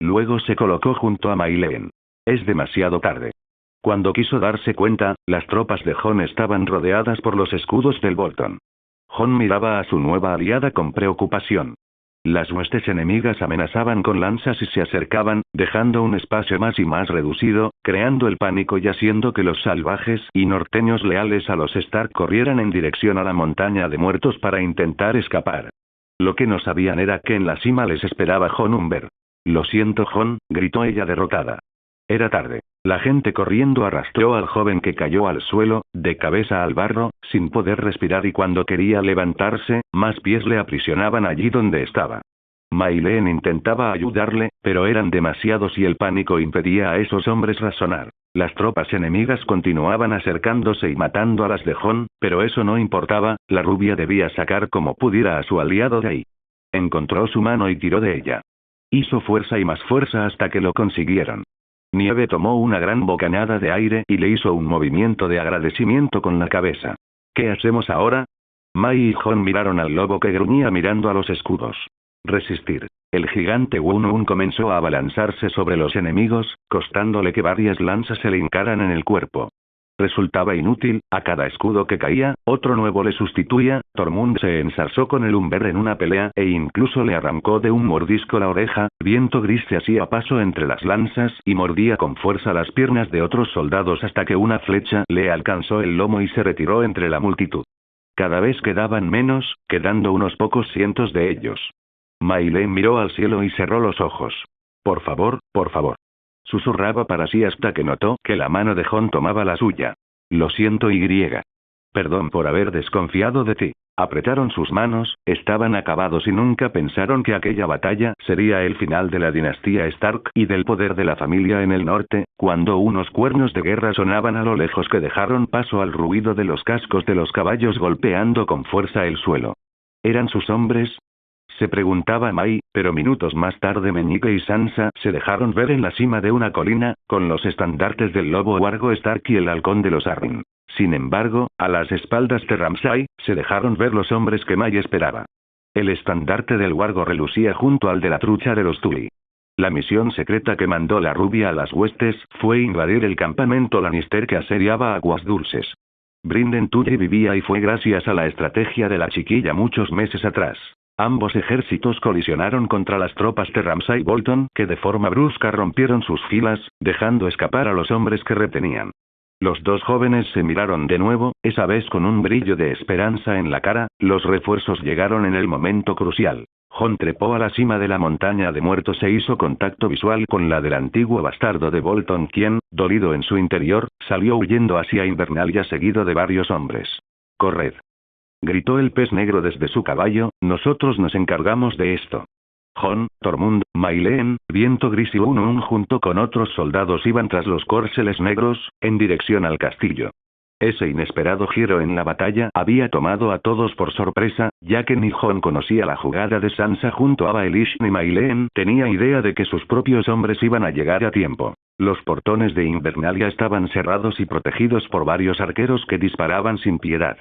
Luego se colocó junto a Maylen. Es demasiado tarde. Cuando quiso darse cuenta, las tropas de Jon estaban rodeadas por los escudos del Bolton. Jon miraba a su nueva aliada con preocupación. Las huestes enemigas amenazaban con lanzas y se acercaban, dejando un espacio más y más reducido, creando el pánico y haciendo que los salvajes y norteños leales a los Stark corrieran en dirección a la montaña de muertos para intentar escapar. Lo que no sabían era que en la cima les esperaba Jon Umber. Lo siento, Jon, gritó ella derrotada. Era tarde. La gente corriendo arrastró al joven que cayó al suelo, de cabeza al barro, sin poder respirar y cuando quería levantarse, más pies le aprisionaban allí donde estaba. Maylen intentaba ayudarle, pero eran demasiados y el pánico impedía a esos hombres razonar. Las tropas enemigas continuaban acercándose y matando a las de Jon, pero eso no importaba, la rubia debía sacar como pudiera a su aliado de ahí. Encontró su mano y tiró de ella. Hizo fuerza y más fuerza hasta que lo consiguieron. Nieve tomó una gran bocanada de aire y le hizo un movimiento de agradecimiento con la cabeza. ¿Qué hacemos ahora? May y Jon miraron al lobo que gruñía mirando a los escudos. Resistir. El gigante Wun comenzó a abalanzarse sobre los enemigos, costándole que varias lanzas se le hincaran en el cuerpo. Resultaba inútil, a cada escudo que caía, otro nuevo le sustituía. Tormund se ensarzó con el Umber en una pelea e incluso le arrancó de un mordisco la oreja. Viento Gris se hacía paso entre las lanzas y mordía con fuerza las piernas de otros soldados hasta que una flecha le alcanzó el lomo y se retiró entre la multitud. Cada vez quedaban menos, quedando unos pocos cientos de ellos. Maylen miró al cielo y cerró los ojos. Por favor, por favor. Susurraba para sí hasta que notó que la mano de Jon tomaba la suya. Lo siento, Perdón por haber desconfiado de ti. Apretaron sus manos, estaban acabados y nunca pensaron que aquella batalla sería el final de la dinastía Stark y del poder de la familia en el norte, cuando unos cuernos de guerra sonaban a lo lejos que dejaron paso al ruido de los cascos de los caballos golpeando con fuerza el suelo. ¿Eran sus hombres? Se preguntaba May, pero minutos más tarde Meñique y Sansa se dejaron ver en la cima de una colina, con los estandartes del lobo Wargo Stark y el halcón de los Arryn. Sin embargo, a las espaldas de Ramsay, se dejaron ver los hombres que May esperaba. El estandarte del Wargo relucía junto al de la trucha de los Tully. La misión secreta que mandó la rubia a las huestes fue invadir el campamento Lannister que asediaba Aguas Dulces. Brinden Tully vivía y fue gracias a la estrategia de la chiquilla muchos meses atrás. Ambos ejércitos colisionaron contra las tropas de Ramsay Bolton, que de forma brusca rompieron sus filas, dejando escapar a los hombres que retenían. Los dos jóvenes se miraron de nuevo, esa vez con un brillo de esperanza en la cara. Los refuerzos llegaron en el momento crucial. Jon trepó a la cima de la montaña de muertos e hizo contacto visual con la del antiguo bastardo de Bolton, quien, dolido en su interior, salió huyendo hacia Invernalia seguido de varios hombres. «¡Corred!», gritó el pez negro desde su caballo, «nosotros nos encargamos de esto». Jon, Tormund, Maileen, Viento Gris y Unun junto con otros soldados iban tras los corceles negros, en dirección al castillo. Ese inesperado giro en la batalla había tomado a todos por sorpresa, ya que ni Jon conocía la jugada de Sansa junto a Baelish ni Maileen tenía idea de que sus propios hombres iban a llegar a tiempo. Los portones de Invernalia estaban cerrados y protegidos por varios arqueros que disparaban sin piedad.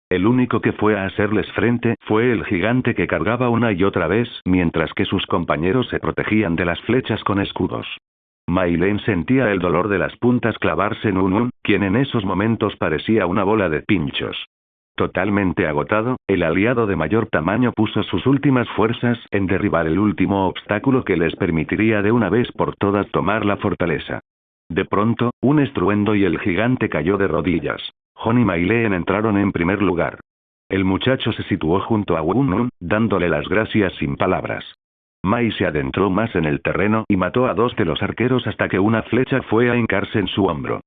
El único que fue a hacerles frente fue el gigante que cargaba una y otra vez, mientras que sus compañeros se protegían de las flechas con escudos. Maileen sentía el dolor de las puntas clavarse en Unun, quien en esos momentos parecía una bola de pinchos. Totalmente agotado, el aliado de mayor tamaño puso sus últimas fuerzas en derribar el último obstáculo que les permitiría de una vez por todas tomar la fortaleza. De pronto, un estruendo y el gigante cayó de rodillas. Jon y Maileen entraron en primer lugar. El muchacho se situó junto a Unun, dándole las gracias sin palabras. Mai se adentró más en el terreno y mató a 2 de los arqueros hasta que una flecha fue a hincarse en su hombro.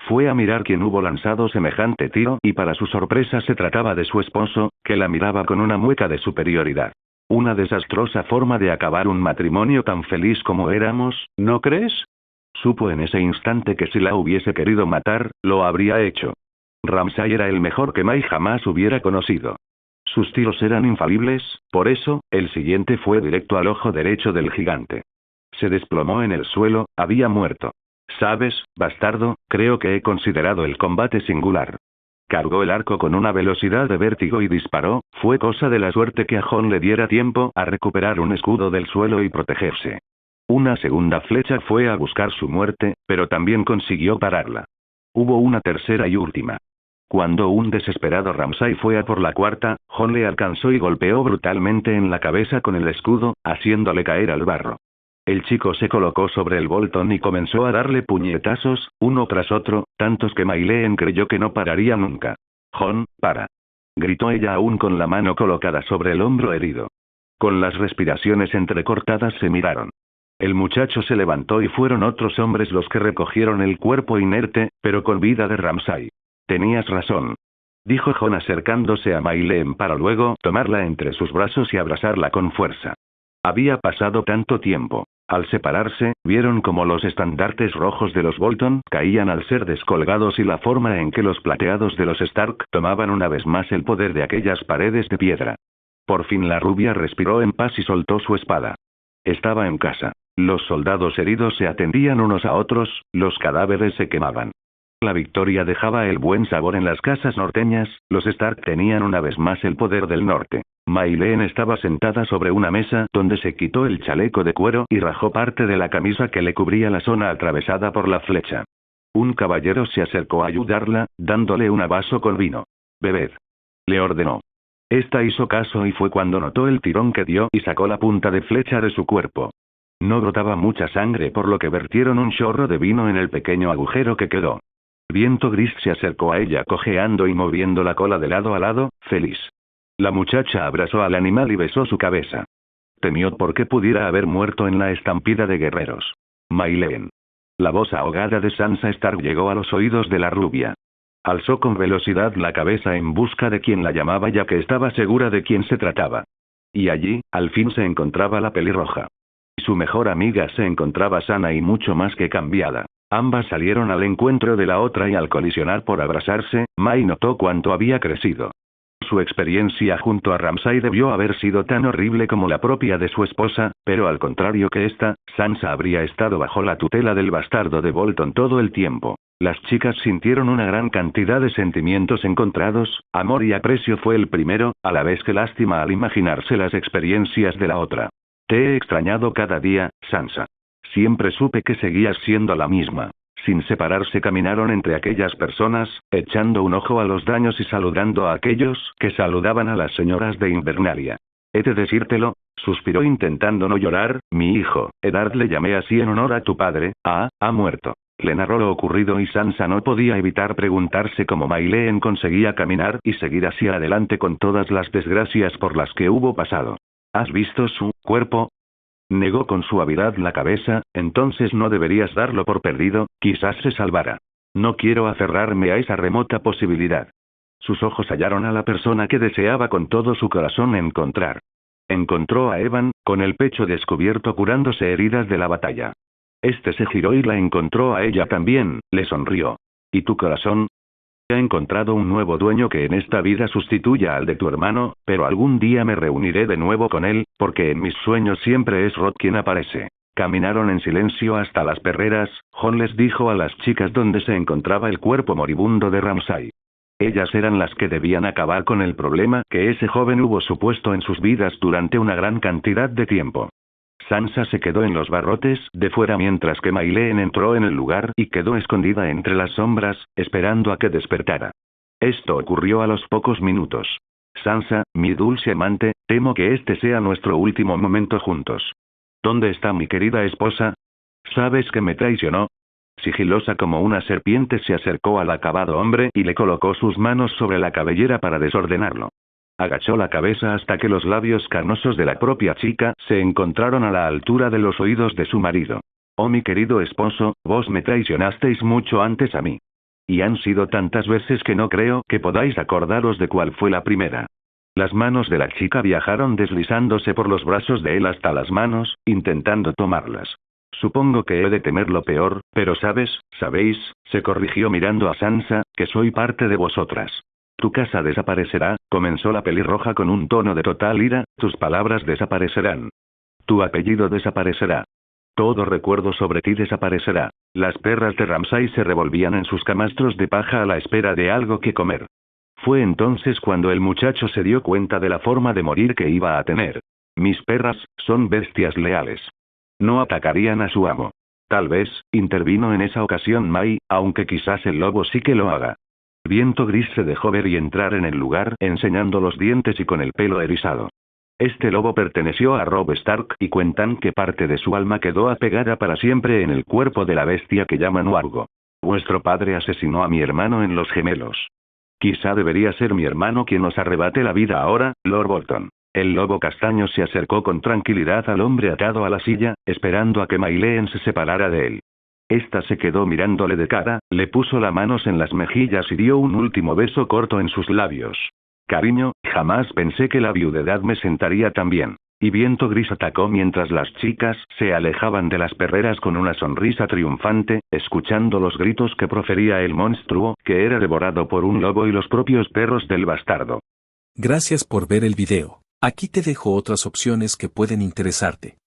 Fue a mirar quién hubo lanzado semejante tiro y para su sorpresa se trataba de su esposo, que la miraba con una mueca de superioridad. Una desastrosa forma de acabar un matrimonio tan feliz como éramos, ¿no crees? Supo en ese instante que si la hubiese querido matar, lo habría hecho. Ramsay era el mejor que Mai jamás hubiera conocido. Sus tiros eran infalibles, por eso, el siguiente fue directo al ojo derecho del gigante. Se desplomó en el suelo, había muerto. «Sabes, bastardo, creo que he considerado el combate singular». Cargó el arco con una velocidad de vértigo y disparó, fue cosa de la suerte que a Jon le diera tiempo a recuperar un escudo del suelo y protegerse. Una segunda flecha fue a buscar su muerte, pero también consiguió pararla. Hubo una tercera y última. Cuando un desesperado Ramsay fue a por la cuarta, Jon le alcanzó y golpeó brutalmente en la cabeza con el escudo, haciéndole caer al barro. El chico se colocó sobre el Bolton y comenzó a darle puñetazos, uno tras otro, tantos que Maileen creyó que no pararía nunca. «Jon, para», gritó ella aún con la mano colocada sobre el hombro herido. Con las respiraciones entrecortadas se miraron. El muchacho se levantó y fueron otros hombres los que recogieron el cuerpo inerte, pero con vida de Ramsay. «Tenías razón», dijo Jon acercándose a Maileen para luego tomarla entre sus brazos y abrazarla con fuerza. Había pasado tanto tiempo. Al separarse, vieron como los estandartes rojos de los Bolton caían al ser descolgados y la forma en que los plateados de los Stark tomaban una vez más el poder de aquellas paredes de piedra. Por fin la rubia respiró en paz y soltó su espada. Estaba en casa. Los soldados heridos se atendían unos a otros, los cadáveres se quemaban. La victoria dejaba el buen sabor en las casas norteñas, los Stark tenían una vez más el poder del norte. Maileen estaba sentada sobre una mesa donde se quitó el chaleco de cuero y rajó parte de la camisa que le cubría la zona atravesada por la flecha. Un caballero se acercó a ayudarla, dándole un vaso con vino. «Bebed», le ordenó. Esta hizo caso y fue cuando notó el tirón que dio y sacó la punta de flecha de su cuerpo. No brotaba mucha sangre por lo que vertieron un chorro de vino en el pequeño agujero que quedó. Viento Gris se acercó a ella cojeando y moviendo la cola de lado a lado, feliz. La muchacha abrazó al animal y besó su cabeza. Temió porque pudiera haber muerto en la estampida de guerreros. «Maileen». La voz ahogada de Sansa Stark llegó a los oídos de la rubia. Alzó con velocidad la cabeza en busca de quien la llamaba ya que estaba segura de quién se trataba. Y allí, al fin se encontraba la pelirroja. Su mejor amiga se encontraba sana y mucho más que cambiada. Ambas salieron al encuentro de la otra y al colisionar por abrazarse, Mai notó cuánto había crecido. Su experiencia junto a Ramsay debió haber sido tan horrible como la propia de su esposa, pero al contrario que esta, Sansa habría estado bajo la tutela del bastardo de Bolton todo el tiempo. Las chicas sintieron una gran cantidad de sentimientos encontrados, amor y aprecio fue el primero, a la vez que lástima al imaginarse las experiencias de la otra. «Te he extrañado cada día, Sansa. Siempre supe que seguías siendo la misma». Sin separarse caminaron entre aquellas personas, echando un ojo a los daños y saludando a aquellos que saludaban a las señoras de Invernalia. «He de decírtelo», suspiró intentando no llorar, «mi hijo, Eddard le llamé así en honor a tu padre, ha muerto». Le narró lo ocurrido y Sansa no podía evitar preguntarse cómo Maileen conseguía caminar y seguir hacia adelante con todas las desgracias por las que hubo pasado. ¿Has visto su cuerpo? Negó con suavidad la cabeza, entonces no deberías darlo por perdido, quizás se salvara. No quiero aferrarme a esa remota posibilidad. Sus ojos hallaron a la persona que deseaba con todo su corazón encontrar. Encontró a Evan, con el pecho descubierto curándose heridas de la batalla. Este se giró y la encontró a ella también, le sonrió. ¿Y tu corazón? He encontrado un nuevo dueño que en esta vida sustituya al de tu hermano, pero algún día me reuniré de nuevo con él, porque en mis sueños siempre es Rod quien aparece. Caminaron en silencio hasta las perreras. John les dijo a las chicas dónde se encontraba el cuerpo moribundo de Ramsay. Ellas eran las que debían acabar con el problema que ese joven hubo supuesto en sus vidas durante una gran cantidad de tiempo. Sansa se quedó en los barrotes de fuera mientras que Mayleen entró en el lugar y quedó escondida entre las sombras, esperando a que despertara. Esto ocurrió a los pocos minutos. Sansa, mi dulce amante, temo que este sea nuestro último momento juntos. ¿Dónde está mi querida esposa? ¿Sabes que me traicionó? Sigilosa como una serpiente se acercó al acabado hombre y le colocó sus manos sobre la cabellera para desordenarlo. Agachó la cabeza hasta que los labios carnosos de la propia chica se encontraron a la altura de los oídos de su marido. Oh mi querido esposo, vos me traicionasteis mucho antes a mí. Y han sido tantas veces que no creo que podáis acordaros de cuál fue la primera. Las manos de la chica viajaron deslizándose por los brazos de él hasta las manos, intentando tomarlas. Supongo que he de temer lo peor, pero sabéis, se corrigió mirando a Sansa, que soy parte de vosotras. Tu casa desaparecerá, comenzó la pelirroja con un tono de total ira, tus palabras desaparecerán. Tu apellido desaparecerá. Todo recuerdo sobre ti desaparecerá. Las perras de Ramsay se revolvían en sus camastros de paja a la espera de algo que comer. Fue entonces cuando el muchacho se dio cuenta de la forma de morir que iba a tener. Mis perras son bestias leales. No atacarían a su amo. Tal vez, intervino en esa ocasión May, aunque quizás el lobo sí que lo haga. El viento gris se dejó ver y entrar en el lugar, enseñando los dientes y con el pelo erizado. Este lobo perteneció a Robb Stark y cuentan que parte de su alma quedó apegada para siempre en el cuerpo de la bestia que llaman Wargo. Vuestro padre asesinó a mi hermano en Los Gemelos. Quizá debería ser mi hermano quien nos arrebate la vida ahora, Lord Bolton. El lobo castaño se acercó con tranquilidad al hombre atado a la silla, esperando a que Mayleen se separara de él. Esta se quedó mirándole de cara, le puso las manos en las mejillas y dio un último beso corto en sus labios. Cariño, jamás pensé que la viudedad me sentaría tan bien. Y viento gris atacó mientras las chicas se alejaban de las perreras con una sonrisa triunfante, escuchando los gritos que profería el monstruo, que era devorado por un lobo y los propios perros del bastardo. Gracias por ver el video. Aquí te dejo otras opciones que pueden interesarte.